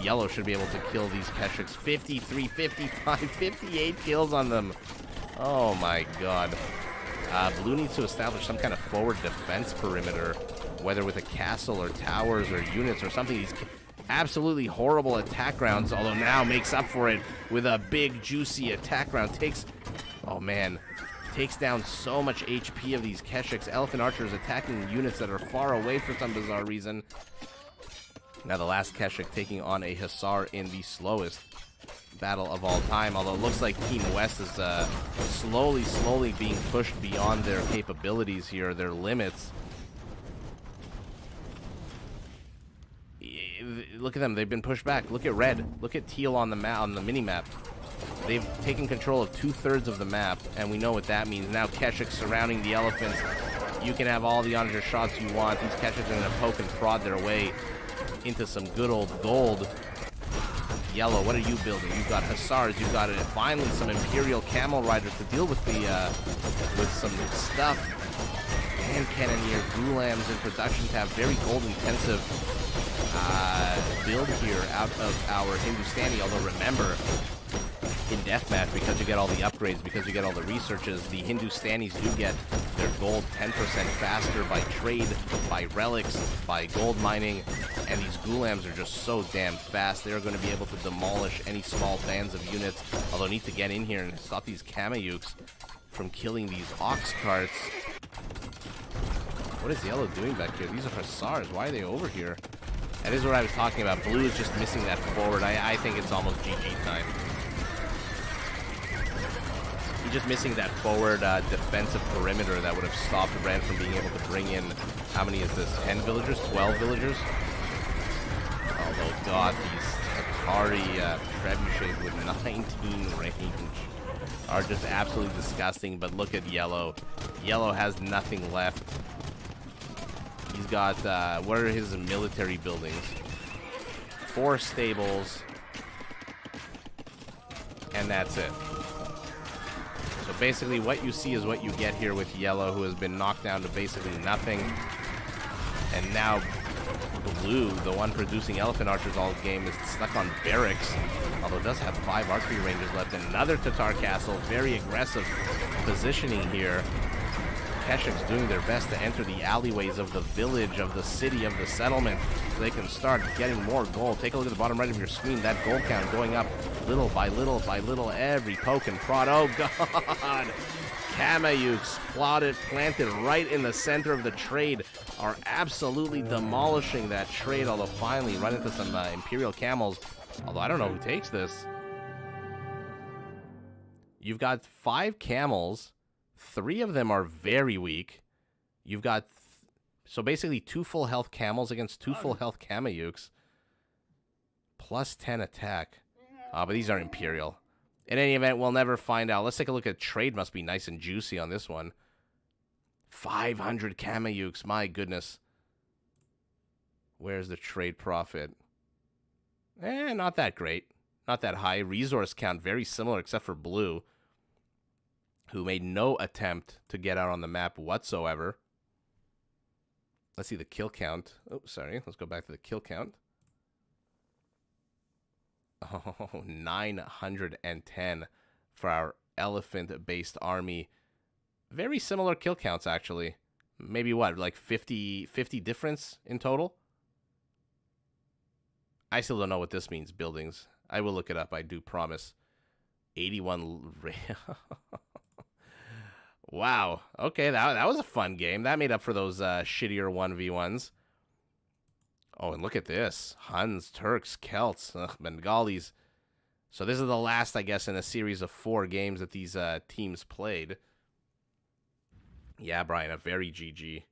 Yellow should be able to kill these Keshiks. 53, 55, 58 kills on them. Oh my god. Blue needs to establish some kind of forward defense perimeter, whether with a castle or towers or units or something. These absolutely horrible attack rounds, although now makes up for it with a big, juicy attack round. Takes down so much HP of these Keshiks. Elephant Archers attacking units that are far away for some bizarre reason. Now the last Keshik taking on a Hussar in the slowest battle of all time, although it looks like Team West is slowly being pushed beyond their capabilities here, their limits. Look at them, they've been pushed back. Look at red, look at teal on the mini-map. They've taken control of 2/3 of the map, and we know what that means. Now Keshik surrounding the elephants. You can have all the onager shots you want. These Keshiks are going to poke and prod their way into some good old gold. Yellow, what are you building? You've got Hussars, you've got finally some Imperial Camel Riders to deal with with some stuff. Hand Cannoneer, Gulams in production to have very gold intensive build here out of our Hindustani, although remember, in Deathmatch, because you get all the upgrades, because you get all the researches, the Hindustanis do get their gold 10% faster by trade, by relics, by gold mining, and these Gulams are just so damn fast. They're going to be able to demolish any small bands of units, although need to get in here and stop these Kameyuks from killing these ox carts. What is Yellow doing back here? These are Hussars. Why are they over here? That is what I was talking about. Blue is just missing that forward. I think it's almost GG time. He's just missing that forward defensive perimeter that would have stopped Red from being able to bring in, how many is this, 10 villagers, 12 villagers? Oh god, these Tatari trebuchets with 19 range are just absolutely disgusting, but look at Yellow. Yellow has nothing left. He's got, what are his military buildings? 4 stables, and that's it. So basically what you see is what you get here with Yellow, who has been knocked down to basically nothing. And now Blue, the one producing elephant archers all game, is stuck on barracks, although it does have 5 archery rangers left. Another Tatar castle, very aggressive positioning here. Keshik's doing their best to enter the alleyways of the village, of the city, of the settlement, so they can start getting more gold. Take a look at the bottom right of your screen. That gold count going up little by little by little, every poke and prod. Oh, God! Kamayuks planted right in the center of the trade are absolutely demolishing that trade, although finally run into some Imperial camels. Although I don't know who takes this. You've got 5 camels. 3 of them are very weak. You've got, so basically 2 full health camels against 2 full health Kamayuks. Plus 10 attack. But these are Imperial. In any event, we'll never find out. Let's take a look at trade. Must be nice and juicy on this one. 500 Kamayuks. My goodness. Where's the trade profit? Not that great. Not that high. Resource count very similar except for Blue, who made no attempt to get out on the map whatsoever. Let's see the kill count. Oh, sorry. Let's go back to the kill count. Oh, 910 for our elephant-based army. Very similar kill counts, actually. Maybe what, like 50 difference in total? I still don't know what this means, buildings. I will look it up, I do promise. 81... Wow. Okay, that was a fun game. That made up for those shittier 1v1s. Oh, and look at this. Huns, Turks, Celts, Bengalis. So this is the last, I guess, in a series of 4 games that these teams played. Yeah, Brian, a very GG.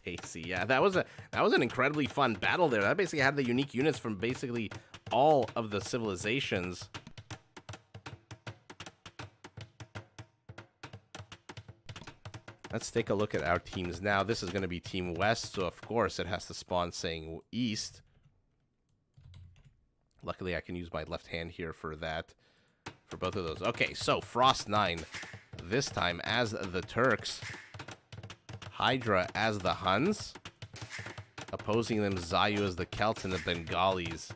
Tasty. Yeah, that was an incredibly fun battle there. That basically had the unique units from basically all of the civilizations. Let's take a look at our teams now. This is going to be Team West, so of course it has to spawn saying East. Luckily, I can use my left hand here for that, for both of those. Okay, so Frost 9, this time as the Turks. Hydra as the Huns. Opposing them, Zayu as the Celts, and the Bengalis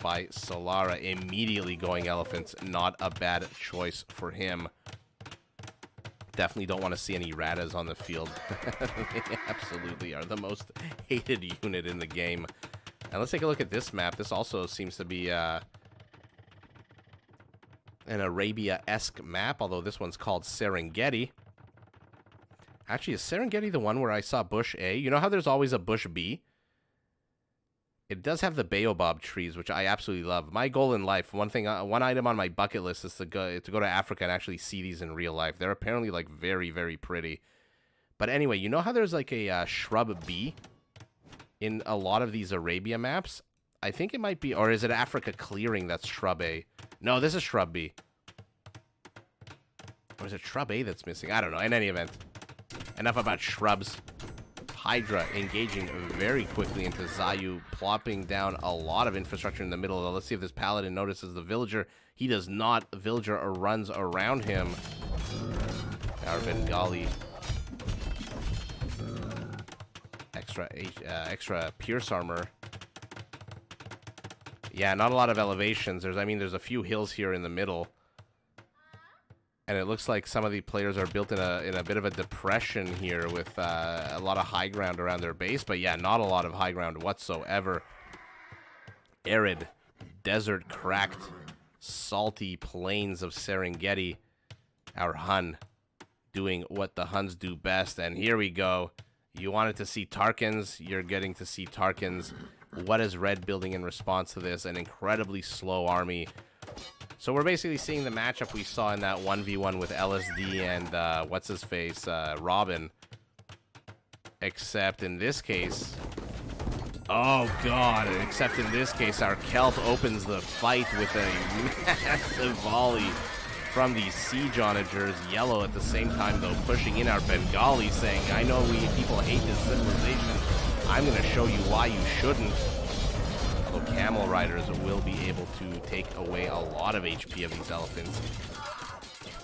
by Solara. Immediately going elephants. Not a bad choice for him. Definitely don't want to see any Radas on the field. They absolutely are the most hated unit in the game. And let's take a look at this map. This also seems to be an Arabia-esque map, although this one's called Serengeti. Actually, is Serengeti the one where I saw Bush A? You know how there's always a Bush B? It does have the baobab trees, which I absolutely love. My goal in life, one item on my bucket list is to go to Africa and actually see these in real life. They're apparently like very, very pretty. But anyway, you know how there's like a shrub B in a lot of these Arabia maps? I think it might be, or is it Africa clearing that's shrub A? No, this is shrub B. Or is it shrub A that's missing? I don't know. In any event, enough about shrubs. Hydra engaging very quickly into Zayu, plopping down a lot of infrastructure in the middle. Let's see if this paladin notices the villager. He does not. The villager runs around him. Our Bengali. Extra pierce armor. Yeah, not a lot of elevations. There's a few hills here in the middle. And it looks like some of the players are built in a bit of a depression here with a lot of high ground around their base. But yeah, not a lot of high ground whatsoever. Arid, desert cracked, salty plains of Serengeti. Our Hun doing what the Huns do best. And here we go. You wanted to see Tarkans. You're getting to see Tarkans. What is Red building in response to this? An incredibly slow army. So we're basically seeing the matchup we saw in that 1v1 with LSD and what's-his-face, Robin. Except in this case... Oh, God. Except in this case, our Celt opens the fight with a massive volley from these siege onagers. Yellow at the same time, though, pushing in our Bengali, saying, I know people hate this civilization. I'm going to show you why you shouldn't. Camel riders will be able to take away a lot of HP of these elephants.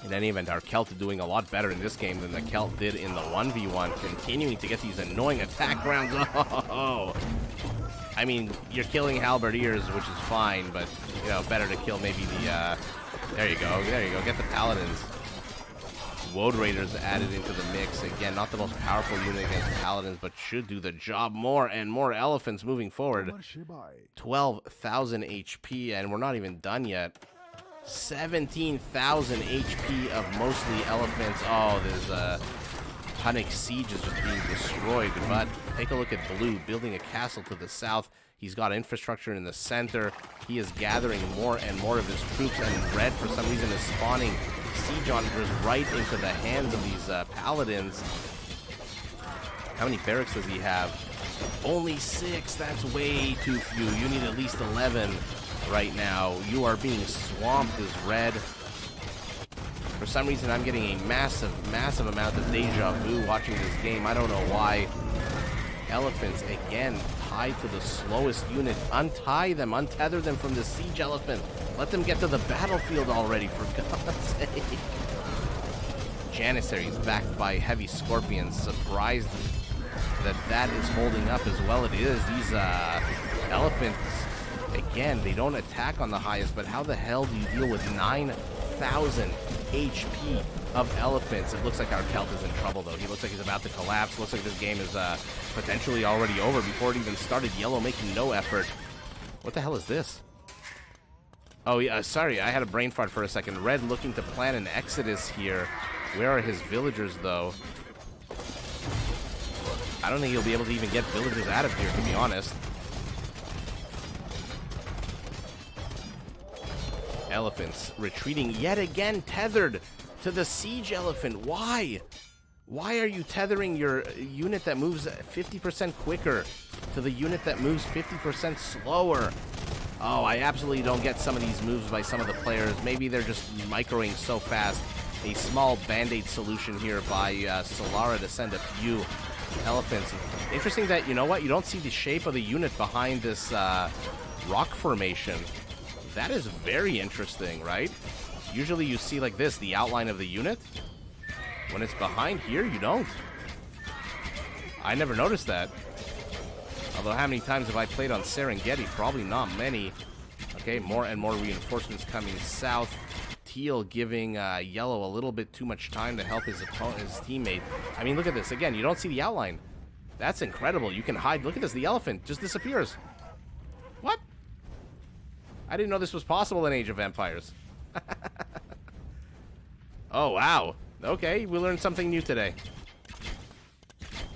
In any event, our Celt doing a lot better in this game than the Celt did in the 1v1, continuing to get these annoying attack rounds. Oh, I mean, you're killing halberdiers, which is fine, but, you know, better to kill maybe the, there you go, get the paladins. Woad Raiders added into the mix. Again, not the most powerful unit against paladins, but should do the job. More and more elephants moving forward. 12,000 HP, and we're not even done yet. 17,000 HP of mostly elephants. Oh, there's Punic Siege is just being destroyed, but take a look at Blue building a castle to the south. He's got infrastructure in the center. He is gathering more and more of his troops, and Red, for some reason, is spawning siege hunters right into the hands of these paladins. How many barracks does he have? Only 6. That's way too few. You need at least 11 right now. You are being swamped as Red. For some reason, I'm getting a massive, massive amount of deja vu watching this game. I don't know why. Elephants, again, tied to the slowest unit. Untie them, untether them from the siege elephant. Let them get to the battlefield already, for God's sake. Janissaries backed by heavy scorpions. Surprised that that is holding up as well. It is. These elephants, again, they don't attack on the highest, but how the hell do you deal with 9,000 HP of elephants? It looks like our Celt is in trouble, though. He looks like he's about to collapse. Looks like this game is potentially already over before it even started. Yellow making no effort. What the hell is this? Oh, yeah, sorry, I had a brain fart for a second. Red looking to plan an exodus here. Where are his villagers, though? I don't think he'll be able to even get villagers out of here, to be honest. Elephants retreating yet again, tethered to the siege elephant. Why? Why are you tethering your unit that moves 50% quicker to the unit that moves 50% slower? Oh, I absolutely don't get some of these moves by some of the players. Maybe they're just microing so fast. A small band-aid solution here by Solara to send a few elephants. Interesting that, you know what, you don't see the shape of the unit behind this rock formation. That is very interesting, right? Usually you see like this, the outline of the unit. When it's behind here, you don't. I never noticed that. Although how many times have I played on Serengeti? Probably not many. Okay, more and more reinforcements coming south. Teal giving Yellow a little bit too much time to help his opponent, his teammate. I mean, look at this. Again, you don't see the outline. That's incredible. You can hide. Look at this. The elephant just disappears. What? I didn't know this was possible in Age of Empires. Oh, wow. Okay, we learned something new today.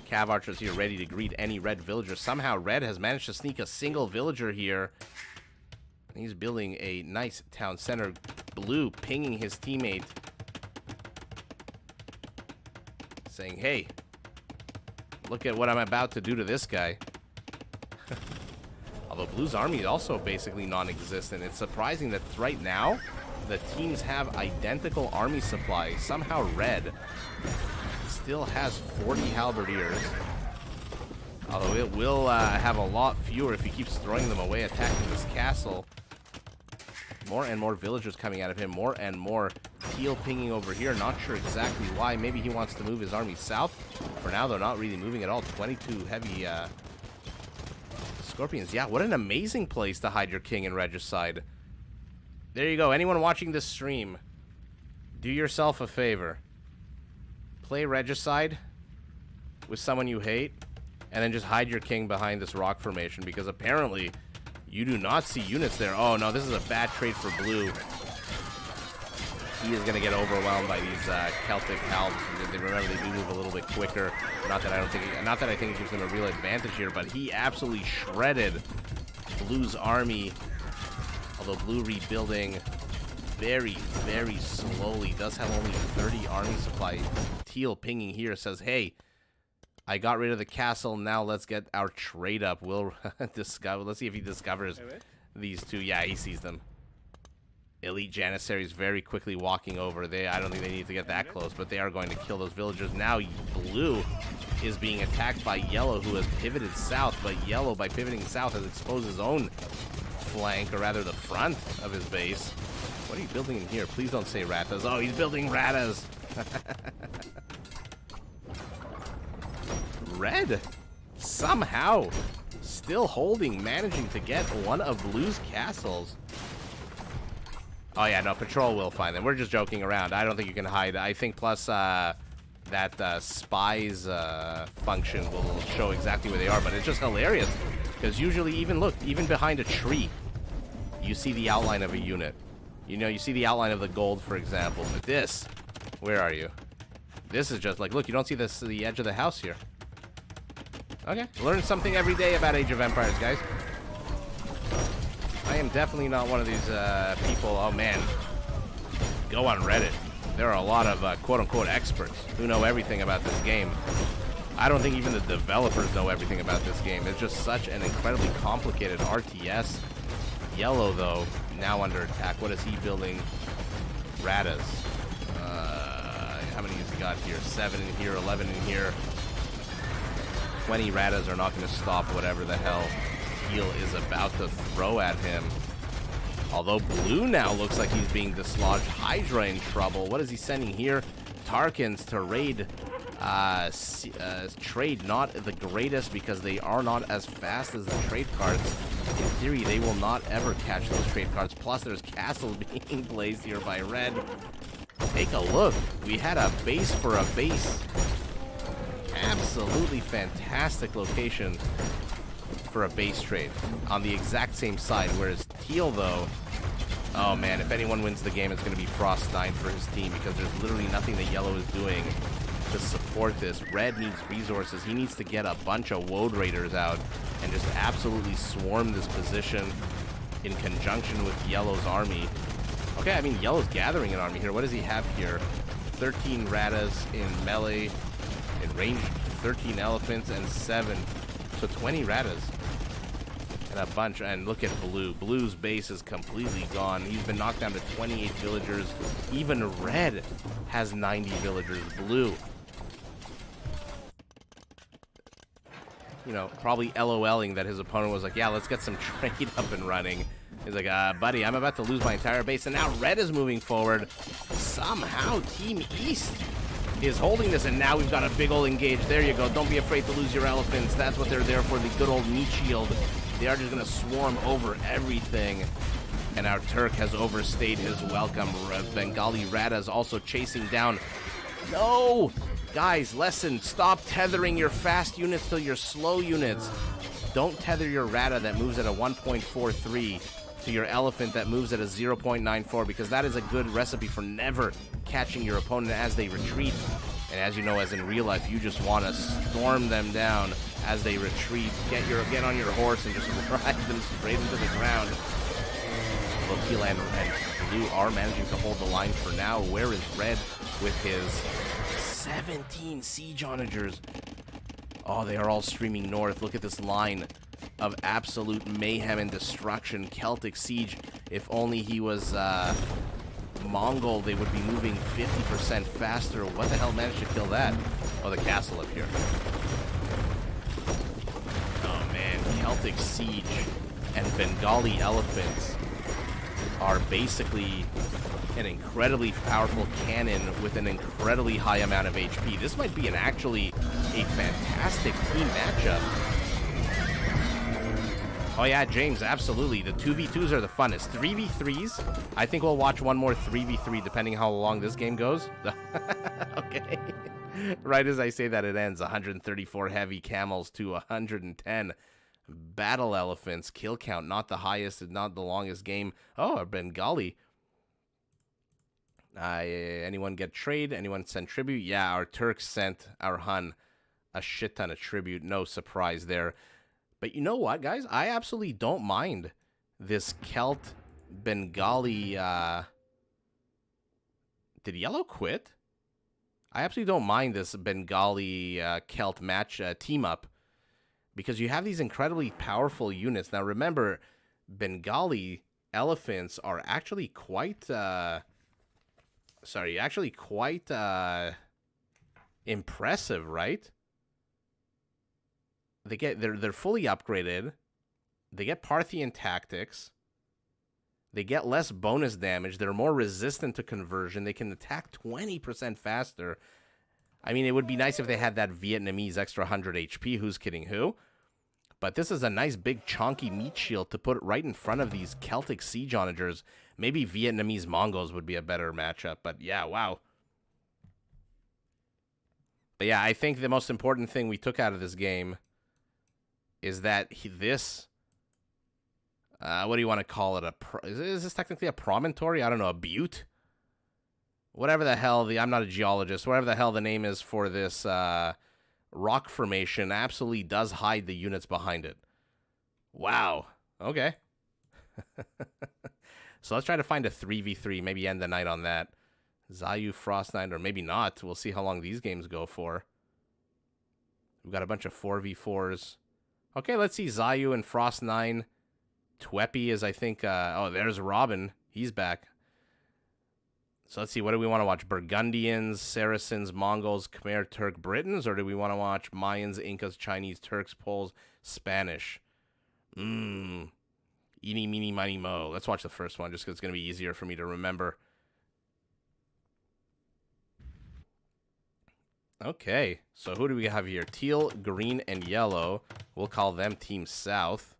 Cav archers here ready to greet any red villager. Somehow Red has managed to sneak a single villager here. He's building a nice town center. Blue pinging his teammate, saying, hey, look at what I'm about to do to this guy. Although Blue's army is also basically non-existent. It's surprising that right now the teams have identical army supply. Somehow Red still has 40 halberdiers. Although it will have a lot fewer if he keeps throwing them away, attacking this castle. More and more villagers coming out of him. More and more Teal pinging over here. Not sure exactly why. Maybe he wants to move his army south. For now, they're not really moving at all. 22 heavy scorpions. Yeah, what an amazing place to hide your king in regicide. There you go. Anyone watching this stream, do yourself a favor. Play regicide with someone you hate, and then just hide your king behind this rock formation, because apparently you do not see units there. Oh no, this is a bad trade for Blue. He is going to get overwhelmed by these Celtic halbs. Remember, they do move a little bit quicker. Not that I think it gives them a real advantage here, but he absolutely shredded Blue's army. Although Blue rebuilding very, very slowly. Does have only 30 army supply. Teal pinging here says, hey, I got rid of the castle. Now let's get our trade up. We'll discover. Let's see if he discovers these two. Yeah, he sees them. Elite Janissaries very quickly walking over. I don't think they need to get that close, but they are going to kill those villagers. Now Blue is being attacked by Yellow, who has pivoted south, but Yellow, by pivoting south, has exposed his own flank, or rather the front of his base. What are you building in here? Please don't say ratas. Oh, he's building ratas. Red somehow still holding, managing to get one of Blue's castles. Oh yeah, no, patrol will find them. We're just joking around. I don't think you can hide. I think plus that spies function will show exactly where they are, but it's just hilarious. Because usually, even behind a tree, you see the outline of a unit. You know, you see the outline of the gold, for example. But this, where are you? This is just like, look, you don't see the edge of the house here. Okay, learn something every day about Age of Empires, guys. I am definitely not one of these people. Oh man, go on Reddit. There are a lot of quote-unquote experts who know everything about this game. I don't think even the developers know everything about this game. It's just such an incredibly complicated RTS. Yellow, though, now under attack. What is he building? Radas. How many has he got here? 7 in here, 11 in here. 20 Radas are not going to stop whatever the hell Teal is about to throw at him. Although Blue now looks like he's being dislodged. Hydra in trouble. What is he sending here? Tarkans to raid. Trade not the greatest because they are not as fast as the trade cards. In theory, they will not ever catch those trade cards. Plus, there's castles being placed here by Red. Take a look. We had a base for a base. Absolutely fantastic location for a base trade on the exact same side. Whereas Teal, though, oh man, if anyone wins the game, it's going to be Frost 9 for his team because there's literally nothing that Yellow is doing to support this. Red needs resources. He needs to get a bunch of Woad Raiders out and just absolutely swarm this position in conjunction with Yellow's army. Okay, I mean, Yellow's gathering an army here. What does he have here? 13 Radas in melee, in range, 13 elephants, and 7. So 20 Radas. And a bunch. And look at Blue. Blue's base is completely gone. He's been knocked down to 28 villagers. Even Red has 90 villagers. Blue, you know, probably LOLing that his opponent was like, yeah, let's get some trade up and running. He's like, buddy, I'm about to lose my entire base. And now Red is moving forward. Somehow Team East is holding this, and now we've got a big old engage. There you go. Don't be afraid to lose your elephants. That's what they're there for, the good old meat shield. They are just going to swarm over everything. And our Turk has overstayed his welcome. Bengali Radas also chasing down. No! Guys, lesson. Stop tethering your fast units to your slow units. Don't tether your Rada that moves at a 1.43 to your elephant that moves at a 0.94, because that is a good recipe for never catching your opponent as they retreat. And as you know, as in real life, you just want to storm them down as they retreat. Get on your horse and just ride them straight into the ground. Teal and Blue are managing to hold the line for now. Where is Red with his 17 siege onagers? Oh, they are all streaming north. Look at this line of absolute mayhem and destruction. Celtic siege. If only he was Mongol, they would be moving 50% faster. What the hell managed to kill that? Oh, the castle up here. Oh man, Celtic siege and Bengali elephants are basically an incredibly powerful cannon with an incredibly high amount of HP. This might be actually a fantastic team matchup. Oh yeah, James, absolutely. The 2v2s are the funnest. 3v3s, I think we'll watch one more 3v3 depending how long this game goes. Okay. Right as I say that, it ends. 134 heavy camels to 110 battle elephants. Kill count, not the highest and not the longest game. Oh, a Bengali. Anyone get trade? Anyone send tribute? Yeah, our Turks sent our Hun a shit ton of tribute. No surprise there. But you know what, guys? I absolutely don't mind this Celt Bengali. Did Yellow quit? I absolutely don't mind this Bengali Celt match team up, because you have these incredibly powerful units. Now remember, Bengali elephants are actually quite impressive, right? They're fully upgraded. They get Parthian tactics. They get less bonus damage. They're more resistant to conversion. They can attack 20% faster. I mean, it would be nice if they had that Vietnamese extra 100 HP. Who's kidding who? But this is a nice big chonky meat shield to put right in front of these Celtic siege onagers. Maybe Vietnamese Mongols would be a better matchup. But yeah, wow. But yeah, I think the most important thing we took out of this game is that this... what do you want to call it? Is this technically a promontory? I don't know, a butte? Whatever the hell, I'm not a geologist. Whatever the hell the name is for this rock formation absolutely does hide the units behind it. Wow. Okay. So let's try to find a 3v3. Maybe end the night on that. Zayu, Frost Knight, or maybe not. We'll see how long these games go for. We've got a bunch of 4v4s. Okay, let's see Zayu and Frost 9. Tweppy is, I think... oh, there's Robin. He's back. So let's see, what do we want to watch? Burgundians, Saracens, Mongols, Khmer, Turk, Britons? Or do we want to watch Mayans, Incas, Chinese, Turks, Poles, Spanish? Eeny, meeny, miny, mo. Let's watch the first one, just because it's going to be easier for me to remember. Okay, so who do we have here? Teal, green, and yellow. We'll call them Team South.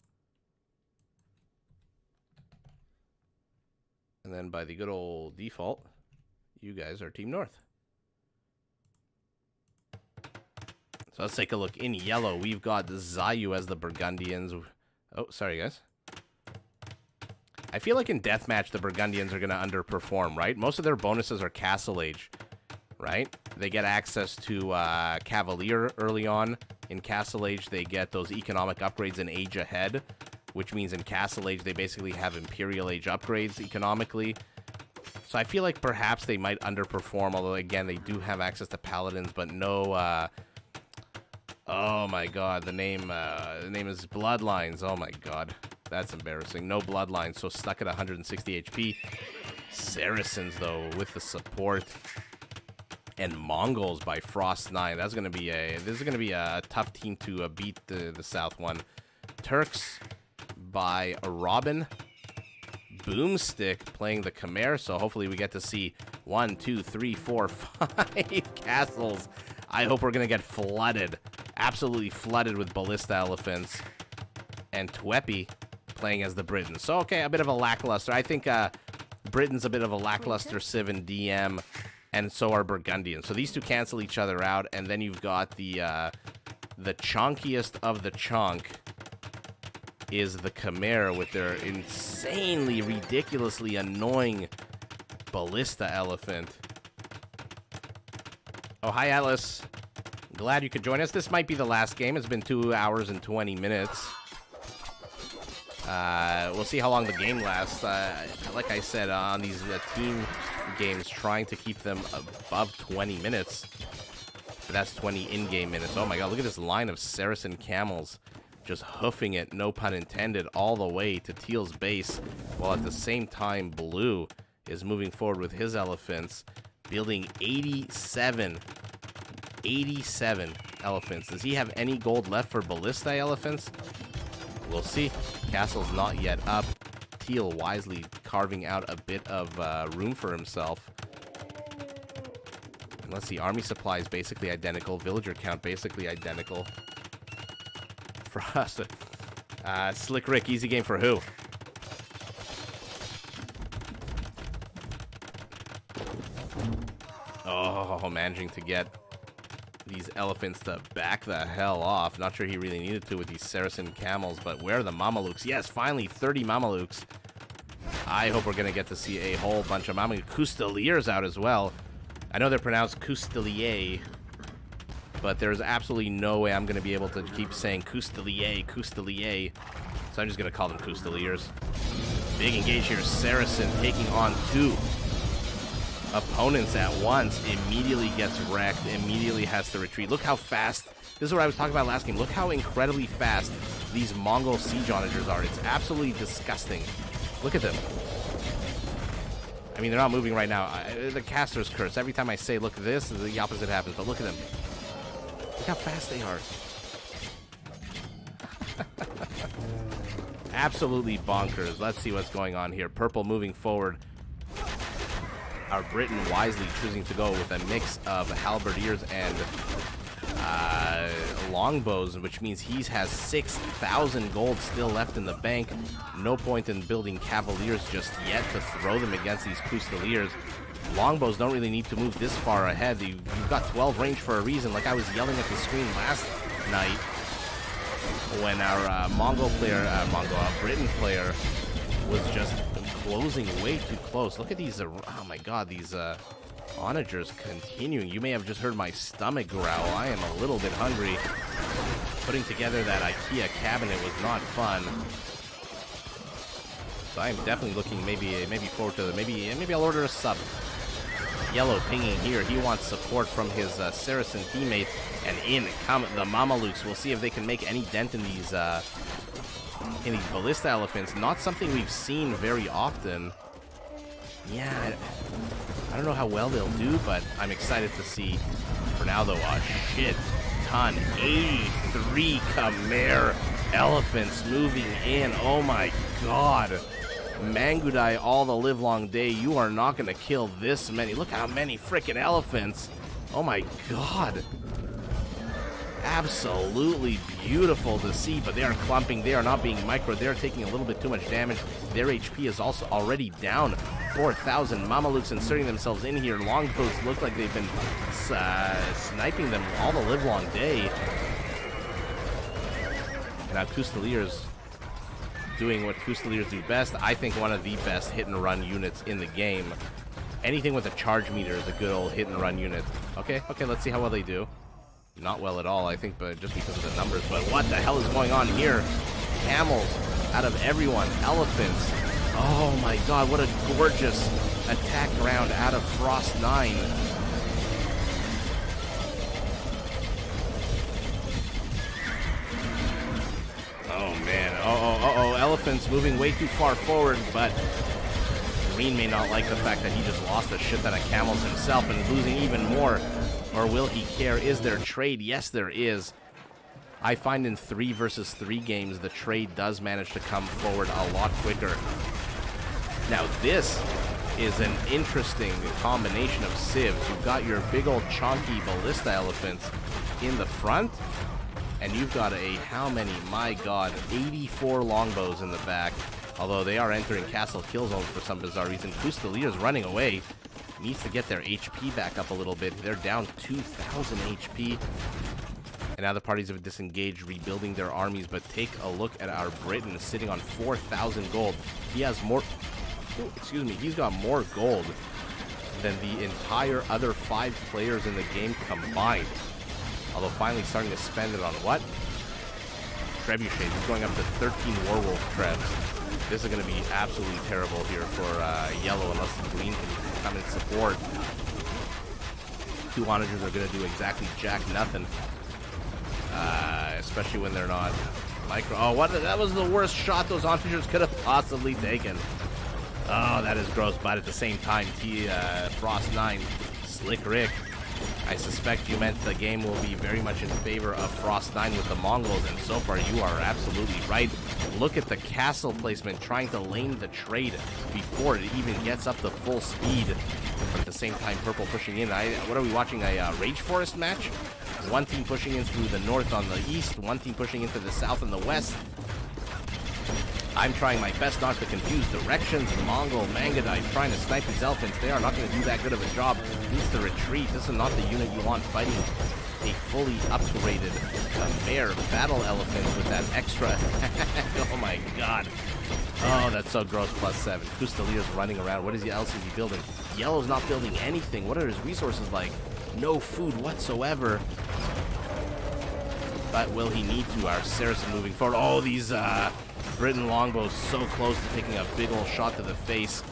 And then by the good old default, you guys are Team North. So let's take a look. In yellow, we've got Zayu as the Burgundians. Oh, sorry, guys. I feel like in Deathmatch, the Burgundians are going to underperform, right? Most of their bonuses are Castle Age, right? They get access to Cavalier early on. In Castle Age, they get those economic upgrades in Age Ahead, which means in Castle Age, they basically have Imperial Age upgrades economically. So I feel like perhaps they might underperform, although, again, they do have access to Paladins, but no... oh, my God. The name is Bloodlines. Oh, my God. That's embarrassing. No Bloodlines, so stuck at 160 HP. Saracens, though, with the support. And Mongols by Frost 9. That's going to be this is going to be a tough team to beat the South one. Turks by Robin. Boomstick playing the Khmer, so hopefully we get to see 1, 2, 3, 4, 5 castles. I hope we're going to get flooded. Absolutely flooded with ballista elephants. And Tweppy playing as the Britons. So, okay, a bit of a lackluster. I think Britain's a bit of a lackluster Civ and DM, and so are Burgundians. So these two cancel each other out, and then you've got the chonkiest of the chonk is the Khmer with their insanely, ridiculously annoying ballista elephant. Oh, hi, Atlas. Glad you could join us. This might be the last game. It's been 2 hours and 20 minutes. We'll see how long the game lasts. Like I said, on these team games, trying to keep them above 20 minutes. But that's 20 in-game minutes. Oh my god, look at this line of Saracen camels just hoofing it, no pun intended, all the way to Teal's base, while at the same time Blue is moving forward with his elephants, building 87 elephants. Does he have any gold left for ballista elephants? We'll see. Castle's not yet up. Teal wisely carving out a bit of room for himself. And let's see, army supplies basically identical, villager count basically identical. Frost. Slick Rick, easy game for who? Oh, managing to get these elephants to back the hell off. Not sure he really needed to with these Saracen camels, but where are the Mamelukes? Yes, finally, 30 Mamelukes. I hope we're going to get to see a whole bunch of Mameluke. Custeliers out as well. I know they're pronounced Custelier, but there's absolutely no way I'm going to be able to keep saying Custelier, Custelier. So I'm just going to call them Custeliers. Big engage here. Saracen taking on 2 opponents at once. Immediately gets wrecked. Immediately has to retreat. Look how fast. This is what I was talking about last game. Look how incredibly fast these Mongol siege onagers are. It's absolutely disgusting. Look at them. I mean, they're not moving right now. The caster's curse. Every time I say look at this, the opposite happens. But look at them. Look how fast they are. Absolutely bonkers. Let's see what's going on here. Purple moving forward. Our Briton wisely choosing to go with a mix of halberdiers and longbows, which means he has 6,000 gold still left in the bank. No point in building cavaliers just yet to throw them against these Fusiliers. Longbows don't really need to move this far ahead. You've got 12 range for a reason, like I was yelling at the screen last night when our Briton player was just closing way too close. Look at these, oh my god, these onagers continuing. You may have just heard my stomach growl. I am a little bit hungry. Putting together that IKEA cabinet was not fun. So I am definitely looking maybe forward to maybe I'll order a sub. Yellow pinging here. He wants support from his Saracen teammate, and in come the Mamelukes. We'll see if they can make any dent in these ballista elephants. Not something we've seen very often. Yeah, I don't know how well they'll do, but I'm excited to see. For now, though, a shit ton. 83 Khmer elephants moving in. Oh my god. Mangudai all the live long day. You are not going to kill this many. Look how many freaking elephants. Oh my god. Absolutely beautiful to see, but they are clumping. They are not being micro. They're taking a little bit too much damage. Their HP is also already down. 4,000 Mamelukes inserting themselves in here. Longbows look like they've been sniping them all the live long day. And now Fusiliers doing what Fusiliers do best. I think one of the best hit and run units in the game. Anything with a charge meter is a good old hit and run unit. Okay, let's see how well they do. Not well at all, I think, but just because of the numbers. But what the hell is going on here? Camels out of everyone. Elephants. Oh my god, what a gorgeous attack round out of Frost 9. Oh man. Uh-oh. Elephants moving way too far forward, but Green may not like the fact that he just lost a shit ton of camels himself and losing even more. Or will he care? Is there trade? Yes, there is. I find in 3 versus 3 games, the trade does manage to come forward a lot quicker. Now, this is an interesting combination of civs. You've got your big old chunky ballista elephants in the front, and you've got how many? My god, 84 longbows in the back. Although they are entering castle kill zones for some bizarre reason. Fusiliers running away. Needs to get their HP back up a little bit. They're down 2,000 HP. And other parties have disengaged, rebuilding their armies. But take a look at our Briton sitting on 4,000 gold. He has more... excuse me. He's got more gold than the entire other 5 players in the game combined. Although finally starting to spend it on what? Trebuchets. He's going up to 13 Warwolf Trebs. This is going to be absolutely terrible here for yellow unless the green can come and support. 2 onagers are going to do exactly jack nothing. Especially when they're not micro. Oh, what? That was the worst shot those onagers could have possibly taken. Oh, that is gross. But at the same time, Frost 9, Slick Rick, I suspect you meant the game will be very much in favor of Frost 9 with the Mongols, and so far you are absolutely right. Look at the castle placement, trying to lane the trade before it even gets up to full speed. But at the same time, Purple pushing in. What are we watching, a Rage Forest match? One team pushing into the north on the east, one team pushing into the south and the west. I'm trying my best not to confuse directions. Mongol Mangadai trying to snipe these elephants. They are not going to do that good of a job. Needs to retreat. This is not the unit you want fighting a fully upgraded Khmer battle elephant with that extra. Oh my god. Oh, that's so gross. +7. Fusiliers running around. What else is he building? Yellow's not building anything. What are his resources like? No food whatsoever. But will he need to? Our Saracen moving forward. Oh, these Briton longbows so close to taking a big old shot to the face.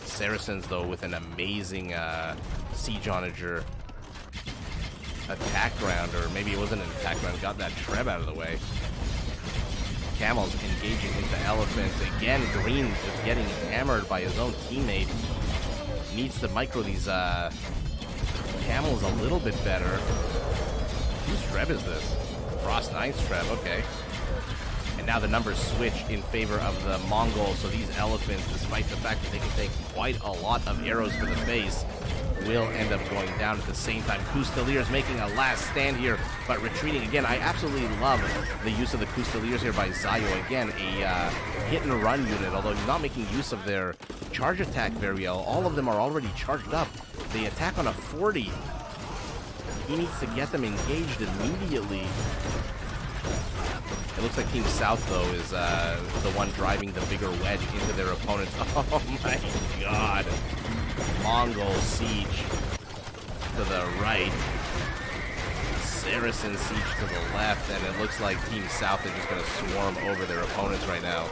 Saracens, though, with an amazing siege onager attack round, or maybe it wasn't an attack round. Got that Treb out of the way. Camels engaging into elephants. Again, Green is getting hammered by his own teammate. Needs to micro these camels a little bit better. Whose Treb is this? Frost 9's Treb, okay. And now the numbers switch in favor of the Mongols, so these elephants, despite the fact that they can take quite a lot of arrows to the face, will end up going down at the same time. Custaliers making a last stand here, but retreating again. I absolutely love the use of the Custaliers here by Zayo. Again, a hit-and-run unit, although he's not making use of their charge attack very well. All of them are already charged up. They attack on a 40. He needs to get them engaged immediately. It looks like Team South, though, is the one driving the bigger wedge into their opponents. Oh my god. Mongol siege to the right. Saracen siege to the left, and it looks like Team South is just going to swarm over their opponents right now.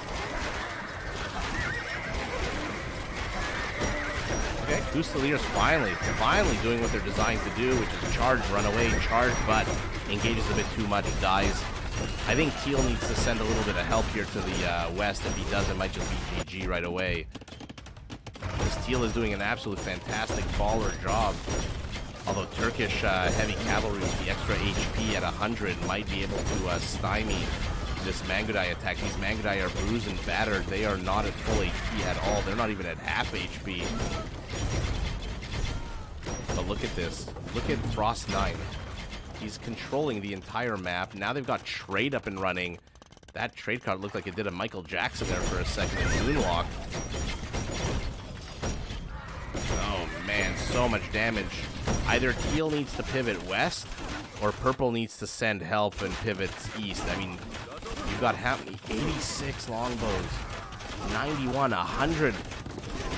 Okay, Fusiliers finally doing what they're designed to do, which is charge, run away, charge, but engages a bit too much, dies. I think Teal needs to send a little bit of help here to the west. If he does, it might just be GG right away. Because Teal is doing an absolute fantastic baller job. Although Turkish heavy cavalry with the extra HP at 100 might be able to stymie this Mangudai attack. These Mangudai are bruised and battered. They are not at full HP at all. They're not even at half HP. But look at this. Look at Frost 9. He's controlling the entire map. Now they've got trade up and running. That trade card looked like it did a Michael Jackson there for a second in Moonwalk. Oh man, so much damage. Either Teal needs to pivot west, or Purple needs to send help and pivot east. I mean, you've got how many? 86 longbows, 91, 100.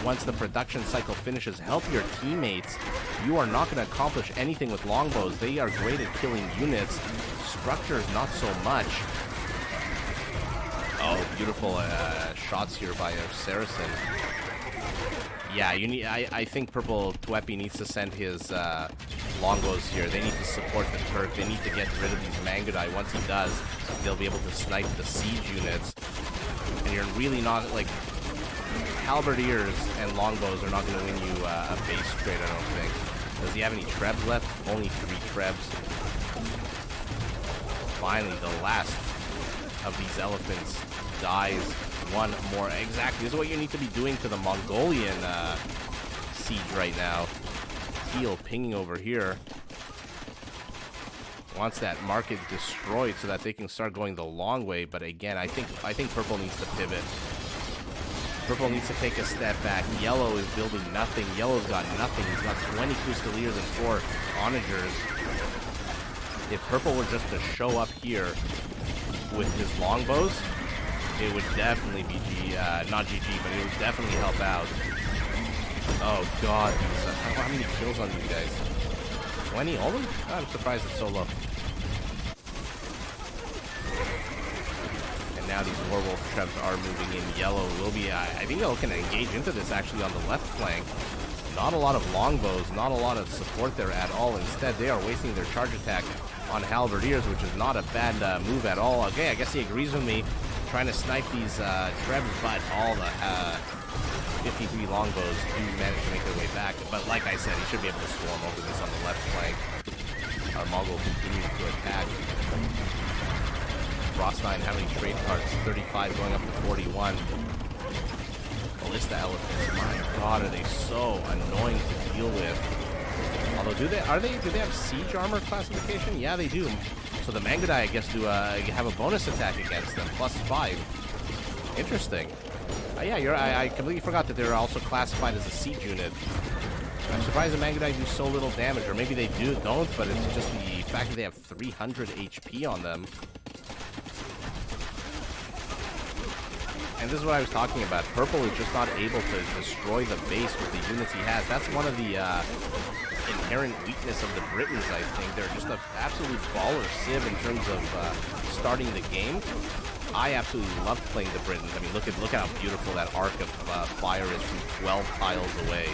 Once the production cycle finishes, help your teammates. You are not going to accomplish anything with longbows. They are great at killing units. Structures, not so much. Oh, beautiful shots here by a Saracen. Yeah, you need. I think Purple Tuepi needs to send his longbows here. They need to support the Turk. They need to get rid of these Mangudai. Once he does, they'll be able to snipe the siege units. And you're really not, like, halberdiers and longbows are not going to win you a base trade, I don't think. Does he have any trebs left? Only 3 trebs. Finally, the last of these elephants dies. One more. Exactly. This is what you need to be doing to the Mongolian siege right now. Teal pinging over here. Wants that market destroyed so that they can start going the long way. But again, I think Purple needs to pivot. Purple needs to take a step back. Yellow is building nothing. Yellow's got nothing. He's got 20 Fusiliers and 4 Onagers. If Purple were just to show up here with his longbows, it would definitely be not GG, but it would definitely help out. Oh god, how many kills on these guys? 20? All of them? Oh, I'm surprised it's so low. Now these Warwolf Trebs are moving in. Yellow will be, I think they're looking to engage into this actually on the left flank. Not a lot of longbows, not a lot of support there at all. Instead, they are wasting their charge attack on halberdiers, which is not a bad move at all. Okay, I guess he agrees with me, trying to snipe these Trebs, but all the 53 longbows do manage to make their way back. But like I said, he should be able to swarm over this on the left flank. Our Mongol continues to attack. Frostine having trade cards, 35 going up to 41. Ballista elephants, my god, are they so annoying to deal with. Although, do they have siege armor classification? Yeah, they do. So the Mangudai, I guess, do have a bonus attack against them, +5. Interesting. Yeah, I completely forgot that they're also classified as a siege unit. I'm surprised the Mangudai do so little damage, or maybe they don't, but it's just the fact that they have 300 HP on them. And this is what I was talking about. Purple is just not able to destroy the base with the units he has. That's one of the inherent weakness of the Britons, I think. They're just an absolute baller civ in terms of starting the game. I absolutely love playing the Britons. I mean, look at how beautiful that arc of fire is from 12 tiles away.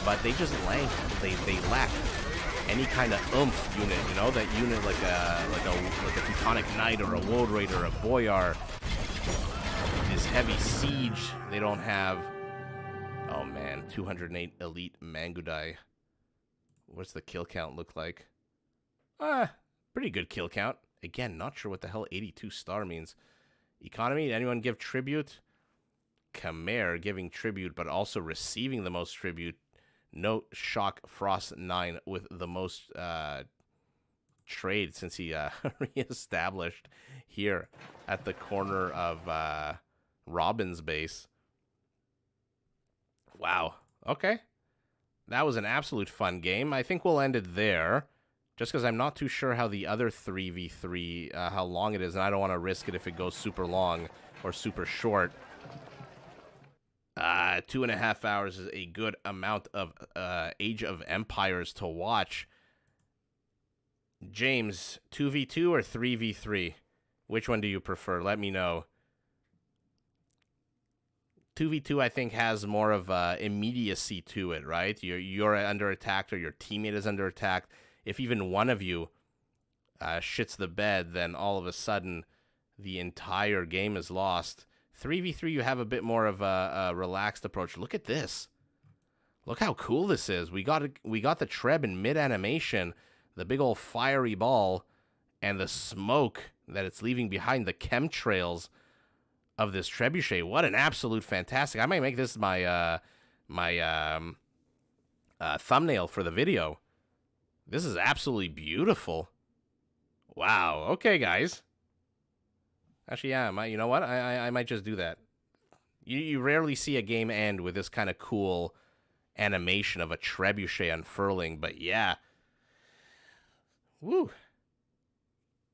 But they just lack. They lack any kind of oomph unit. You know, that unit like a Teutonic Knight or a Woad Raider or a Boyar. This heavy siege they don't have. Oh man, 208 elite Mangudai. What's the kill count look like? Pretty good kill count. Again, not sure what the hell 82 star means. Economy, did anyone give tribute? Khmer giving tribute, but also receiving the most tribute. No Shock Frost 9 with the most trade since he reestablished here at the corner of Robin's base. Wow. Okay. That was an absolute fun game. I think we'll end it there, just because I'm not too sure how the other 3v3, how long it is, and I don't want to risk it if it goes super long or super short. 2.5 hours is a good amount of Age of Empires to watch. James, 2v2 or 3v3? Which one do you prefer? Let me know. 2v2, I think, has more of immediacy to it, right? You're under attack or your teammate is under attack. If even one of you shits the bed, then all of a sudden the entire game is lost. 3v3, you have a bit more of a relaxed approach. Look at this. Look how cool this is. We got the Treb in mid-animation, the big old fiery ball, and the smoke that it's leaving behind, the chemtrails of this trebuchet. What an absolute fantastic. I might make this my thumbnail for the video. This is absolutely beautiful. Wow. Okay, guys. Actually, yeah, you know what? I might just do that. You rarely see a game end with this kind of cool animation of a trebuchet unfurling, but yeah. Woo.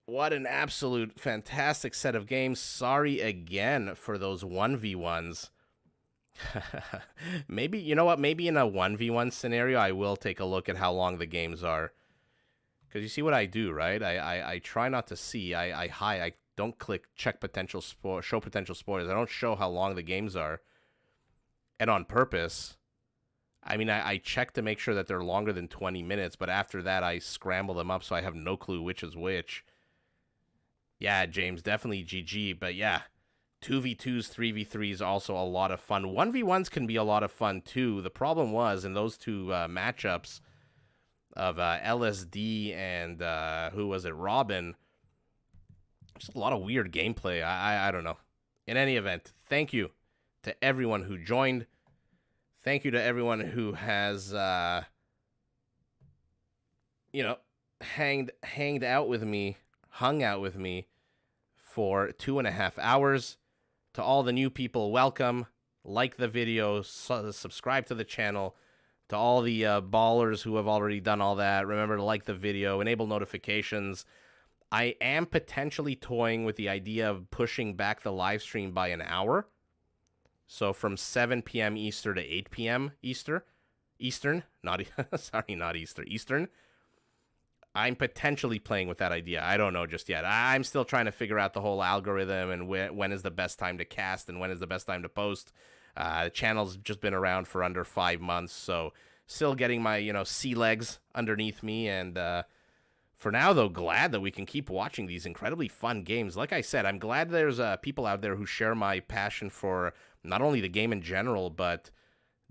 What an absolute fantastic set of games. Sorry again for those 1v1s. Maybe, you know what? Maybe in a 1v1 scenario, I will take a look at how long the games are. Because you see what I do, right? I try not to see. I don't click check potential show potential spoilers. I don't show how long the games are. And on purpose. I mean, I check to make sure that they're longer than 20 minutes, but after that, I scramble them up so I have no clue which is which. Yeah, James, definitely GG, but yeah, 2v2s, 3v3s, also a lot of fun. 1v1s can be a lot of fun, too. The problem was, in those two matchups of LSD and, who was it, Robin, just a lot of weird gameplay. I don't know. In any event, thank you to everyone who joined. Thank you to everyone who has, you know, hanged out with me, hung out with me for 2.5 hours. To all the new people, welcome. Like the video, subscribe to the channel. To all the ballers who have already done all that, remember to like the video, enable notifications. I am potentially toying with the idea of pushing back the live stream by an hour. So from 7 p.m. Eastern to 8 p.m. Eastern, not Eastern. I'm potentially playing with that idea. I don't know just yet. I'm still trying to figure out the whole algorithm and when is the best time to cast and when is the best time to post. The channel's just been around for under 5 months, so still getting my, sea legs underneath me. And for now, though, glad that we can keep watching these incredibly fun games. Like I said, I'm glad there's people out there who share my passion for not only the game in general, but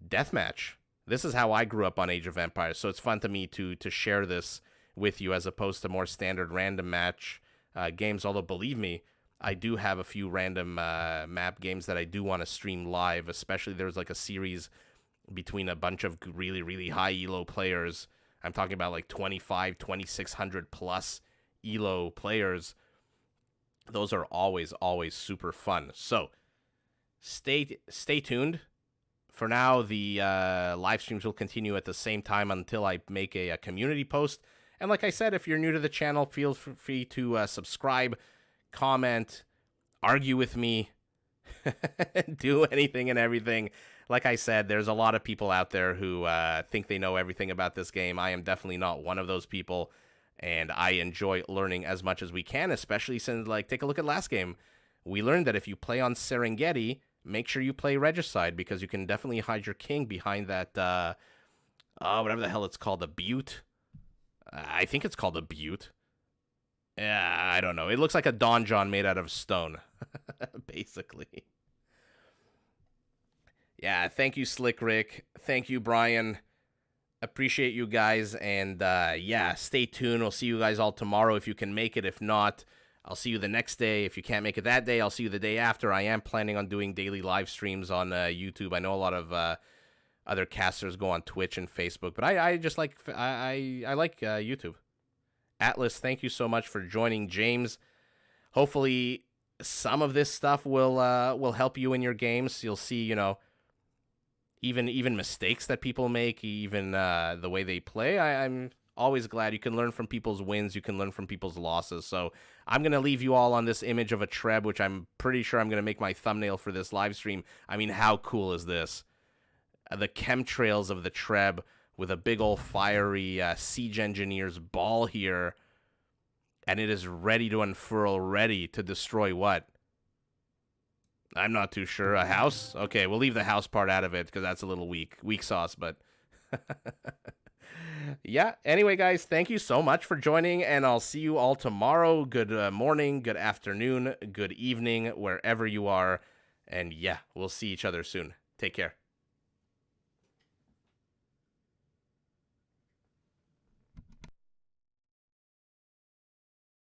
deathmatch. This is how I grew up on Age of Empires, so it's fun to me to share this with you as opposed to more standard random match games. Although, believe me, I do have a few random map games that I do want to stream live, especially there's like a series between a bunch of really, really high elo players. I'm talking about like 2,600 plus elo players. Those are always super fun. So stay tuned. For now, the live streams will continue at the same time until I make a community post. And like I said, if you're new to the channel, feel free to subscribe, comment, argue with me, do anything and everything. Like I said, there's a lot of people out there who think they know everything about this game. I am definitely not one of those people, and I enjoy learning as much as we can, especially since, take a look at last game. We learned that if you play on Serengeti, make sure you play Regicide, because you can definitely hide your king behind that, whatever the hell it's called, the butte. I think it's called a butte. Yeah, I don't know. It looks like a donjon made out of stone, basically. Yeah, thank you, Slick Rick. Thank you, Brian. Appreciate you guys. And, yeah, stay tuned. We'll see you guys all tomorrow if you can make it. If not, I'll see you the next day. If you can't make it that day, I'll see you the day after. I am planning on doing daily live streams on YouTube. I know a lot of other casters go on Twitch and Facebook, but I just like I like YouTube. Atlas, thank you so much for joining. James, hopefully some of this stuff will help you in your games. You'll see, you know, even mistakes that people make, even the way they play. I'm always glad you can learn from people's wins, you can learn from people's losses. So I'm going to leave you all on this image of a Treb, which I'm pretty sure I'm going to make my thumbnail for this live stream. I mean, how cool is this? The chemtrails of the Treb with a big old fiery siege engineer's ball here. And it is ready to unfurl, ready to destroy what? I'm not too sure. A house? Okay, we'll leave the house part out of it because that's a little weak. Weak sauce, but... yeah, anyway, guys, thank you so much for joining, and I'll see you all tomorrow. Good morning, good afternoon, good evening, wherever you are. And yeah, we'll see each other soon. Take care.